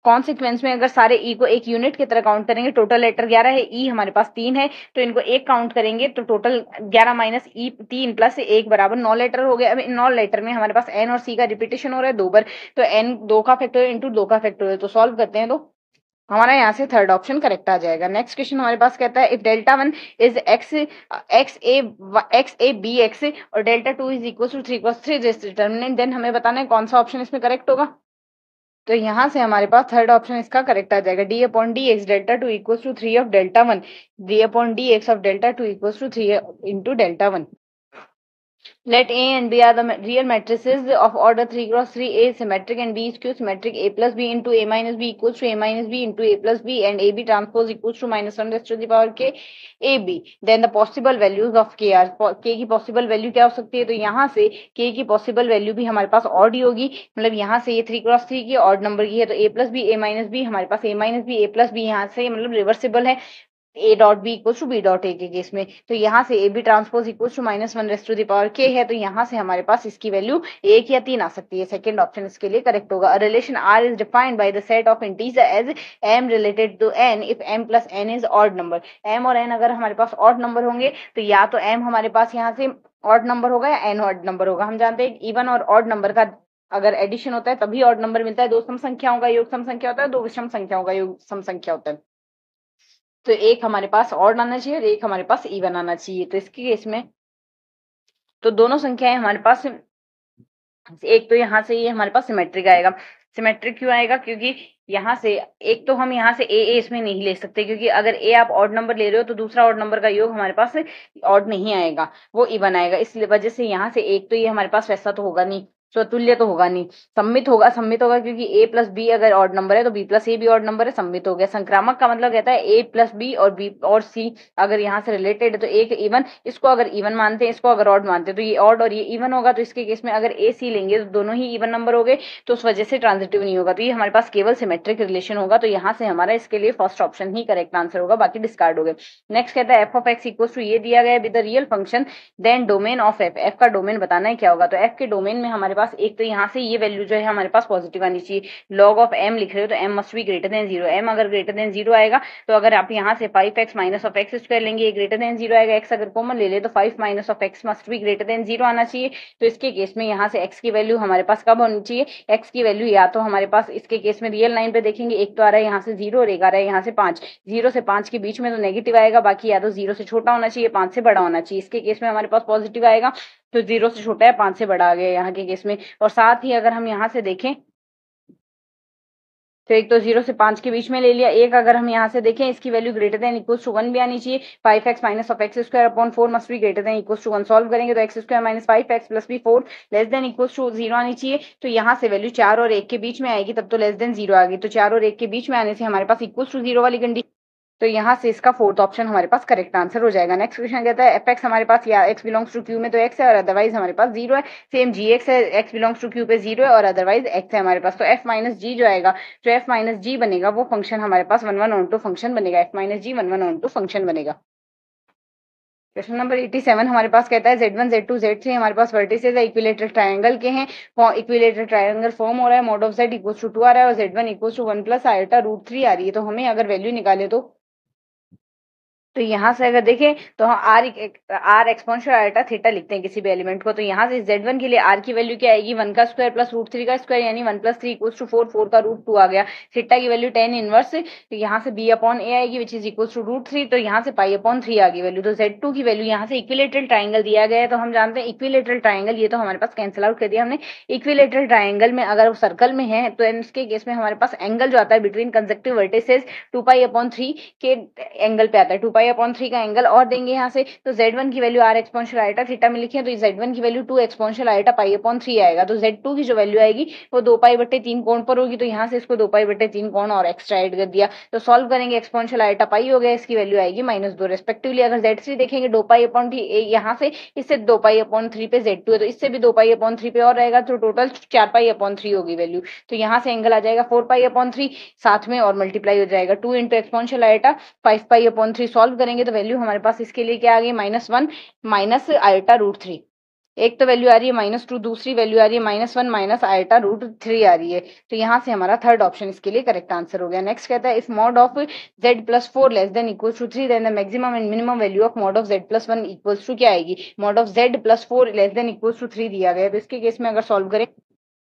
कॉन्सिक्वेंस में अगर सारे ई को एक यूनिट की तरह काउंट करेंगे, टोटल लेटर 11 है, ई हमारे पास 3 है, तो इनको एक काउंट करेंगे तो टोटल 11 माइनस ई 3 प्लस 1 बराबर 9 लेटर हो गए। अब इन 9 लेटर में हमारे पास एन और सी का रिपीटेशन हो रहा है 2 बार, तो एन 2 का फैक्टोरियल इंटू 2 का फैक्टोरियल, तो सॉल्व करते हैं तो हमारा यहाँ से थर्ड ऑप्शन करेक्ट आ जाएगा। नेक्स्ट क्वेश्चन हमारे पास कहता है if delta 1 is x A B x और delta 2 is equal to 3 determinant, then हमें बताना है कौन सा ऑप्शन इसमें करेक्ट होगा। तो यहाँ से हमारे पास थर्ड ऑप्शन इसका करेक्ट आ जाएगा, D upon D X delta 2 equal to 3 of delta 1, D upon D X of delta 2 equal to 3 into delta 1। Let A and B are the real matrices of order 3 cross 3. A is symmetric and B is skew symmetric. A plus B into A minus B equals to A minus B into A plus B, and AB transpose equals to minus 1 raised to the power K AB. Then the possible values of K are, K की possible value क्या हो सकती है, तो यहाँ से K की possible value भी हमारे पास odd ही होगी। मतलब यहाँ से ये 3 cross 3 की odd number की है, तो A plus B A minus B हमारे पास A minus B A plus B यहाँ से मतलब रिवर्सिबल है, A dot B equal to B dot A के केस में। तो यहाँ से A B transpose equal to minus 1 raised to the power के है, तो यहाँ से हमारे पास इसकी वैल्यू 1 या 3 आ सकती है। सेकंड ऑप्शन इसके लिए करेक्ट होगा। A relation R is defined by the set of integer as M related to N if M plus N is odd number. M और एन अगर हमारे पास ऑड नंबर होंगे तो या तो एम हमारे पास यहाँ से ऑड नंबर होगा या एन ऑड नंबर होगा। हम जानते हैं इवन और ऑड नंबर का अगर एडिशन होता है तभी ऑड नंबर मिलता है। दो सम संख्याओं का योग सम संख्या होता है, दो विषम संख्याओं का योग सम संख्या होता है। तो एक हमारे पास ऑड आना चाहिए और एक हमारे पास इवन आना चाहिए। तो इसके केस में तो दोनों संख्याएं हमारे पास, एक तो यहाँ से ये हमारे पास सिमेट्रिक आएगा। सिमेट्रिक क्यों आएगा, क्योंकि यहाँ से एक तो हम यहाँ से ए इसमें नहीं ले सकते, क्योंकि अगर ए आप ऑड नंबर ले रहे हो तो दूसरा ऑड नंबर का योग हमारे पास ऑड नहीं आएगा, वो इवन आएगा। इस वजह से यहाँ से एक तो ये हमारे पास वैसा तो होगा नहीं, स्वतुल्य तो होगा नहीं, सम्मित होगा। सम्मित होगा क्योंकि ए प्लस बी अगर ऑड नंबर है तो बी प्लस ए भी ऑड नंबर है, सम्मित हो गया। संक्रामक का मतलब कहता है ए प्लस बी और बी और सी अगर यहाँ से रिलेटेड है तो एक इवन, इसको अगर इवन मानते हैं, इसको अगर ऑड मानते हैं तो ये ऑड और ये इवन होगा। तो इसके केस में अगर ए सी लेंगे तो दोनों ही इवन नंबर हो गए, तो उस वजह से ट्रांजिटिव नहीं होगा। तो ये हमारे पास केवल सिमेट्रिक रिलेशन होगा। तो यहाँ से हमारा इसके लिए फर्स्ट ऑप्शन ही करेक्ट आंसर होगा, बाकी डिस्कार्ड हो गए। नेक्स्ट कहता है f of x equal to ये दिया गया with the real function then domain of f. F का डोमेन बताना है क्या होगा। तो एफ के डोमेन में हमारे पास एक तो यहाँ से ये वैल्यू जो है हमारे पास पॉजिटिव आनी चाहिए। लॉग ऑफ एम लिख रहे हो तो m must be greater than 0। M अगर ग्रेटर देन 0 आएगा तो अगर आप यहाँ से 5x minus of x square लेंगे, ग्रेटर देन 0 आएगा। एक्स अगर कॉमन ले ले तो 5 minus of x must be greater than 0 आना चाहिए। तो इसके केस में यहाँ से एक्स की वैल्यू हमारे पास कब होनी चाहिए, एक्स की वैल्यू या तो हमारे पास इसके केस में रियल लाइन पे देखेंगे, एक तो आ रहा है यहाँ से 0 और एक आ रहा है यहाँ से 5। 0 से 5 के बीच में तो नेगेटिव आएगा, बाकी या तो 0 से छोटा होना चाहिए 5 से बड़ा होना चाहिए। इसके केस में हमारे पास पॉजिटिव आएगा, तो 0 से छोटा है 5 से बड़ा आ गया यहाँ के केस में। और साथ ही अगर हम यहाँ से देखें तो एक तो 0 से 5 के बीच में ले लिया। एक अगर हम यहाँ से देखें इसकी value greater than equal to 1 भी आनी चाहिए। 5x minus of x square upon 4 must be greater than equal to 1। Solve करेंगे तो x square minus 5x plus b 4 less than equal to 0 आनी चाहिए। तो यहाँ से वैल्यू 4 और 1 के बीच में आएगी, तब तो लेस देन 0 आ गई। तो 4 और 1 के बीच में आने से हमारे पास इक्वल टू 0 वाली कंडीशन, तो यहाँ से इसका फोर्थ ऑप्शन हमारे पास करेक्ट आंसर हो जाएगा। नेक्स्ट क्वेश्चन कहता है एफ एक्स हमारे पास या एक्स बिलोंग्स टू क्यू में तो एक्स है और अदरवाइज हमारे पास 0 है। सेम जी एक्स है, एक्स बिलोंग्स टू क्यू पे 0 है और अदरवाइज एक्स है हमारे पास। तो एफ माइनस जी जो आएगा, जो एफ माइनस जी बनेगा वो फंक्शन हमारे पास 1 1 फंक्शन बनेगा। एफ माइनस जी 1 1 फंक्शन बनेगा। क्वेश्चन नंबर 87 हमारे पास कहता है Z1 Z2 Z3 हमारे पास वर्टिसेस है, इक्विलेटरल ट्रायंगल के हैं। इक्विलेटरल ट्रायंगल फॉर्म हो रहा है, mod of Z equal to 2 आ रहा है और Z1 equal to 1 plus iota root 3 आ रही है। तो हमें अगर वैल्यू निकाले तो यहाँ से अगर देखें तो हम आर एक्सपोनेंशियल आयोटा थीटा लिखते हैं किसी भी एलिमेंट को। तो यहाँ से Z1 के लिए आर की वैल्यू क्या आएगी, 1 का स्क्वायर प्लस रूट 3 का स्क्वायर यानी 1 प्लस 3 इक्वल टू 4, 4 का रूट 2 आ गया। थीटा की वैल्यू tan इनवर्स, तो यहाँ से b अपॉन a आएगी which is equal to root 3, तो यहाँ से पाई अपॉन 3 आ गई वैल्यू। तो Z2 की वैल्यू यहाँ से इक्विलेटरल ट्राइंगल दिया गया है, तो हम जानते हैं इक्विलेटरल ट्राइंगल, ये तो हमारे पास कैंसिल आउट कर दिया हमने। इक्विलेटरल ट्राइंगल में अगर सर्कल में है तो इसके केस में हमारे पास एंगल जो आता है बिटवीन कंसेक्टिव वर्टिसेस 2 पाई अपॉन 3 के एंगल पे आता है। 2 पाई अपॉन 3 का एंगल और देंगे यहाँ से, तो Z1 की value r exponential iota theta में लिखे तो Z1 की value 2 exponential iota pi upon 3 आएगा। तो Z2 की जो वैल्यू आएगी वो 2 पाई बट्टे 3 कोण पर होगी, तो यहाँ से इसको 2 पाई बट्टे 3 कोण और एक्स्ट्रा ऐड कर दिया। तो सॉल्व करेंगे एक्सपोनेंशियल आयोटा पाई हो गया, इसकी वैल्यू आएगी -2 रेस्पेक्टिवली। अगर Z3 देखेंगे 2 पाई अपॉन 3 यहाँ से, इससे 2 पाई अपॉन 3 पे Z2 है तो इससे भी 2 पाई अपॉन 3 पे और रहेगा, तो टोटल 4 पाई अपॉन 3 होगी वैल्यू। तो यहाँ से एंगल आ जाएगा 4 पाई अपॉन 3 साथ में और मल्टीप्लाई हो जाएगा 2 इंटू एक्सपोनेंशियल आयोटा 5 पाई अपॉन 3। सॉल्व करेंगे तो वैल्यू हमारे पास इसके लिए क्या आ गई, -1 माइनस आयोटा रूट 3। एक तो वैल्यू आ रही है -2, दूसरी वैल्यू आ रही है -1 माइनस आयोटा रूट 3 आ रही है। तो यहाँ से हमारा थर्ड ऑप्शन इसके लिए करेक्ट आंसर हो गया। नेक्स्ट कहता है if mod of z plus 4 less than equal to 3 then the maximum and minimum value of mod of z plus 1 equals to क्या आएगी, mod of z plus 4 less than equal to 3 दिया गया है। तो इसके case में अगर solve करें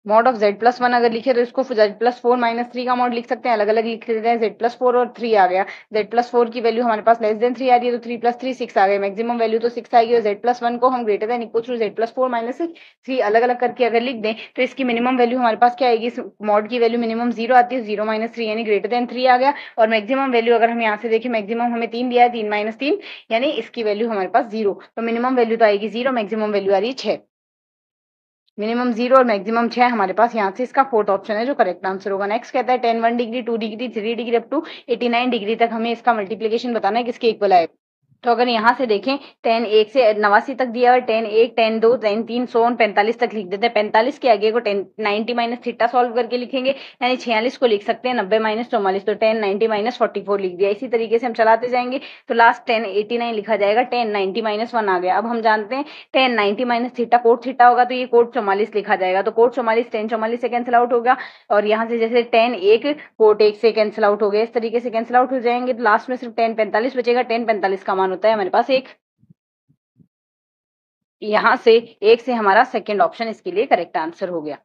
मॉड ऑफ z प्लस 1 अगर लिखे तो इसको z प्लस 4 माइनस 3 का मॉड लिख सकते हैं, अलग अलग लिख लेते हैं। z प्लस 4 और 3 आ गया, z प्लस 4 की वैल्यू हमारे पास लेस देन 3 आ रही है तो 3 प्लस 3 6 आ गए, मैक्सिमम वैल्यू तो 6 आएगी। और z प्लस 1 को हम greater than equal to z plus 4 minus 3 अलग अलग करके अगर लिख दें तो इसकी मिनिमम वैल्यू हमारे पास क्या आएगी, मॉड की वैल्यू मिनिमम 0 आती है, 0 माइनस 3 यानी ग्रेटर देन 3 आ गया। और मैक्सिमम वैल्यू अगर हम यहाँ से देखें, मैक्सिमम हमें 3 दिया है, 3 माइनस 3 यानी इसकी वैल्यू हमारे पास 0, तो मिनिमम वैल्यू तो आएगी 0, मैक्सिमम वैल्यू आ रही है 6। मिनिमम 0 और मैक्सिमम 6 हमारे पास, यहाँ से इसका फोर्थ ऑप्शन है जो करेक्ट आंसर होगा। नेक्स्ट कहता है 10 1 degree 2 degree 3 degree up to 89 degree तक हमें इसका मल्टीप्लीकेशन बताना है किसके इक्वल आएगा। तो अगर यहाँ से देखें tan 1 से 89 तक दिया हुआ है, tan 1 tan 2 tan 3 सोन 45 तक लिख देते हैं। 45 के आगे को 90 माइनस थीटा सॉल्व करके लिखेंगे, यानी 46 को लिख सकते हैं 90 माइनस 44, तो 10 90 माइनस 44 लिख दिया। इसी तरीके से हम चलाते जाएंगे तो लास्ट 10 89 लिखा जाएगा, 10 90 माइनस 1 आ गया। अब हम जानते हैं 10 90 माइनस थीटा कोट थीटा होगा तो ये कोट 44 लिखा जाएगा, तो कोट 44 10 44 से कैंसिल आउट होगा और यहाँ से जैसे 10 1 कोट 1 से कैंसिल आउट हो गया, इस तरीके से कैंसिल आउट हो जाएंगे। तो लास्ट में सिर्फ 10 45 बचेगा, 10 45 का मान होता है हमारे पास एक। यहां से एक से हमारा सेकंड ऑप्शन इसके लिए करेक्ट आंसर हो गया।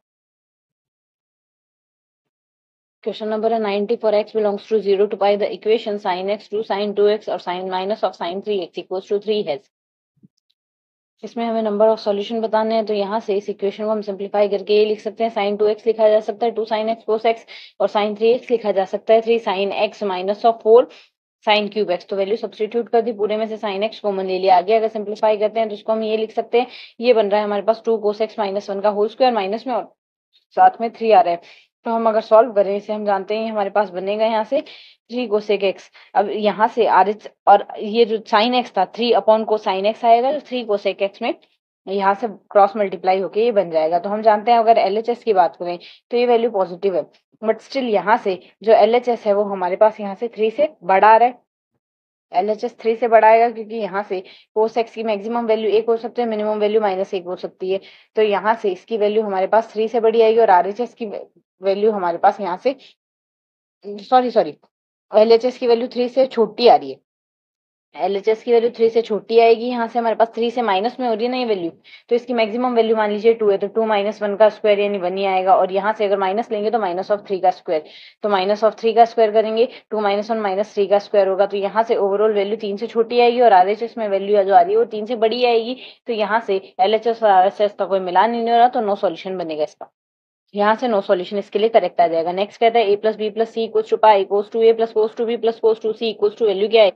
क्वेश्चन नंबर है 90 for x belongs to 0 to pi the equation sin x to sin 2x और sin minus of sin 3x equals to 3 है। इसमें हमें नंबर ऑफ सॉल्यूशन बताने हैं, तो यहाँ से इस इक्वेशन को हम सिंपलीफाई करके ये लिख सकते हैं, sin 2x लिखा जा सकता है 2 sin x cos x और sin 3x लिखा जा सकता है 3 sin x minus of 4 sine cube x. तो वैल्यू सब्सटीट्यूट कर दी, पूरे में से साइन एक्स कॉमन ले लिया। आगे अगर सिंपलीफाई करते हैं तो इसको हम ये लिख सकते हैं, ये बन रहा है हमारे पास 2 cos x माइनस 1 का होल स्क्वायर माइनस में और साथ में 3 आ रहा है। तो हम अगर सॉल्व करें इसे, हम जानते हैं हमारे पास बनेगा यहाँ से 3 cosec x। अब यहाँ से आर एच और ये जो साइन एक्स था 3 अपॉन को साइन एक्स आएगा, तो 3 cosec x में यहाँ से क्रॉस मल्टीप्लाई होके ये बन जाएगा। तो हम जानते हैं अगर LHS की बात करें तो ये वैल्यू पॉजिटिव है, बट स्टिल यहाँ से जो LHS है वो हमारे पास यहाँ से 3 से बड़ा आ रहा है। LHS 3 से बड़ा आएगा क्योंकि यहाँ से cos x की मैक्सिमम वैल्यू 1 हो सकती है, मिनिमम वैल्यू -1 हो सकती है। तो यहाँ से इसकी वैल्यू हमारे पास 3 से बड़ी आएगी और RHS की वैल्यू हमारे पास यहाँ से सॉरी LHS की वैल्यू 3 से छोटी आ रही है। LHS की वैल्यू 3 से छोटी आएगी, यहाँ से हमारे पास 3 से माइनस में हो रही है ना ये वैल्यू, तो इसकी मैक्सिमम वैल्यू मान लीजिए 2 है, तो 2 माइनस 1 का स्क्वायर यानी 1 ही आएगा। और यहाँ से अगर माइनस लेंगे तो माइनस ऑफ 3 का स्क्वायर, तो माइनस ऑफ 3 का स्क्वायर करेंगे 2 माइनस 1 माइनस 3 का स्क्वायर होगा। तो यहाँ से ओवरऑल वैल्यू 3 से छोटी आएगी और RHS में वैल्यू जो आ रही है वो 3 से बड़ी आएगी। तो यहाँ से LHS और RHS का कोई मिलान नहीं हो रहा, तो नो सॉल्यूशन बनेगा इसका। यहाँ से नो सॉल्यूशन इसके लिए करेक्ट आ जाएगा। नेक्स्ट कहता है a plus B plus C equals to pi equals to a plus cos two b plus cos two c equals to value क्या है।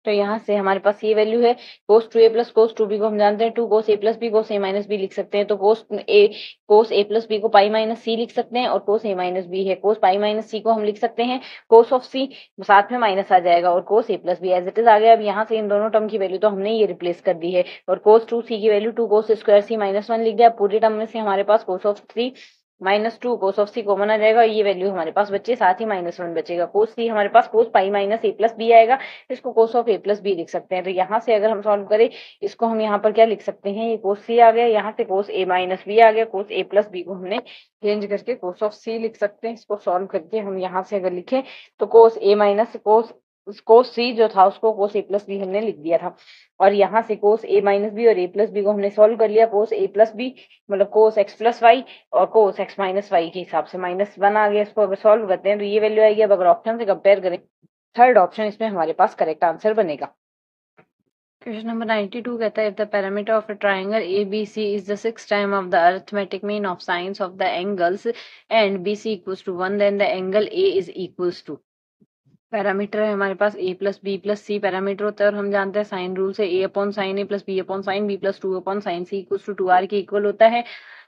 तो यहाँ से हमारे पास ये वैल्यू है cos two A plus cos two B को हम जानते हैं two cos A plus B cos A minus B लिख सकते हैं। तो कोस ए प्लस बी को पाई माइनस सी लिख सकते हैं और कोस ए माइनस बी है कोस पाई माइनस सी को हम लिख सकते हैं कोस ऑफ सी, साथ में माइनस आ जाएगा और cos A plus B as it is आ गया। अब यहाँ से इन दोनों टर्म की वैल्यू तो हमने ये रिप्लेस कर दी है और कोस टू सी की value two cos square C minus one लिख दिया। पूरी टर्म में से हमारे पास cos of three minus two cos of C common आ जाएगा, ये वैल्यू हमारे पास बचे, साथ ही माइनस वन बचेगा। कोस सी हमारे पास cos pi minus a plus b आएगा, इसको cos of a plus b लिख सकते हैं। तो यहाँ से अगर हम सॉल्व करें इसको हम यहाँ पर क्या लिख सकते हैं, ये कोस सी आ गया, यहाँ से कोस ए माइनस बी आ गया, कोस ए प्लस बी को हमने चेंज करके कोस ऑफ सी लिख सकते हैं। इसको सॉल्व करके हम यहाँ से अगर लिखें तो कोस ए माइनस कोस सी जो था उसको कोस ए प्लस बी हमने लिख दिया था और यहाँ से कोस ए माइनस बी और ए प्लस बी को हमने सॉल्व कर लिया। कोस ए प्लस बी मतलब कोस एक्स प्लस वाई और कोस एक्स माइनस वाई के हिसाब से माइनस वन आ गया। इसको अगर सॉल्व करते हैं तो ये वैल्यू आएगी। अब अगर ऑप्शन से कंपेयर करें थर्ड ऑप्शन इसमें हमारे पास करेक्ट आंसर बनेगा। क्वेश्चन नंबर 92 कहता है if the parameter of a triangle ABC is the six time of the arithmetic mean of sines of the angles and BC equals to 1 then the angle A is equals to. Parameter है हमारे पास a plus B plus c parameter होता है और हम जानते हैं sine rule से a upon sine a plus B upon sine b plus two upon sine c equals to 2r के इक्वल होता है।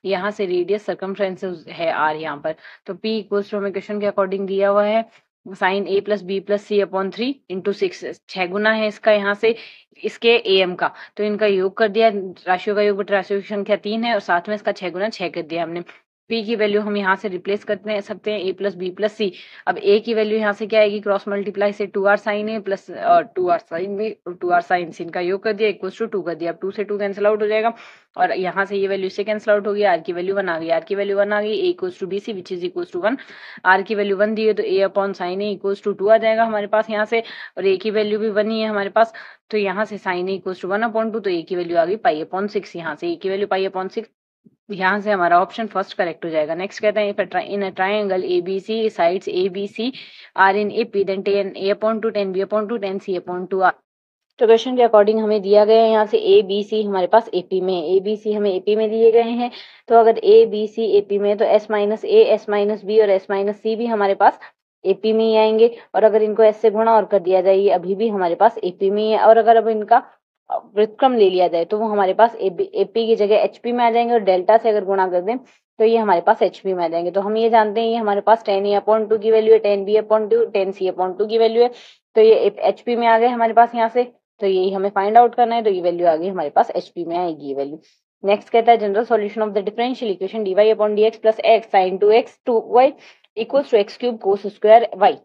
यहाँ से रेडियस सर्कमफ्रेंस है r यहाँ पर, तो p इक्वल्स टू हमें क्वेश्चन के अकॉर्डिंग दिया हुआ है sign a plus B plus C upon 3 into 6, 6 गुना है इसका यहाँ से इसके am का, तो इनका योग कर दिया, राशियों का योग बटा राशियों की संख्या 3 है और साथ में इसका 6 गुना 6 कर दिया हमने। p की वैल्यू हम यहाँ से रिप्लेस करते सकते हैं a प्लस बी प्लस सी। अब a की वैल्यू यहाँ से क्या आएगी, क्रॉस मल्टीप्लाई से 2r sign a plus 2r sine B और 2r साइन सी, इनका योग कर दिया इक्वल्स टू 2 कर दिया। अब 2 से 2 कैंसिल आउट हो जाएगा और यहाँ से ये वैल्यू से कैंसिल आउट हो गई, r की वैल्यू 1 आ गई, r की वैल्यू 1 आ गई, a equals to bc which is equals to 1, r की वैल्यू 1 दी है तो a upon sine a equals to 2 आ जाएगा हमारे पास यहाँ से, और a की वैल्यू भी 1 ही है हमारे पास, तो यहाँ से sine a equals to 1 upon 2, तो a की वैल्यू आ गई पाई अपॉन 6, यहाँ से a की वैल्यू पाई अपॉन 6, यहाँ से हमारा ऑप्शन फर्स्ट करेक्ट हो जाएगा। नेक्स्ट कहते हैं in a triangle ABC sides ABC are in AP then tan a upon 2 10 b upon 2 10 c upon 2 r। तो क्वेश्चन के अकॉर्डिंग हमें दिया गया है यहाँ से ABC हमारे पास AP में, ABC हमें AP में दिए गए हैं, तो अगर ABC AP में तो S minus A S minus B और S माइनस C भी हमारे पास AP में ही आएंगे, और अगर इनको S से गुणा और कर दिया जाए ये अभी भी हमारे पास AP में ही है, और अगर अब इनका व्युत्क्रम ले लिया जाए तो वो हमारे पास AP की जगह HP में आ जाएंगे और डेल्टा से अगर गुणा कर दें तो ये हमारे पास HP में आ जाएंगे। तो हम ये जानते हैं ये हमारे पास 10 a अपॉन 2 की वैल्यू है, 10 b अपॉन 2 10 c अपॉन 2 की वैल्यू है, तो ये HP में आ गए हमारे पास यहाँ से, तो यही हमें फाइंड आउट करना है, तो ये वैल्यू आ गई हमारे पास HP में आएगी ये वैल्यू। नेक्स्ट कहता है general solution of the differential equation dy upon dx plus x sin 2x 2y equals to x cube cos square y।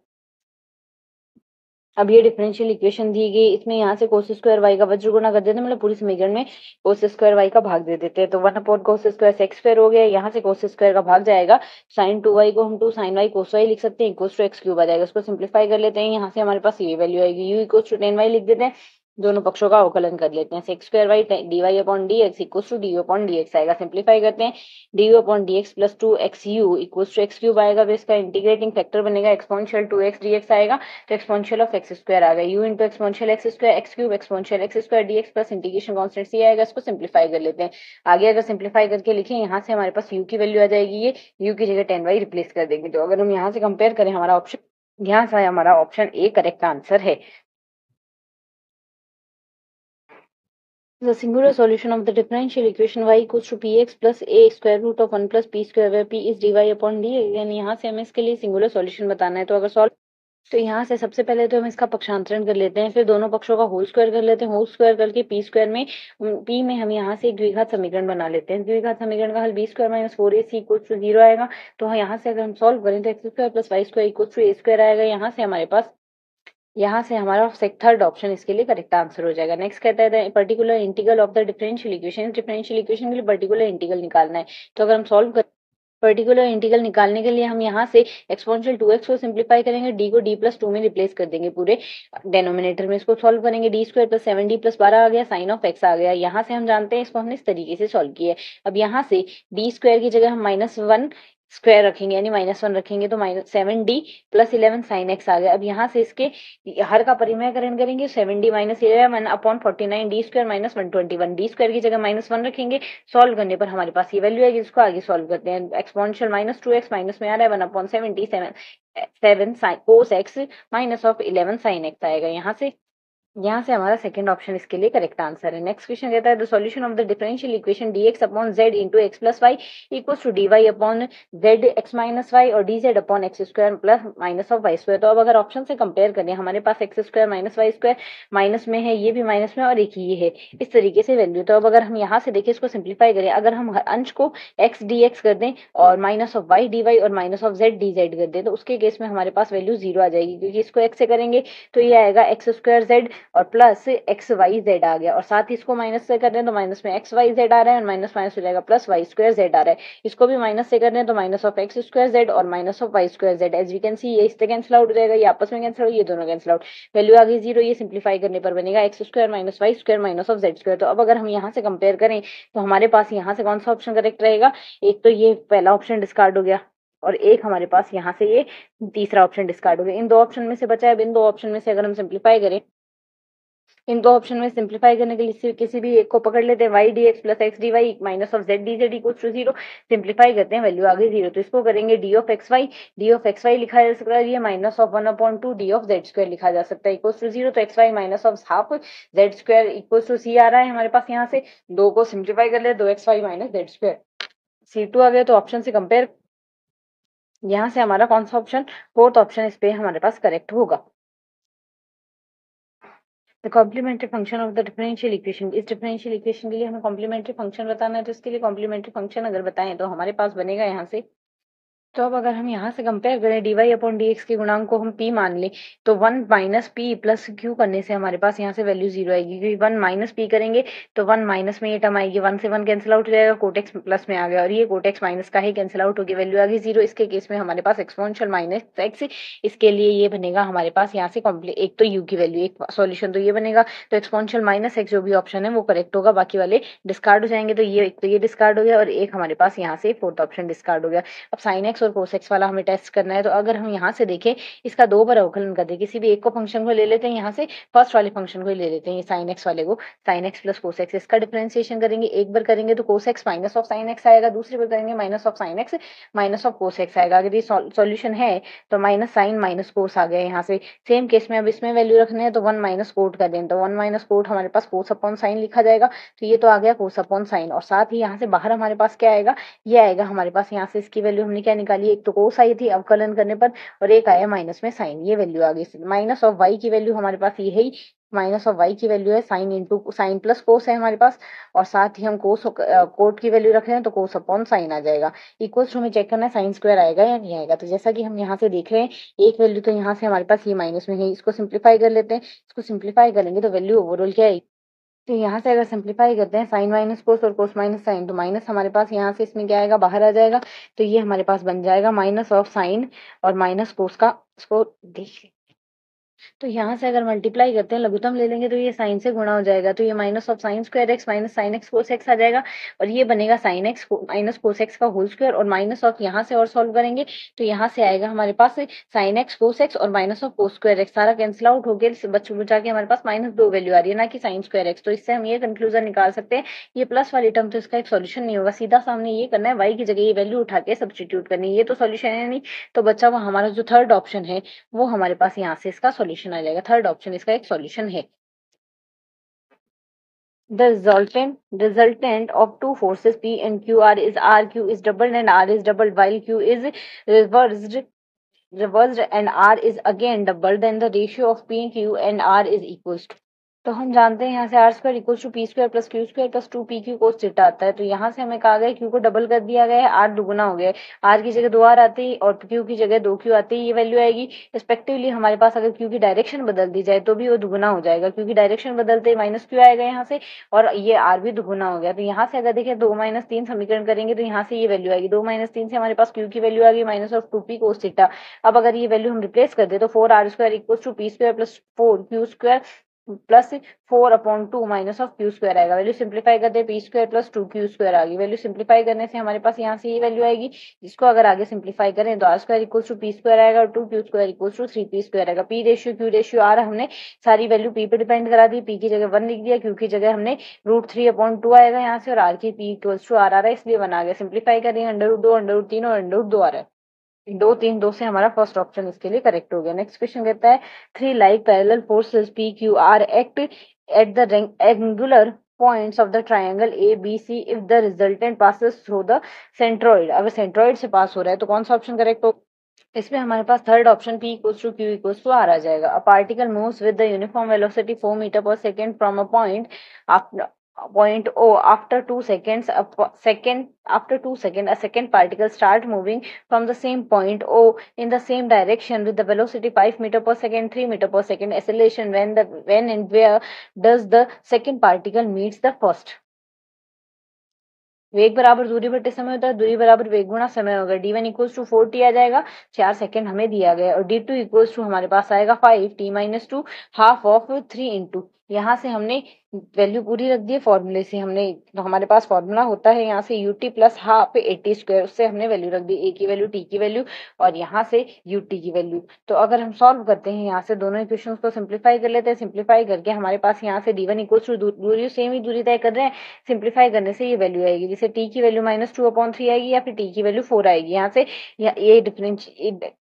अब ये डिफरेंशियल इक्वेशन दी गई, इसमें यहाँ से कोस स्क्वायर वाई का वज्र गुना कर देते हैं, मतलब पूरी समीकरण में कोस स्क्वायर वाई का भाग दे देते हैं, तो 1 upon cos square sex square हो गया, यहाँ से कोस स्क्वायर का भाग जाएगा, साइन 2y को हम 2 साइन वाई कोस वाई लिख सकते हैं इक्वल्स टू एक्स क्यूब आ जाएगा। उसको सिंप्लीफाई कर लेते हैं, यहाँ से हमारे पास ये वैल्यू आएगी u इक्वल्स टू 10y लिख देते हैं, दोनों पक्षों का अवकलन कर लेते हैं, sec square y dy upon dx equals to du upon dx आएगा, सिंप्लीफाई करते हैं du upon dx plus 2xu equals to x cube आएगा, फिर इसका इंटीग्रेटिंग फैक्टर बनेगा एक्सपोनेंशियल 2x dx आएगा, तो एक्सपोनेंशियल ऑफ एक्स स्क्वायर आ गया u into exponential x square x cube exponential x square dx plus integration constant c आएगा, इसको सिंप्लीफाई कर लेते हैं। आगे अगर सिंप्लीफाई करके लिखें यहाँ से हमारे पास u की वैल्यू आ जाएगी, ये u की जगह 10y रिप्लेस कर देंगे, तो अगर हम यहाँ से कंपेयर करें हमारा ऑप्शन, यहाँ से हमारा ऑप्शन ए करेक्ट आंसर है। The singular solution of the differential equation y equals to px plus a square root of 1 plus p square where p is dy upon dx, यानी यहाँ से हमें इसके लिए सिंगुलर सॉल्यूशन बताना है। तो अगर सॉल्व तो यहाँ से सबसे पहले तो हम इसका पक्षांतरण कर लेते हैं, फिर दोनों पक्षों का होल स्क्वायर कर लेते हैं, होल स्क्वायर करके पी स्क्वायर में पी में हम यहाँ से एक द्विघात समीकरण बना लेते हैं, द्विघात समीकरण का हल b square minus 4ac equals to 0 आएगा, तो यहाँ से अगर हम सॉल्व करें तो x square plus y square equals to a square आएगा, यहाँ से हमारे पास यहाँ से हमारा थर्ड ऑप्शन इसके लिए करेक्ट आंसर हो जाएगा। नेक्स्ट कहता है particular integral of the differential equation, differential equation के लिए पर्टिकुलर इंटीग्रल निकालना है, तो अगर हम सॉल्व कर पर्टिकुलर इंटीग्रल निकालने के लिए हम यहाँ से एक्सपोनेंशियल 2x को सिंप्लीफाई करेंगे, d को d प्लस 2 में रिप्लेस कर देंगे पूरे डेनोमिनेटर में, इसको सॉल्व करेंगे d square plus 7d plus 12 आ गया, साइन ऑफ x आ गया, यहाँ से हम जानते हैं इसको हमने इस तरीके से सॉल्व किया है। अब यहाँ से d स्क्वायर की जगह हम -1 स्क्वायर रखेंगे यानी -1 रखेंगे तो -7d + 11 sin x आ गया। अब यहाँ से इसके हर का परिमेयकरण करेंगे 7d - 11 अपॉन 49d² - 121 d² की जगह -1 रखेंगे। सॉल्व करने पर हमारे पास ये वैल्यू आएगी, जिसको आगे सॉल्व करते हैं। एक्सपोनेंशियल -2x माइनस में आ रहा है 1/77 7 cos x -11 sin x आएगा। यहाँ से हमारा सेकंड ऑप्शन इसके लिए करेक्ट आंसर है। नेक्स्ट क्वेश्चन कहता है the solution of the differential equation dx upon z into x plus y equals to dy upon z x minus y और dz upon x square plus minus of y square. तो अब अगर option से compare करें, हमारे पास x square minus y square minus में है, ये भी माइनस में और एक ये है, इस तरीके से वैल्यू। तो अब अगर हम यहाँ से देखें, इसको सिंप्लीफाई करें, अगर हम अंश को x dx कर दें और माइनस ऑफ वाई dy और माइनस ऑफ z dz कर दें, तो उसके केस में हमारे पास वैल्यू 0 आ जाएगी, क्योंकि इसको x से करेंगे तो ये आएगा एक्स स्क्वायर जेड और प्लस एक्स वाई जेड आ गया, और साथ ही इसको माइनस से कर रहे हैं तो माइनस में एक्स वाई जेड आ रहा है और माइनस माइनस हो जाएगा प्लस वाई स्क्वायर जेड आ रहा है। इसको भी माइनस से कर रहे हैं तो minus of x square z और minus of y square z. As we can see ये इससे कैंसिल आउट हो जाएगा, ये आपस में कैंसिल आउट, ये दोनों कैंसिल आउट, वैल्यू आ गई 0। ये सिंप्लीफाई करने पर बनेगा x square minus y square minus of z square. तो अब अगर हम यहाँ से कंपेयर करें तो हमारे पास यहाँ से कौन सा ऑप्शन करेक्ट रहेगा? एक तो ये पहला ऑप्शन डिस्कार्ड हो गया और एक हमारे पास यहाँ से ये तीसरा ऑप्शन डिस्कार्ड हो गया। इन दो ऑप्शन में से बचा है। अब इन दो ऑप्शन में से अगर हम सिंप्लीफाई करें, इन दो ऑप्शन में सिंप्लीफाई करने के लिए किसी भी एक को पकड़ लेते हैं, y d x plus x d y minus of z d z equal to 0। Simplify करते हैं, वैल्यू आ गई 0। तो इसको करेंगे डी ऑफ एक्स वाई लिखा जा सकता है, ये minus of 1/2 d of z square लिखा जा सकता है इक्वल टू 0। तो x y minus of half z square equal to c आ रहा है हमारे पास। यहाँ से दो को सिंप्लीफाई कर ले, 2xy minus Z square C2 आ गया। तो ऑप्शन से कंपेयर, यहाँ से हमारा कौन सा ऑप्शन, फोर्थ ऑप्शन इस पे हमारे पास करेक्ट होगा। The complementary function of the differential equation, इस डिफरेंशियल इक्वेशन के लिए हमें कॉम्प्लीमेंट्री फंक्शन बताना है, तो इसके लिए कॉम्प्लीमेंट्री फंक्शन अगर बताएं तो हमारे पास बनेगा यहाँ से। तो अब अगर हम यहाँ से कंपेयर करें dy अपॉन dx के गुणांक को हम p मान लें, तो 1 माइनस पी प्लस क्यू करने से हमारे पास यहाँ से वैल्यू 0 आएगी, क्योंकि 1 माइनस पी करेंगे तो 1 माइनस में ये टर्म आएगी, 1 से 1 कैंसिल आउट हो जाएगा, कोटेक्स प्लस में आ गया और ये कोटेक्स माइनस का ही कैंसिल आउट होगी, वैल्यू आ गई 0। इसके केस में हमारे पास एक्सपोनेंशियल माइनस एक्स, इसके लिए ये बनेगा हमारे पास यहाँ से कॉम्प्लीट, एक तो u की वैल्यू, एक सॉल्यूशन तो ये बनेगा। तो एक्सपोनेंशियल माइनस एक्स जो भी ऑप्शन है वो करेक्ट होगा, बाकी वाले डिस्कार्ड हो जाएंगे। तो ये एक तो ये डिस्कार्ड हो गया और एक हमारे पास यहाँ से फोर्थ ऑप्शन डिस्कार्ड हो गया। अब साइन एक्स और कोस एक्स वाला हमें टेस्ट करना है, तो अगर हम यहाँ से देखें, इसका दो बार अवकलन कर दे, किसी भी एक को फंक्शन को ले लेते हैं, यहाँ से फर्स्ट वाले फंक्शन को ही ले लेते हैं, ये साइन एक्स वाले को, sine x plus cos x, इसका डिफरेंशिएशन करेंगे। एक बार करेंगे तो cos x minus of sine x आएगा, दूसरी बार करेंगे minus of sine x minus of cos x आएगा। अगर ये सॉल्यूशन है तो माइनस साइन माइनस कोस आ गया यहाँ से। सेम केस में अब इसमें वैल्यू रखने हैं तो 1 माइनस कोट कर दें, तो 1 माइनस कोट हमारे पास कोस अपॉन साइन लिखा जाएगा, तो ये तो आ गया कोस अपॉन साइन। और साथ ही यहाँ से बाहर हमारे पास क्या आएगा, ये आएगा हमारे पास, यहाँ से इसकी वैल्यू हमने क्या निकाली, एक तो कोस आई थी अवकलन करने पर और एक आया माइनस में साइन, ये वैल्यू आ गई। माइनस ऑफ वाई की वैल्यू हमारे पास ये है, माइनस ऑफ वाई की वैल्यू है sine into sine plus cos है हमारे पास, और साथ ही हम कोस कोट की वैल्यू रख रहे हैं तो कोस अपॉन साइन आ जाएगा। इक्वल्स हमें चेक करना है साइन स्क्वायर आएगा या नहीं आएगा। तो जैसा कि हम यहाँ से देख रहे हैं, एक वैल्यू तो यहाँ से हमारे पास ये माइनस में है, इसको सिंप्लीफाई कर लेते हैं, इसको सिंप्लीफाई करेंगे तो वैल्यू ओवरऑल क्या है। तो यहाँ से अगर सिंप्लीफाई करते हैं साइन माइनस कोस और कोस माइनस साइन, तो माइनस हमारे पास यहाँ से इसमें क्या आएगा, बाहर आ जाएगा, तो ये हमारे पास बन जाएगा माइनस ऑफ साइन और माइनस कोस का, इसको देख। तो यहाँ से अगर मल्टीप्लाई करते हैं, लघुत्तम ले लेंगे तो ये साइन से गुणा हो जाएगा, तो ये minus of sine square x minus sine x cos x आ जाएगा, और ये बनेगा sine x minus cos x का होल स्क्वायर, और माइनस ऑफ यहाँ से और सॉल्व करेंगे तो यहाँ से आएगा हमारे पास साइन एक्स कोस एक्स और minus of cos square x, सारा कैंसिल आउट हो गया, बचा के हमारे पास माइनस 2 वैल्यू आ रही है, ना कि साइन स्क्वायर एक्स। तो इससे हम ये कंक्लूजन निकाल सकते हैं, ये प्लस वाली टर्म तो इसका एक सोल्यूशन नहीं होगा, सीधा सामने ये करना है, वाई की जगह ये वैल्यू उठा के सब्सटीट्यूट करनी है, ये तो सोल्यूशन है नहीं। तो बच्चा वो हमारा जो थर्ड ऑप्शन है वो हमारे पास यहाँ से इसका सोल्यूशन आ जाएगा, थर्ड ऑप्शन इसका एक सॉल्यूशन है। The resultant of two forces P and QR is R. Q is doubled and R is doubled, while Q is reversed and R is again doubled. Then the ratio of P, Q and R is equals to, तो हम जानते हैं यहाँ से r square equal to p square plus q square plus 2pq cos theta आता है। तो यहाँ से हमें कहा गया क्यू को डबल कर दिया गया है, आर दुगुना हो गया है, आर की जगह 2r आती है और क्यू की जगह 2q आती है, ये वैल्यू आएगी रिस्पेक्टिवली। हमारे पास अगर क्यू की डायरेक्शन बदल दी जाए तो भी वो दुगुना हो जाएगा, क्योंकि डायरेक्शन बदलते माइनस क्यू आएगा यहाँ से, और ये आर भी दुगुना हो गया। तो यहाँ से अगर देखें 2 - 3 समीकरण करेंगे तो यहाँ से ये वैल्यू आएगी, 2 - 3 से हमारे पास क्यू की वैल्यू आ गई minus of 2p cos theta. अब अगर ये वैल्यू हम रिप्लेस कर दे तो 4r² equal to p square plus 4q square plus 4/2 minus of q square आएगा। वैल्यू सिंप्लीफाई करते हैं, p square plus 2q square आ गई। वैल्यू सिंप्लीफाई करने से हमारे पास यहाँ से ये वैल्यू आएगी, जिसको अगर आगे सिंप्लीफाई करें तो are square equal to p square आएगा और 2q square equal to 3p square आएगा। P ratio q ratio r हमने सारी वैल्यू पी पे डिपेंड करा दी, पी की जगह 1 लिख दिया, क्यू की जगह हमने √3/2 आएगा यहाँ से, और आर की पी इक्वल टू आर आ रहा है इसलिए 1 आ गया। सिंप्लीफाई करेंगे √2 √3 और √2 आ रहा है, 2 3 2 से हमारा फर्स्ट ऑप्शन इसके लिए करेक्ट हो गया। नेक्स्ट क्वेश्चन कहता है 3 like parallel forces P Q R act at the angular points of the triangle A B C if the resultant passes through the centroid। अगर सेंट्रॉइड से पास हो रहा है तो कौन सा ऑप्शन करेक्ट हो? इसमें हमारे पास third option P equals to Q equals to R आ जाएगा। A particle moves with the uniform velocity 4 metre पर second from a point O after 2 seconds after 2 seconds a second particle start moving from the same point O in the same direction with the velocity 5 meter per second 3 meter per second acceleration when and where does the second particle meets the first। वेग बराबर दूरी बटे समय होता है, दूरी बराबर वेग गुणा समय होगा। d1 इक्वल्स टू 4t आ जाएगा, 4 सेकंड हमें दिया गया, और d2 इक्वल्स टू हमारे पास आएगा 5t-2 हाफ ऑफ 3 इंटू, यहाँ से हमने वैल्यू पूरी रख दी है फॉर्मूले से। हमने तो हमारे पास फॉर्मूला होता है यहाँ से ut plus half at square, उससे हमने वैल्यू रख दी, a की वैल्यू t की वैल्यू और यहाँ से ut की वैल्यू। तो अगर हम सॉल्व करते हैं यहाँ से दोनों इक्वेशंस को सिंप्लीफाई कर लेते हैं, सिंप्लीफाई करके हमारे पास यहाँ से d1 इक्वल्स टू दूरी सेम ही दूरी तय कर रहे हैं, सिंप्लीफाई करने से ये वैल्यू आएगी, जैसे t की वैल्यू -2/3 आएगी या फिर t की वैल्यू 4 आएगी। यहाँ से ये डिफरेंस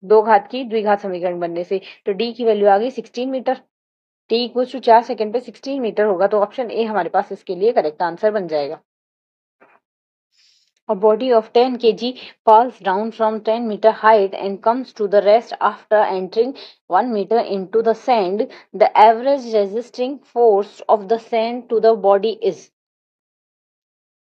दो घात की द्विघात समीकरण बनने से, तो d की वैल्यू आ गई 16 metre, t equal to 4 second पे 16 मीटर होगा, तो ऑप्शन ए हमारे पास इसके लिए करेक्ट आंसर बन जाएगा। A body of 10 kg falls down from 10 meter height and comes to the rest after entering 1 meter into the sand. The average resisting force of the sand to the body is।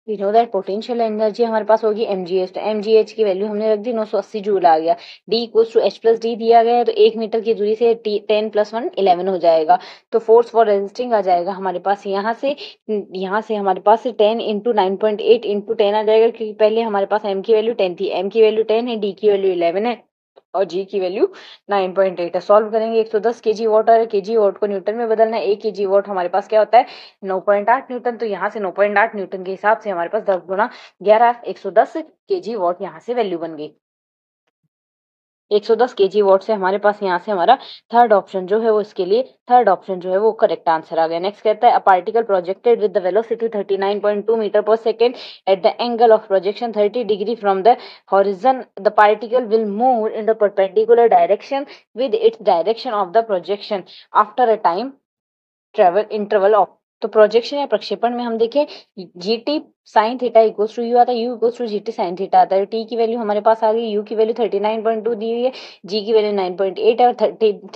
We know that potential energy हमारे पास होगी mgh, तो mgh की value हमने रख दी 980 joule आ गया। d equals to h प्लस डी दिया गया है, तो 1 मीटर की दूरी से 10 + 1 11 हो जाएगा, तो फोर्स फॉर रेजिस्टिंग आ जाएगा हमारे पास यहाँ से हमारे पास 10 इंटू 9.8 इंटू 10 आ जाएगा, क्योंकि पहले हमारे पास m की वैल्यू 10 थी, m की वैल्यू 10 है, d की वैल्यू 11 है और g की वैल्यू 9.8 है। सॉल्व करेंगे 110 केजी वाट और केजी वाट को न्यूटन में बदलना है, 1 केजी वाट हमारे पास क्या होता है 9.8 न्यूटन, तो यहाँ से 9.8 न्यूटन के हिसाब से हमारे पास 10 गुना 11 110 केजी वाट यहाँ से वैल्यू बन गई। 110 केजी वाट से हमारे पास यहाँ से हमारा थर्ड ऑप्शन जो है वो इसके लिए थर्ड ऑप्शन जो है वो करेक्ट आंसर आ गया। नेक्स्ट कहता है a particle projected with the velocity 39.2 metre पर second at the angle of projection 30 degree from the horizon, the particle will move in the perpendicular direction with its direction of the projection after a time travel interval of. तो projection या प्रक्षेपण में हम देखें gt sine theta equals to u आता है, u equals to gt sine theta आता है। टी की वैल्यू हमारे पास आ गई, यू की वैल्यू 39.2 दी हुई है, जी की वैल्यू 9.8 है और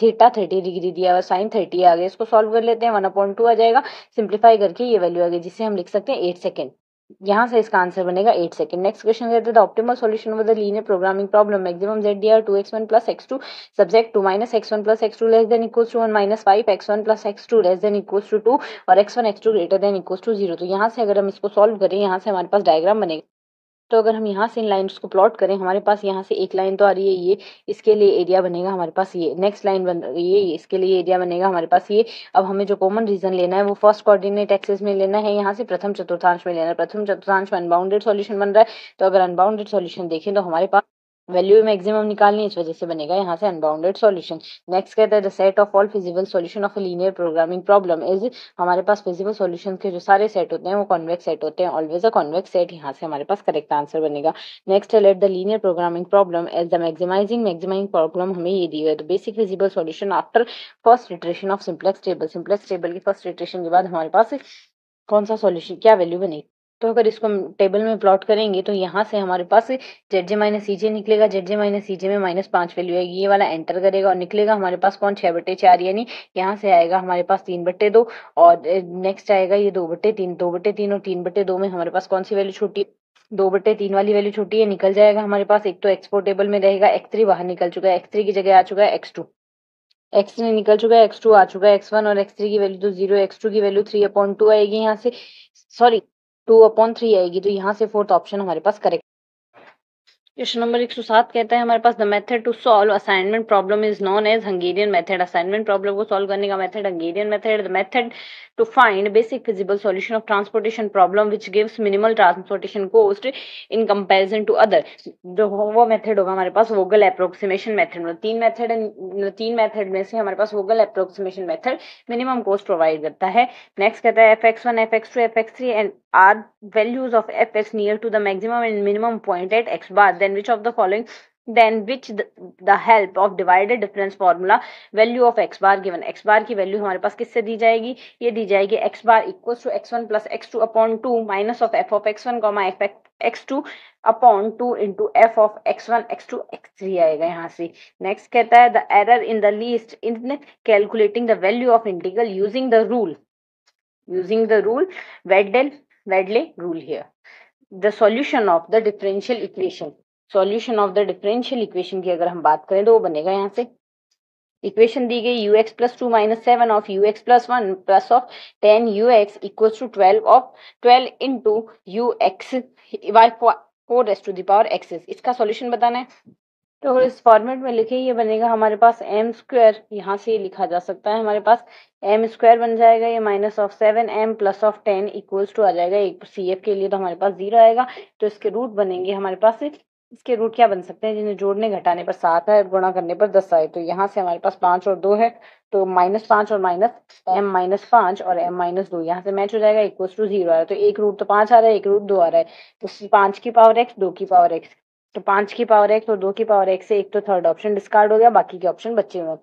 थीटा 30 डिग्री दिया हुआ, साइन 30 आ गया। इसको सॉल्व कर लेते हैं, 1/2 आ जाएगा, सिंप्लीफाई करके ये वैल्यू आ गई, जिससे हम लिख सकते हैं 8 सेकेंड। यहाँ से इसका आंसर बनेगा 8 सेकंड। नेक्स्ट क्वेश्चन कहते हैं the optimal solution of the linear programming problem maximum ZDR 2x1 plus x2 subject to -x1 plus x2 less than equals to 1 - 5x1 plus x2 less than equals to 2 और x1 x2 greater than equals to 0। तो यहाँ से अगर हम इसको solve करें, यहाँ से हमारे पास डायग्राम बनेगा। तो अगर हम यहाँ से इन लाइन्स को प्लॉट करें, हमारे पास यहाँ से एक लाइन तो आ रही है ये, इसके लिए एरिया बनेगा हमारे पास ये, नेक्स्ट लाइन बन रही है ये, इसके लिए एरिया बनेगा हमारे पास ये। अब हमें जो कॉमन रीजन लेना है वो फर्स्ट कोऑर्डिनेट एक्सिस में लेना है, यहाँ से प्रथम चतुर्थांश में लेना है। प्रथम चतुर्थांश में अनबाउंडेड सॉल्यूशन बन रहा है, तो अगर अनबाउंडेड सॉल्यूशन देखें तो हमारे पास वैल्यू मैक्सिमम निकालनी है, इस वजह से बनेगा यहाँ से अनबाउंडेड सॉल्यूशन। नेक्स्ट कहता है the set of all feasible solution of a linear programming problem is, हमारे पास फिजिबल सॉल्यूशन के जो सारे सेट होते हैं वो कॉन्वेक्स सेट होते हैं, ऑलवेज अ कॉन्वेक्स सेट, यहाँ से हमारे पास करेक्ट आंसर बनेगा। नेक्स्ट है let the linear programming problem as the maximising problem हमें ये दी हुई है। तो basic feasible solution after first iteration of simplex table, simplex table की फर्स्ट इटरेशन के बाद हमारे पास कौन सा सॉल्यूशन क्या वैल्यू बनेगी। तो अगर इसको टेबल में प्लॉट करेंगे तो यहाँ से हमारे पास ZJ माइनस CJ निकलेगा, ZJ माइनस CJ में -5 वैल्यू आएगी, ये वाला एंटर करेगा और निकलेगा हमारे पास कौन 6/4, यानी यहाँ से आएगा हमारे पास 3/2 और नेक्स्ट आएगा ये 2/3, 2/3 और 3/2 में हमारे पास कौन सी वैल्यू छोटी, 2/3 वाली वैल्यू छोटी है, निकल जाएगा हमारे पास। एक तो एक्सपोर्ट टेबल में रहेगा, x3 बाहर निकल चुका है, x3 की जगह आ चुका है x2, x3 निकल चुका है, x2 आ चुका है, x1 और x3 की वैल्यू तो 0, x2 की वैल्यू 3/2 आएगी, यहाँ से सॉरी 2/3 आएगी, तो यहाँ से फोर्थ ऑप्शन हमारे पास करेक्ट। क्वेश्चन नंबर 107 कहता है हमारे पास the method to solve assignment problem is known as Hungarian method. Assignment problem को सॉल्व करने का method Hungarian method. The method to find basic feasible solution of transportation problem which gives minimal transportation cost in comparison to other. जो वो method होगा हमारे पास Vogel approximation method. में तीन मेथड में से हमारे पास Vogel approximation method minimum cost provide करता है। नेक्स्ट कहता है fx1 fx2 fx3 and are values of fx near to the maximum and minimum point at x bar, then which of the following, then which the help of divided difference formula value of x bar given। x bar की value हमारे पास किससे दी जाएगी, ये दी जाएगी x bar equals to x1 plus x2 upon 2 minus of f of x1 comma f x2 upon 2 into f of x1 x2 x3 आएगा यहाँ से। Next कहता है the error in the least in calculating the value of integral using the rule Wedel rule here। The solution of the differential equation की अगर हम बात करें तो वो बनेगा यहाँ से इक्वेशन दी गई ux plus 2 minus 7 of ux plus 1 plus of 10 ux equals to 12 into ux by 4 raised to the power x। इसका सॉल्यूशन बताना है तो इस फॉर्मेट में लिखे ये बनेगा हमारे पास एम स्क्वायर, यहाँ से लिखा जा सकता है हमारे पास एम स्क्वायर बन जाएगा ये minus of 7m plus of 10 equals to आ जाएगा एक CF के लिए तो हमारे पास 0 आएगा। तो इसके रूट बनेंगे हमारे पास, इसके रूट क्या बन सकते हैं जिन्हें जोड़ने घटाने पर 7 है गुणा करने पर 10 आए। तो यहाँ से हमारे पास 5 और 2 है तो -5 और -5 और m-2 यहाँ से मैच हो जाएगा इक्वल्स टू 0 आ रहा है। तो एक रूट तो 5 आ रहा है, एक रूट 2 आ रहा है, तो 5 की पावर x 2 की पावर x, तो 5 की पावर x और 2 की पावर x से एक तो थर्ड ऑप्शन डिस्कार्ड हो गया, बाकी के ऑप्शन बचे हुए।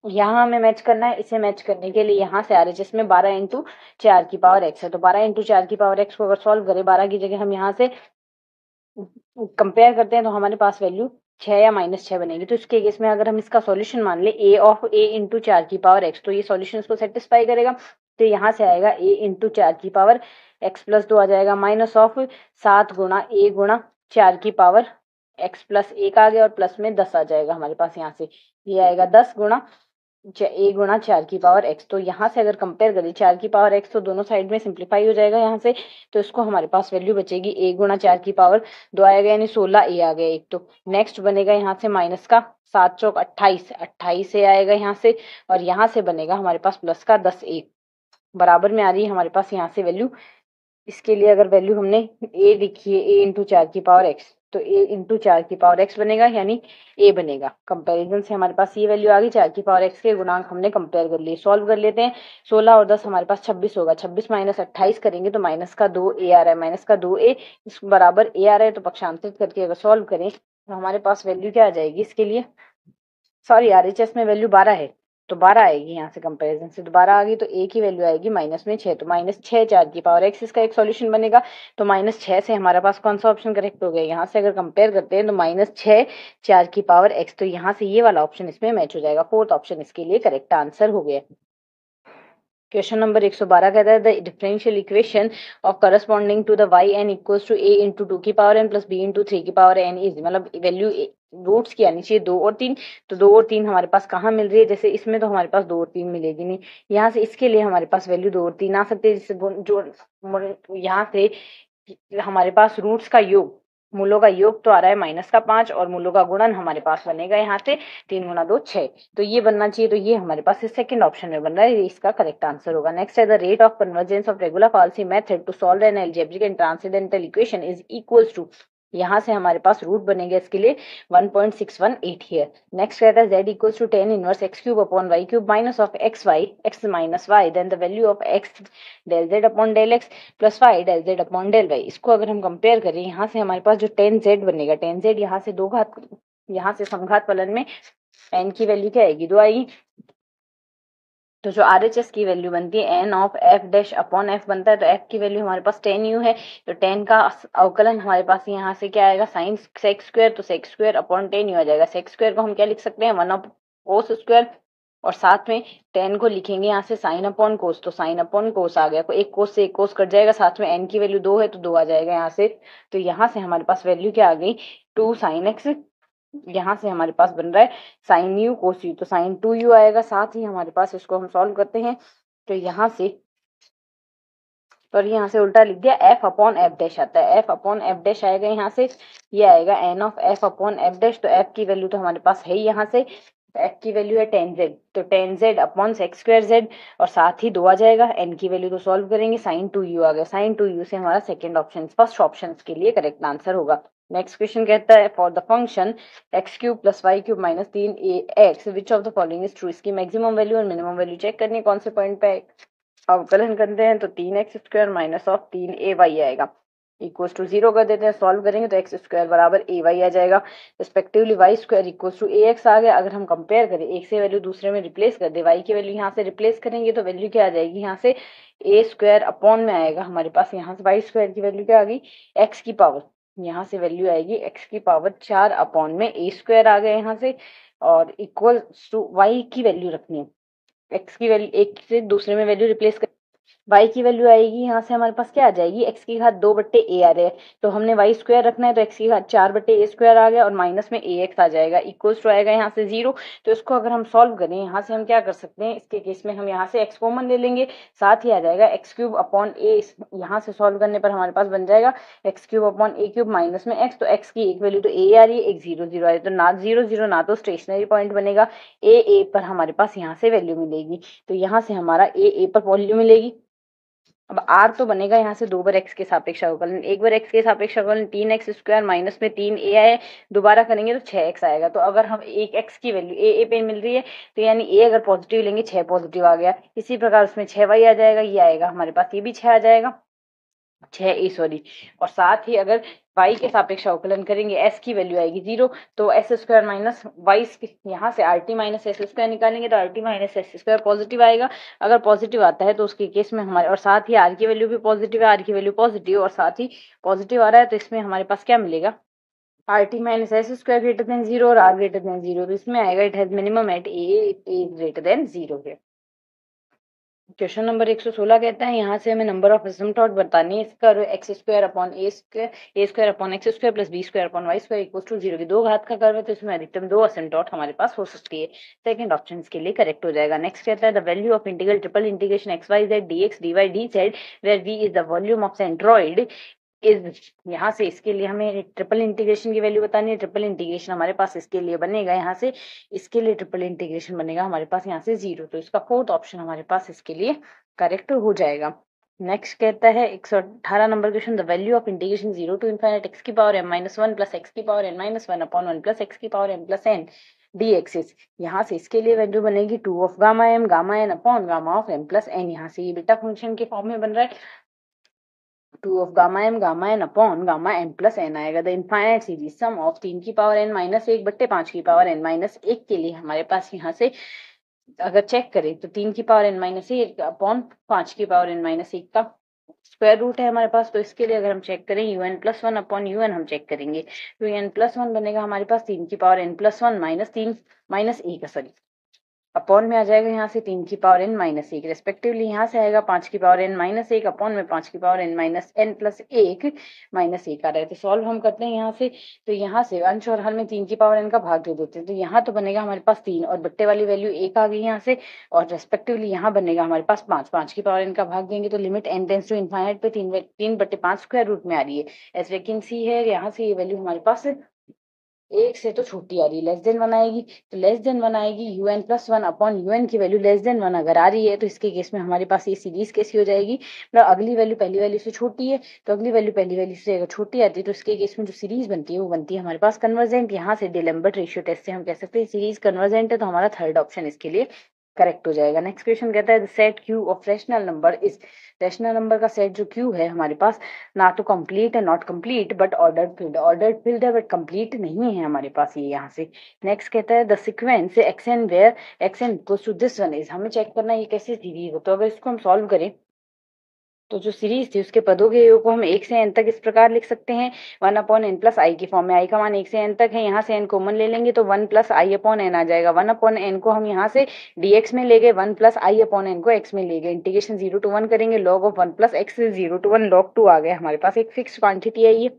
यहाँ हमें मैच करना है, इसे मैच करने के लिए यहाँ से आ रहे जिसमें 12 इंटू 4 की पावर x है, तो 12 इंटू 4 की पावर x को अगर सॉल्व करें 12 की जगह हम यहाँ से कंपेयर करते हैं तो हमारे पास वैल्यू 6 या -6 बनेगी। तो इसके केस में अगर हम इसका सॉल्यूशन मान ले a ऑफ a इंटू 4 की पावर x, तो ये सॉल्यूशन इसको सेटिस्फाई करेगा। तो यहाँ से आएगा a इंटू 4 की पावर x प्लस 2 आ जाएगा माइनस ऑफ 7 गुणा a गुणा 4 की पावर x प्लस 1 आ गया और प्लस में 10 आ जाएगा हमारे पास, यहाँ से ये आएगा 10 गुणा a गुणा 4 की पावर x। तो यहाँ से अगर कंपेयर करें 4 की पावर x तो दोनों साइड में सिंप्लीफाई हो जाएगा यहाँ से, तो इसको हमारे पास वैल्यू बचेगी a गुणा 4 की पावर 2 आएगा यानी 16a आ गया एक। तो नेक्स्ट बनेगा यहाँ से माइनस का 7 चौक 28 a आएगा यहाँ से, और यहाँ से बनेगा हमारे पास प्लस का 10a बराबर में आ रही है हमारे पास यहाँ से वैल्यू। इसके लिए अगर वैल्यू हमने a लिखी है a इंटू 4 की पावर x, तो a इंटू 4 की पावर x बनेगा यानी a बनेगा। कंपैरिजन से हमारे पास ये वैल्यू आ गई, 4 की पावर x के गुणांक हमने कंपेयर कर लिए। सॉल्व कर लेते हैं, 16 और 10 हमारे पास 26 होगा, 26 माइनस 28 करेंगे तो माइनस का 2a आ रहा है, माइनस का 2a इस बराबर a आ रहा है। तो पक्षांतरित करके अगर सॉल्व करें तो हमारे पास वैल्यू क्या आ जाएगी इसके लिए, सॉरी RHS में वैल्यू 12 है तो 12 आएगी यहाँ से कंपैरिजन से, तो 12 आ गई तो a की वैल्यू आएगी -6, तो -6 4 की पावर x इसका एक सॉल्यूशन बनेगा। तो -6 से हमारा पास कौन सा ऑप्शन करेक्ट हो गया, यहाँ से अगर कंपेयर करते हैं तो -6 4 की पावर x, तो यहाँ से ये वाला ऑप्शन इसमें मैच हो जाएगा, फोर्थ ऑप्शन इसके लिए करेक्ट आंसर हो गया। क्वेश्चन नंबर 112 कहता है the differential equation of corresponding to the y n equals to a into 2 की power n plus b into 3 की पावर n इज, मतलब वैल्यू रूट्स की आनी चाहिए 2 और 3, तो 2 और 3 हमारे पास कहाँ मिल रही है, जैसे इसमें तो हमारे पास 2 और 3 मिलेगी नहीं, यहाँ से इसके लिए हमारे पास वैल्यू 2 और 3 आ सकती है, जिससे जो यहाँ से हमारे पास रूट्स का योग, मूलों का योग तो आ रहा है -5 और मूलों का गुणन हमारे पास बनेगा यहाँ से 3 गुना 2 6, तो ये बनना चाहिए, तो ये हमारे पास सेकंड ऑप्शन में बन रहा है, इसका करेक्ट आंसर होगा। नेक्स्ट है the rate of convergence of regula falsi method to solve an algebraic and transcendental equation is equals to, यहाँ से हमारे पास रूट बनेगा इसके लिए 1.618 हियर। नेक्स्ट रहता है z equals to 10 inverse x cube upon y cube minus of x minus y, then the value of x del z upon del x plus y del z upon del y। इसको अगर हम compare करें यहाँ से हमारे पास जो 10z बनेगा, 10z यहाँ से दो घात, यहाँ से समघात फलन में n की वैल्यू क्या आएगी 2 आएगी, तो जो RHS की वैल्यू बनती है n of f dash upon f बनता है, तो f की वैल्यू हमारे पास 10u है, तो 10 का अवकलन हमारे पास यहाँ से क्या आएगा साइन सेक्स स्क्वायर, तो सेक्स स्क्वायर अपॉन 10u आ जाएगा। सेक्स स्क्वायर को हम क्या लिख सकते हैं 1 ऑफ कोस स्क्वायर, और साथ में 10 को लिखेंगे यहाँ से साइन अपॉन कोस, तो साइन अपॉन कोस आ गया, तो एक कोस से एक कोस कट जाएगा, साथ में n की वैल्यू 2 है तो 2 आ जाएगा यहाँ से, तो यहाँ से हमारे पास वैल्यू क्या आ गई 2 साइन x, यहाँ से हमारे पास बन रहा है साइन यू कोस यू, तो साइन 2u आएगा। साथ ही हमारे पास इसको हम सॉल्व करते हैं तो यहाँ से और यहाँ से उल्टा लिख दिया, एफ अपॉन एफ डैश आता है, एफ अपॉन एफ डैश आएगा यहाँ से, ये आएगा n of f upon f dash. तो एफ की वैल्यू तो हमारे पास है यहाँ से, एफ की वैल्यू है 10z, तो 10z upon sex square z, और साथ ही 2 आ जाएगा, एन की वैल्यू तो सॉल्व करेंगे, साइन 2u आ गया, साइन 2u से हमारा सेकंड ऑप्शन फर्स्ट ऑप्शन के लिए करेक्ट आंसर होगा। नेक्स्ट क्वेश्चन कहता है for the function x cube plus y cube minus 3ax which of the following is true, इसकी मैक्सिमम वैल्यू और मिनिमम वैल्यू चेक करनी है, कौन से पॉइंट पे अवकलन करते हैं, तो 3x square minus of 3ay आएगा, इक्वल टू 0 कर देते हैं, सॉल्व करेंगे तो एक्स स्क्वायर बराबर ए वाई आ जाएगा, respectively y square equal to a x आ गया। अगर हम कंपेयर करें, एक से वैल्यू दूसरे में रिप्लेस कर दे, वाई की वैल्यू यहाँ से रिप्लेस करेंगे तो वैल्यू क्या आ जाएगी, यहाँ से ए स्क्वायर अपॉन में आएगा हमारे पास, यहाँ से वाई स्क्वायर की वैल्यू क्या आ गई, एक्स की पावर, यहाँ से वैल्यू आएगी एक्स की पावर 4 अपॉन में ए स्क्वायर आ गया यहाँ से, और इक्वल टू वाई की वैल्यू रखनी है, एक्स की वैल्यू एक से दूसरे में वैल्यू रिप्लेस कर, y की वैल्यू आएगी यहाँ से हमारे पास क्या आ जाएगी, x की घात 2 बट्टे a आ रहे हैं, तो हमने y स्क्वायर रखना है, तो x की घात 4 बट्टे a स्क्वायर आ गया, और माइनस में ax आ जाएगा, इक्वल्स टू आएगा यहाँ से 0। तो इसको अगर हम सॉल्व करें, यहाँ से हम क्या कर सकते हैं, इसके केस में हम यहाँ से x कॉमन ले लेंगे, साथ ही आ जाएगा एक्स क्यूब अपॉन a, यहाँ से सॉल्व करने पर हमारे पास बन जाएगा एक्स क्यूब अपॉन ए क्यूब माइनस में x, तो x की एक वैल्यू तो a आ रही है, एक 0 0 आ रही है, तो ना 0 0 ना तो स्टेशनरी पॉइंट बनेगा, a पर हमारे पास यहाँ से वैल्यू मिलेगी, तो यहाँ से हमारा a पर वैल्यू मिलेगी। अब r तो बनेगा यहाँ से 2 बार x के सापेक्ष अवकलन, एक बार x के सापेक्ष अवकलन 3x स्क्वायर माइनस में 3a आए, दोबारा करेंगे तो 6x आएगा, तो अगर हम एक x की वैल्यू a पे मिल रही है, तो यानी a अगर पॉजिटिव लेंगे 6 पॉजिटिव आ गया, इसी प्रकार उसमें 6y आ जाएगा, ये आएगा हमारे पास, ये भी 6 आ जाएगा, 6 सॉरी, और साथ ही अगर y के सापेक्ष अवकलन करेंगे, s की वैल्यू आएगी 0, तो एस स्क्वायर माइनस वाई, यहाँ से are t minus s square निकालेंगे तो are t minus s square positive आएगा, अगर पॉजिटिव आता है तो उसके केस में हमारे, और साथ ही आर की वैल्यू भी पॉजिटिव है, आर की वैल्यू पॉजिटिव और साथ ही पॉजिटिव आ रहा है, तो इसमें हमारे पास क्या मिलेगा, r t minus s square greater than 0 और आर ग्रेटर देन 0, तो इसमें आएगा it has minimum at a greater than 0 है। क्वेश्चन नंबर 116 कहता है यहाँ से हमें नंबर ऑफ एसिम्पटोट बतानी है, इसका x square upon a square upon x square plus b square upon y square equal to 0 की दो घात का कर्व है, तो इसमें अधिकतम 2 एसिम्पटोट हमारे पास हो सकती है, सेकंड ऑप्शन के लिए करेक्ट हो जाएगा। नेक्स्ट कहता है the value of integral triple integration x y z d x d y d z where v is the volume of centroid is, यहाँ से इसके लिए हमें ट्रिपल इंटीग्रेशन की वैल्यू बतानी है, ट्रिपल इंटीग्रेशन हमारे पास इसके लिए बनेगा, यहाँ से इसके लिए ट्रिपल इंटीग्रेशन बनेगा हमारे पास यहाँ से 0, तो इसका फोर्थ ऑप्शन हमारे पास इसके लिए करेक्ट हो जाएगा। नेक्स्ट कहता है 118 number question the value of integration 0 to infinite x की power m minus 1 plus x की power n minus 1 upon 1 plus x की power m plus n dx इज, यहाँ से इसके लिए वैल्यू बनेगी 2 of gamma m gamma n upon gamma of m plus n, यहाँ से ये बीटा फंक्शन के फॉर्म में बन रहा है, 2 of gamma n upon gamma m plus n आएगा, the infinite series sum of 3 की पावर n माइनस 1 बट्टे 5 की पावर n माइनस 1 के लिए हमारे पास यहाँ से अगर चेक करें तो 3 की पावर n माइनस 1 अपॉन 5 की पावर n माइनस 1 का स्क्वायर रूट है हमारे पास, तो इसके लिए अगर हम चेक करें un प्लस 1 अपॉन un हम चेक करेंगे, तो n प्लस 1 बनेगा हमारे पास 3 की power n plus 1 minus 3 minus 1 sorry upon में आ जाएगा यहाँ से 3 की पावर n माइनस 1, रेस्पेक्टिवली यहाँ से आएगा 5 की पावर n माइनस 1 अपॉन में 5 की power n minus n plus 1 minus 1 आ रहा है, तो सॉल्व हम करते हैं यहाँ से, तो यहाँ से अंश और हर में 3 की पावर n का भाग दे देते हैं, तो यहाँ तो बनेगा हमारे पास 3 और बट्टे वाली वैल्यू 1 आ गई यहाँ से, और रेस्पेक्टिवली यहाँ बनेगा हमारे पास 5 की पावर n का भाग देंगे तो limit n tends to infinite पे 3 बट्टे 5 स्क्वायर रूट में आ रही है, एज वैकेंसी है, यहाँ से ये वैल्यू हमारे पास एक से तो छोटी आ रही है, लेस देन 1 आएगी, तो लेस देन 1 आएगी, un प्लस 1 अपॉन un की वैल्यू लेस देन 1 अगर आ रही है, तो इसके केस में हमारे पास ये सीरीज कैसी हो जाएगी, मतलब अगली वैल्यू पहली वैल्यू से छोटी है, तो अगली वैल्यू पहली वैल्यू से अगर छोटी आती है तो इसके केस में जो सीरीज बनती है वो बनती है हमारे पास कन्वर्जेंट, यहाँ से डिलेम्बर्ट रेशियो टेस्ट से हम कह सकते हैं सीरीज कन्वर्जेंट है, तो हमारा थर्ड ऑप्शन इसके लिए करेक्ट हो जाएगा। नेक्स्ट क्वेश्चन कहता है the set Q of rational number is, rational number का सेट जो क्यू है हमारे पास ना तो कंप्लीट है not complete but ordered field है बट कंप्लीट नहीं है हमारे पास ये यहाँ से। नेक्स्ट कहता है the sequence x n where x n equals to this one is, हमें चेक करना है ये कैसे सीरीज हो, तो अगर इसको हम सॉल्व करें तो जो सीरीज थी उसके पदों के योग को हम 1 से n तक इस प्रकार लिख सकते हैं 1 अपॉन n प्लस आई की फॉर्म में, आई का मान 1 से n तक है, यहाँ से n कॉमन ले लेंगे तो 1 प्लस आई अपॉन n आ जाएगा, 1 अपॉन n को हम यहाँ से dx में ले गए, 1 प्लस आई अपॉन n को x में ले गए, इंटीग्रेशन 0 to 1 करेंगे, log of 1 plus x 0 to 1 log 2 आ गया हमारे पास, एक फिक्स क्वांटिटी है ये,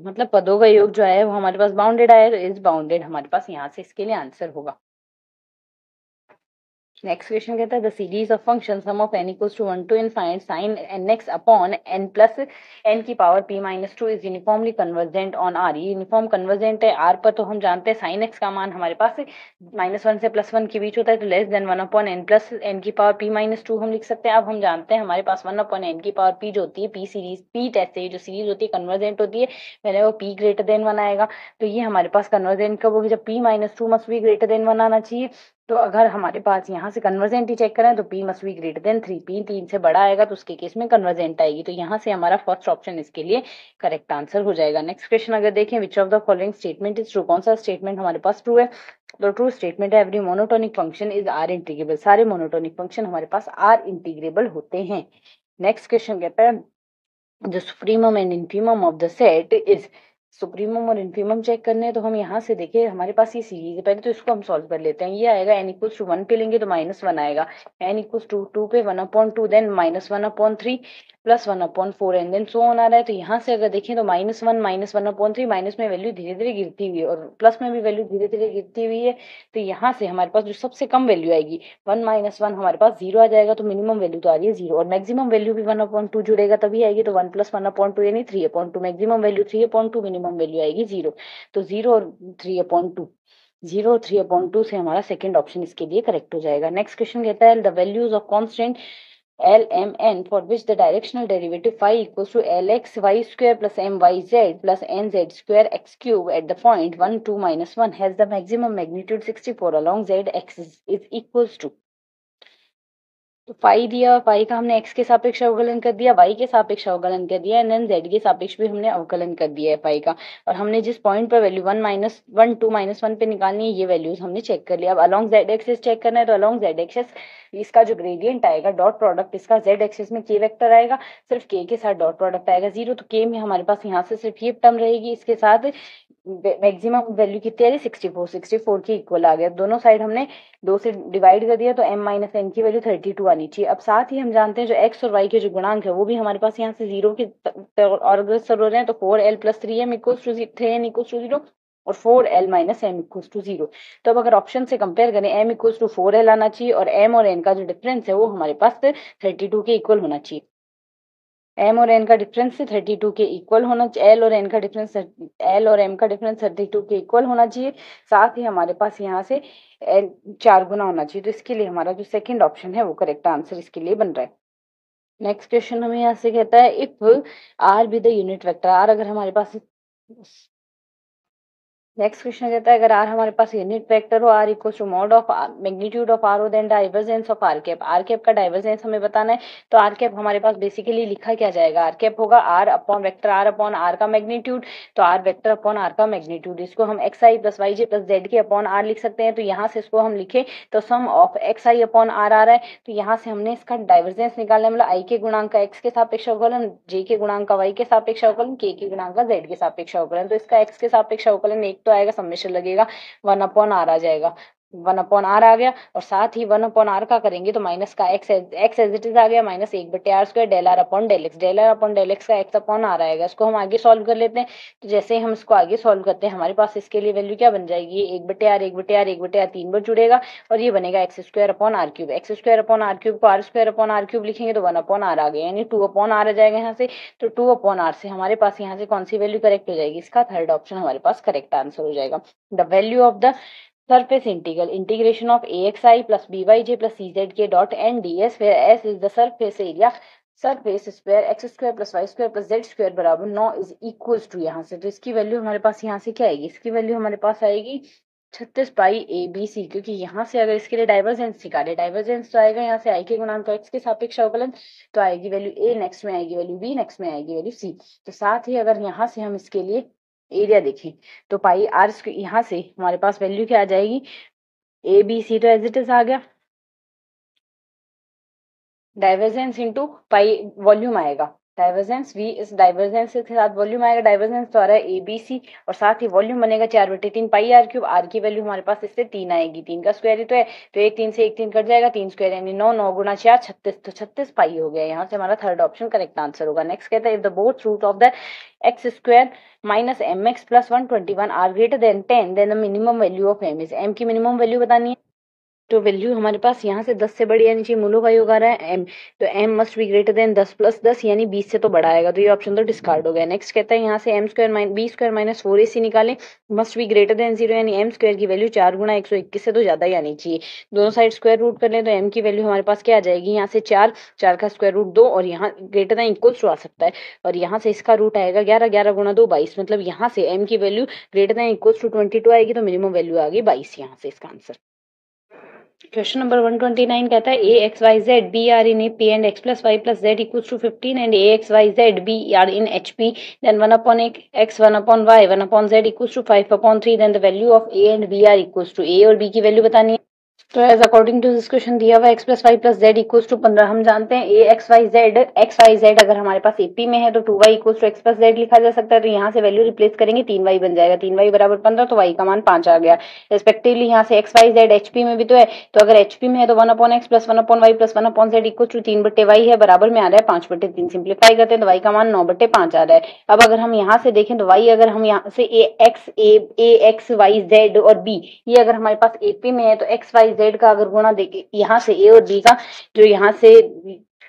मतलब पदों का योग जो है वो हमारे पास बाउंडेड आया, तो इज बाउंडेड हमारे पास यहाँ से इसके लिए आंसर होगा। नेक्स्ट क्वेश्चन कहता है the series of function sum of n equals to 1 to infinite sine nx upon n plus n की power p minus 2 is uniformly convergent on r। ये यूनिफॉर्म कन्वर्जेंट है r पर, तो हम जानते हैं साइन x का मान हमारे पास -1 से +1 के बीच होता है, तो less than 1 upon n plus n की पावर p माइनस 2 हम लिख सकते हैं। अब हम जानते हैं हमारे पास 1 अपॉन n की पावर p जो होती है p सीरीज p टेस्ट से जो सीरीज होती है कन्वर्जेंट होती है, पहले वो p ग्रेटर देन 1 आएगा। तो ये हमारे पास कन्वर्जेंट कब होगी, जब p minus 2 must be greater then 1 आना चाहिए। तो अगर हमारे पास यहाँ से कन्वर्जेंट ही चेक करें तो p must be greater then 3, p 3 से बड़ा आएगा तो उसके केस में कन्वर्जेंट आएगी। तो यहाँ से हमारा फर्स्ट ऑप्शन इसके लिए करेक्ट आंसर हो जाएगा। नेक्स्ट क्वेश्चन अगर देखें, विच of the following statement is true, कौन सा स्टेटमेंट हमारे पास ट्रू है। तो ट्रू स्टेटमेंट है every monotonic function is R integrable, सारे मोनोटोनिक फंक्शन हमारे पास आर इंटीग्रेबल होते हैं। नेक्स्ट क्वेश्चन कहता है the supremum and infimum of the set is, supremum और इन्फीमम चेक करने हैं तो हम यहाँ से देखिए हमारे पास ये सीरीज है, पहले तो इसको हम सॉल्व कर लेते हैं। ये आएगा n इक्वल्स टू 1 पे लेंगे तो -1 आएगा, n इक्वल्स टू 2 पे 1/2 then -1/3 plus 1/4 and then so on आ रहा है। तो यहाँ से अगर देखें तो -1 -1/3 माइनस में वैल्यू धीरे धीरे गिरती हुई है और प्लस में भी वैल्यू धीरे धीरे गिरती हुई है। तो यहाँ से हमारे पास जो सबसे कम वैल्यू आएगी 1 - 1 हमारे पास 0 आ जाएगा, तो मिनिमम वैल्यू तो आ रही है 0 और मैक्सिमम वैल्यू भी 1/2 जुड़ेगा तभी आएगी, तो 1 + 1/2 यानी 3/2, मैक्सिमम वैल्यू 3/2, मिनिमम वैल्यू आएगी 0। तो 0 और 3/2, 0 और 3/2 से हमारा सेकंड ऑप्शन इसके लिए करेक्ट हो जाएगा। नेक्स्ट क्वेश्चन कहता है the values of constant L M N for which the directional derivative phi equals to Lx y square plus myz plus nz square x cube at the point 1 2 -1 has the maximum magnitude 64 along z axis is equals to। तो phi दिया, phi का हमने x के सापेक्ष अवकलन कर दिया, y के सापेक्ष अवकलन कर दिया एंड z के सापेक्ष भी हमने अवकलन कर दिया है फाई का। और हमने जिस पॉइंट पर वैल्यू 1 - 2 -1 पे निकालनी है ये वैल्यूज हमने चेक कर लिया। अब अलोंग z एक्सिस चेक करना है, तो अलोंग z एक्सिस इसका जो ग्रेडियंट आएगा डॉट प्रोडक्ट इसका z एक्सिस में k वेक्टर आएगा, सिर्फ k के साथ डॉट प्रोडक्ट आएगा 0, तो k में हमारे पास यहाँ से सिर्फ ये टर्म रहेगी, इसके साथ मैक्सिमम वैल्यू कितनी आ रही 64 के इक्वल आ गया। दोनों साइड हमने 2 से डिवाइड कर दिया तो m - n की वैल्यू 32 आनी चाहिए। अब साथ ही हम जानते हैं जो x और y के जो गुणांक है वो भी हमारे पास यहाँ से 0 के और अग्रसर हो रहे हैं, तो 4l + 3m = 3n = 0 और 4l - m = 0। तो अब अगर ऑप्शन से कंपेयर करें m = 4l आना चाहिए और m और n का जो डिफरेंस है वो हमारे पास 32 के इक्वल होना चाहिए। m और n का डिफरेंस 32 के इक्वल होना चाहिए, l और m का डिफरेंस 32 के इक्वल होना चाहिए। साथ ही हमारे पास यहाँ से 4 गुना होना चाहिए, तो इसके लिए हमारा जो सेकंड ऑप्शन है वो करेक्ट आंसर इसके लिए बन रहा है। नेक्स्ट क्वेश्चन हमें यहाँ से कहता है if r B the unit vector, r अगर हमारे पास नेक्स्ट क्वेश्चन कहता है अगर r हमारे पास यूनिट वेक्टर हो, r equal to mod of magnitude of r हो then divergence of r cap, r cap का डाइवर्जेंस हमें बताना है। तो r कैप हमारे पास बेसिकली लिखा क्या जाएगा, r कैप होगा r upon vector r upon r का मैग्नीट्यूड, तो r वेक्टर अपॉन r का मैग्नीट्यूड इसको हम xi + yj + z के अपॉन r लिख सकते हैं। तो यहाँ से इसको हम लिखे तो सम ऑफ xi अपॉन r आ रहा है, तो यहाँ से हमने इसका डाइवर्जेंस निकालना है, मतलब i के गुणांक का x के सापेक्ष अवकलन, j के गुणांक का y के सापेक्ष अवकलन, k के गुणांक का z के सापेक्ष अवकलन। तो इसका x के सापेक्ष अवकलन एक तो आएगा, समेशन लगेगा 1/r आ जाएगा, 1/r आ गया और साथ ही 1/r का करेंगे तो माइनस का x एज इट इज आ गया -1/r² del r upon del x का x/r आएगा। इसको हम आगे सॉल्व कर लेते हैं। तो जैसे ही हम इसको आगे सॉल्व करते हैं हमारे पास इसके लिए वैल्यू क्या बन जाएगी, 1/r 3 बार जुड़ेगा और ये बनेगा x² अपॉन r³ को r² लिखेंगे तो 1/r आ गया, यानी 2/r आ जाएगा यहाँ से। तो 2/r से हमारे पास यहाँ से कौन सी वैल्यू करेक्ट हो जाएगी, इसका थर्ड ऑप्शन हमारे पास करेक्ट आंसर हो जाएगा। The value of the surface integral integration of axi plus byj plus czk dot n ds where s is the surface area surface square x square plus y square plus z square बराबर 9 is equals to, यहाँ से तो इसकी value हमारे पास यहाँ से क्या आएगी, इसकी वैल्यू हमारे पास आएगी 36 पाई ABC, क्योंकि यहाँ से अगर इसके लिए डाइवर्जेंस निकाले, डाइवर्जेंस तो आएगा यहाँ से i के गुणांक का x के सापेक्ष अवकलन, तो आएगी वैल्यू a, नेक्स्ट में आएगी वैल्यू b, नेक्स्ट में आएगी वैल्यू c। तो साथ ही अगर यहाँ से हम इसके लिए एरिया देखें तो पाई आर यहाँ से हमारे पास वैल्यू क्या आ जाएगी, ए बी सी तो एज इट इज आ गया, डाइवर्जेंस इनटू पाई वॉल्यूम आएगा, डाइवर्जेंस v इस डाइवर्जेंस के साथ वॉल्यूम आएगा, डाइवर्जेंस तो आ रहा है ए बी सी और साथ ही वॉल्यूम बनेगा 4/3 पाई r³ r की वैल्यू हमारे पास इससे 3 आएगी, 3 का स्क्वायर ही तो है, तो 1 3 से 1 3 कट जाएगा, 3 स्क्वायर यानी 9, 9 गुना 4 36, तो 36 पाई हो गया। यहाँ से हमारा थर्ड ऑप्शन करेक्ट आंसर होगा। नेक्स्ट कहता है if the both root of the x² minus mx plus 121 are greater than 10 then the minimum value of m is, m की मिनिमम वैल्यू बतानी है। तो वैल्यू हमारे पास यहाँ से 10 से बड़ी यानी चाहिए मूलों का योग आ रहा है m, तो m must be greater then 10 + 10 यानी 20 से तो बड़ा आएगा, तो ये ऑप्शन तो डिस्कार्ड हो गया। नेक्स्ट कहता है यहाँ से b² - 4ac निकालें, मस्ट बी ग्रेटर देन 0 यानी m² की वैल्यू 4 × 121 से तो ज्यादा ही आनी चाहिए। दोनों साइड स्क्वायर रूट कर लें तो m की वैल्यू हमारे पास क्या आ जाएगी, यहाँ से 4 का स्क्वायर रूट 2 और यहाँ ग्रेटर देन इक्वल टू आ सकता है, और यहाँ से इसका रूट आएगा 11, 11 × 2 22, मतलब यहाँ से m की value greater than equal to 22 आएगी, तो मिनिमम वैल्यू आ गई 22 यहाँ से इसका आंसर। क्वेश्चन नंबर 129 कहता है AXYZ B are in AP and X plus Y plus Z equals to 15 and AXYZ B are in HP, then 1/X 1/Y 1/Z equals to 5/3, then the value of A and B are equals to A और B की value बतानी है। तो as according to this question दिया हुआ x + y + z equals to 15, हम जानते हैं x y z अगर हमारे पास एपी में है तो 2y equals to x + z लिखा जा सकता है, तो यहाँ से वैल्यू रिप्लेस करेंगे 3y बन जाएगा, 3y बराबर 15, तो y का मान 5 आ गया। रेस्पेक्टिवली यहाँ से x y z एचपी में भी तो है, तो अगर एचपी में है तो 1/x + 1/y + 1/z equals to 3/y है, बराबर में आ रहा है 5/3, सिंप्लीफाई करते हैं तो y का मान 9/5 आ रहा है। अब अगर हम यहाँ से देखें तो y अगर हम यहाँ से x y z और b ये अगर हमारे पास एपी में है तो x y z का अगर गुणा देखे यहाँ से a और b का जो यहाँ से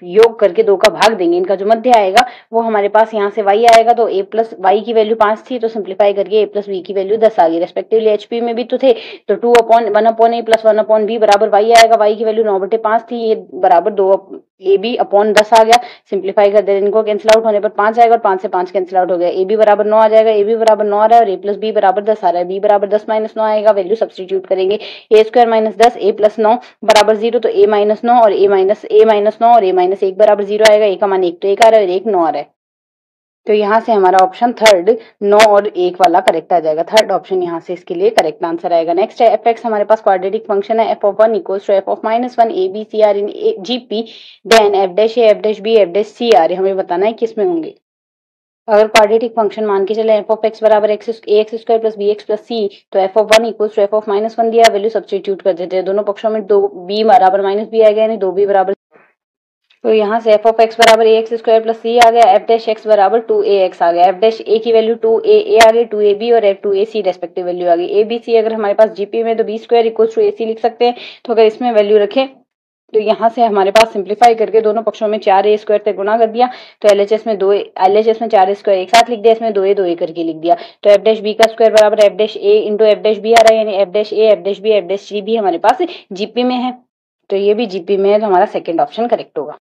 योग करके 2 का भाग देंगे, इनका जो मध्य आएगा वो हमारे पास यहाँ से y आएगा, तो a + y की वैल्यू 5 थी तो सिंप्लीफाई करके a + b की वैल्यू 10 आ गई। रेस्पेक्टिवली एचपी में भी तो थे तो 2/1/a + 1/b बराबर y आएगा, y की वैल्यू 9/5 थी, ये बराबर 2ab/10 आ गया। सिंप्लीफाई कर दे, इनको कैंसिल आउट होने पर 5 आएगा और 5 से 5 कैंसिल आउट हो गया, ab बराबर 9 आ जाएगा, ab बराबर 9 आ रहा है और a + b बराबर 10 आ रहा है, b बराबर 10 - 9 आएगा, वैल्यू सब्स्टिट्यूट करेंगे, a² - 10 a + 9 बराबर 0, तो a - 9 और a - 9 और a - 1 बराबर 0 आएगा, a का मान 1 तो 1 आ रहा है और 1 9 आ रहा है, तो यहाँ से हमारा ऑप्शन थर्ड 9 और 1 वाला करेक्ट आ जाएगा, थर्ड ऑप्शन यहाँ से इसके लिए करेक्ट आंसर आएगा। नेक्स्ट है f(x) हमारे पास क्वाड्रेटिक फंक्शन है, f(1) equals to f(-1) a b c are in GP, then f'(a) f'(b) f'(c) are हमें बताना है किसमें होंगे। अगर क्वाड्रेटिक फंक्शन मान के चले f(x) बराबर ax² + bx + c, तो f(1) इक्वल्स टू f(-1) दिया, वैल्यू सब्स्टिट्यूट कर देते हैं, दोनों पक्षों में 2b बराबर -b आ गया यानी 2b बराबर, तो यहाँ से f(x) बराबर ax² + c आ गया, f'(x) बराबर 2ax आ गया, f'(a) की वैल्यू 2a आ गई, 2ab और 2ac रेस्पेक्टिव वैल्यू आ गई। abc अगर हमारे पास जीपी में तो b² इक्वल्स टू ac लिख सकते हैं, तो अगर इसमें वैल्यू रखें तो यहाँ से हमारे पास सिंप्लीफाई करके दोनों पक्षों में 4a² से गुणा कर दिया, तो LHS में 4a² एक साथ लिख दिया, इसमें 2a करके लिख दिया, तो f'(b) का स्क्वायर बराबर f'(a) × f'(b) आ रहा है, यानी f'(a) f'(b) f'(c) भी हमारे पास जीपी में है, तो ये भी जीपी में है, तो हमारा सेकंड ऑप्शन करेक्ट होगा।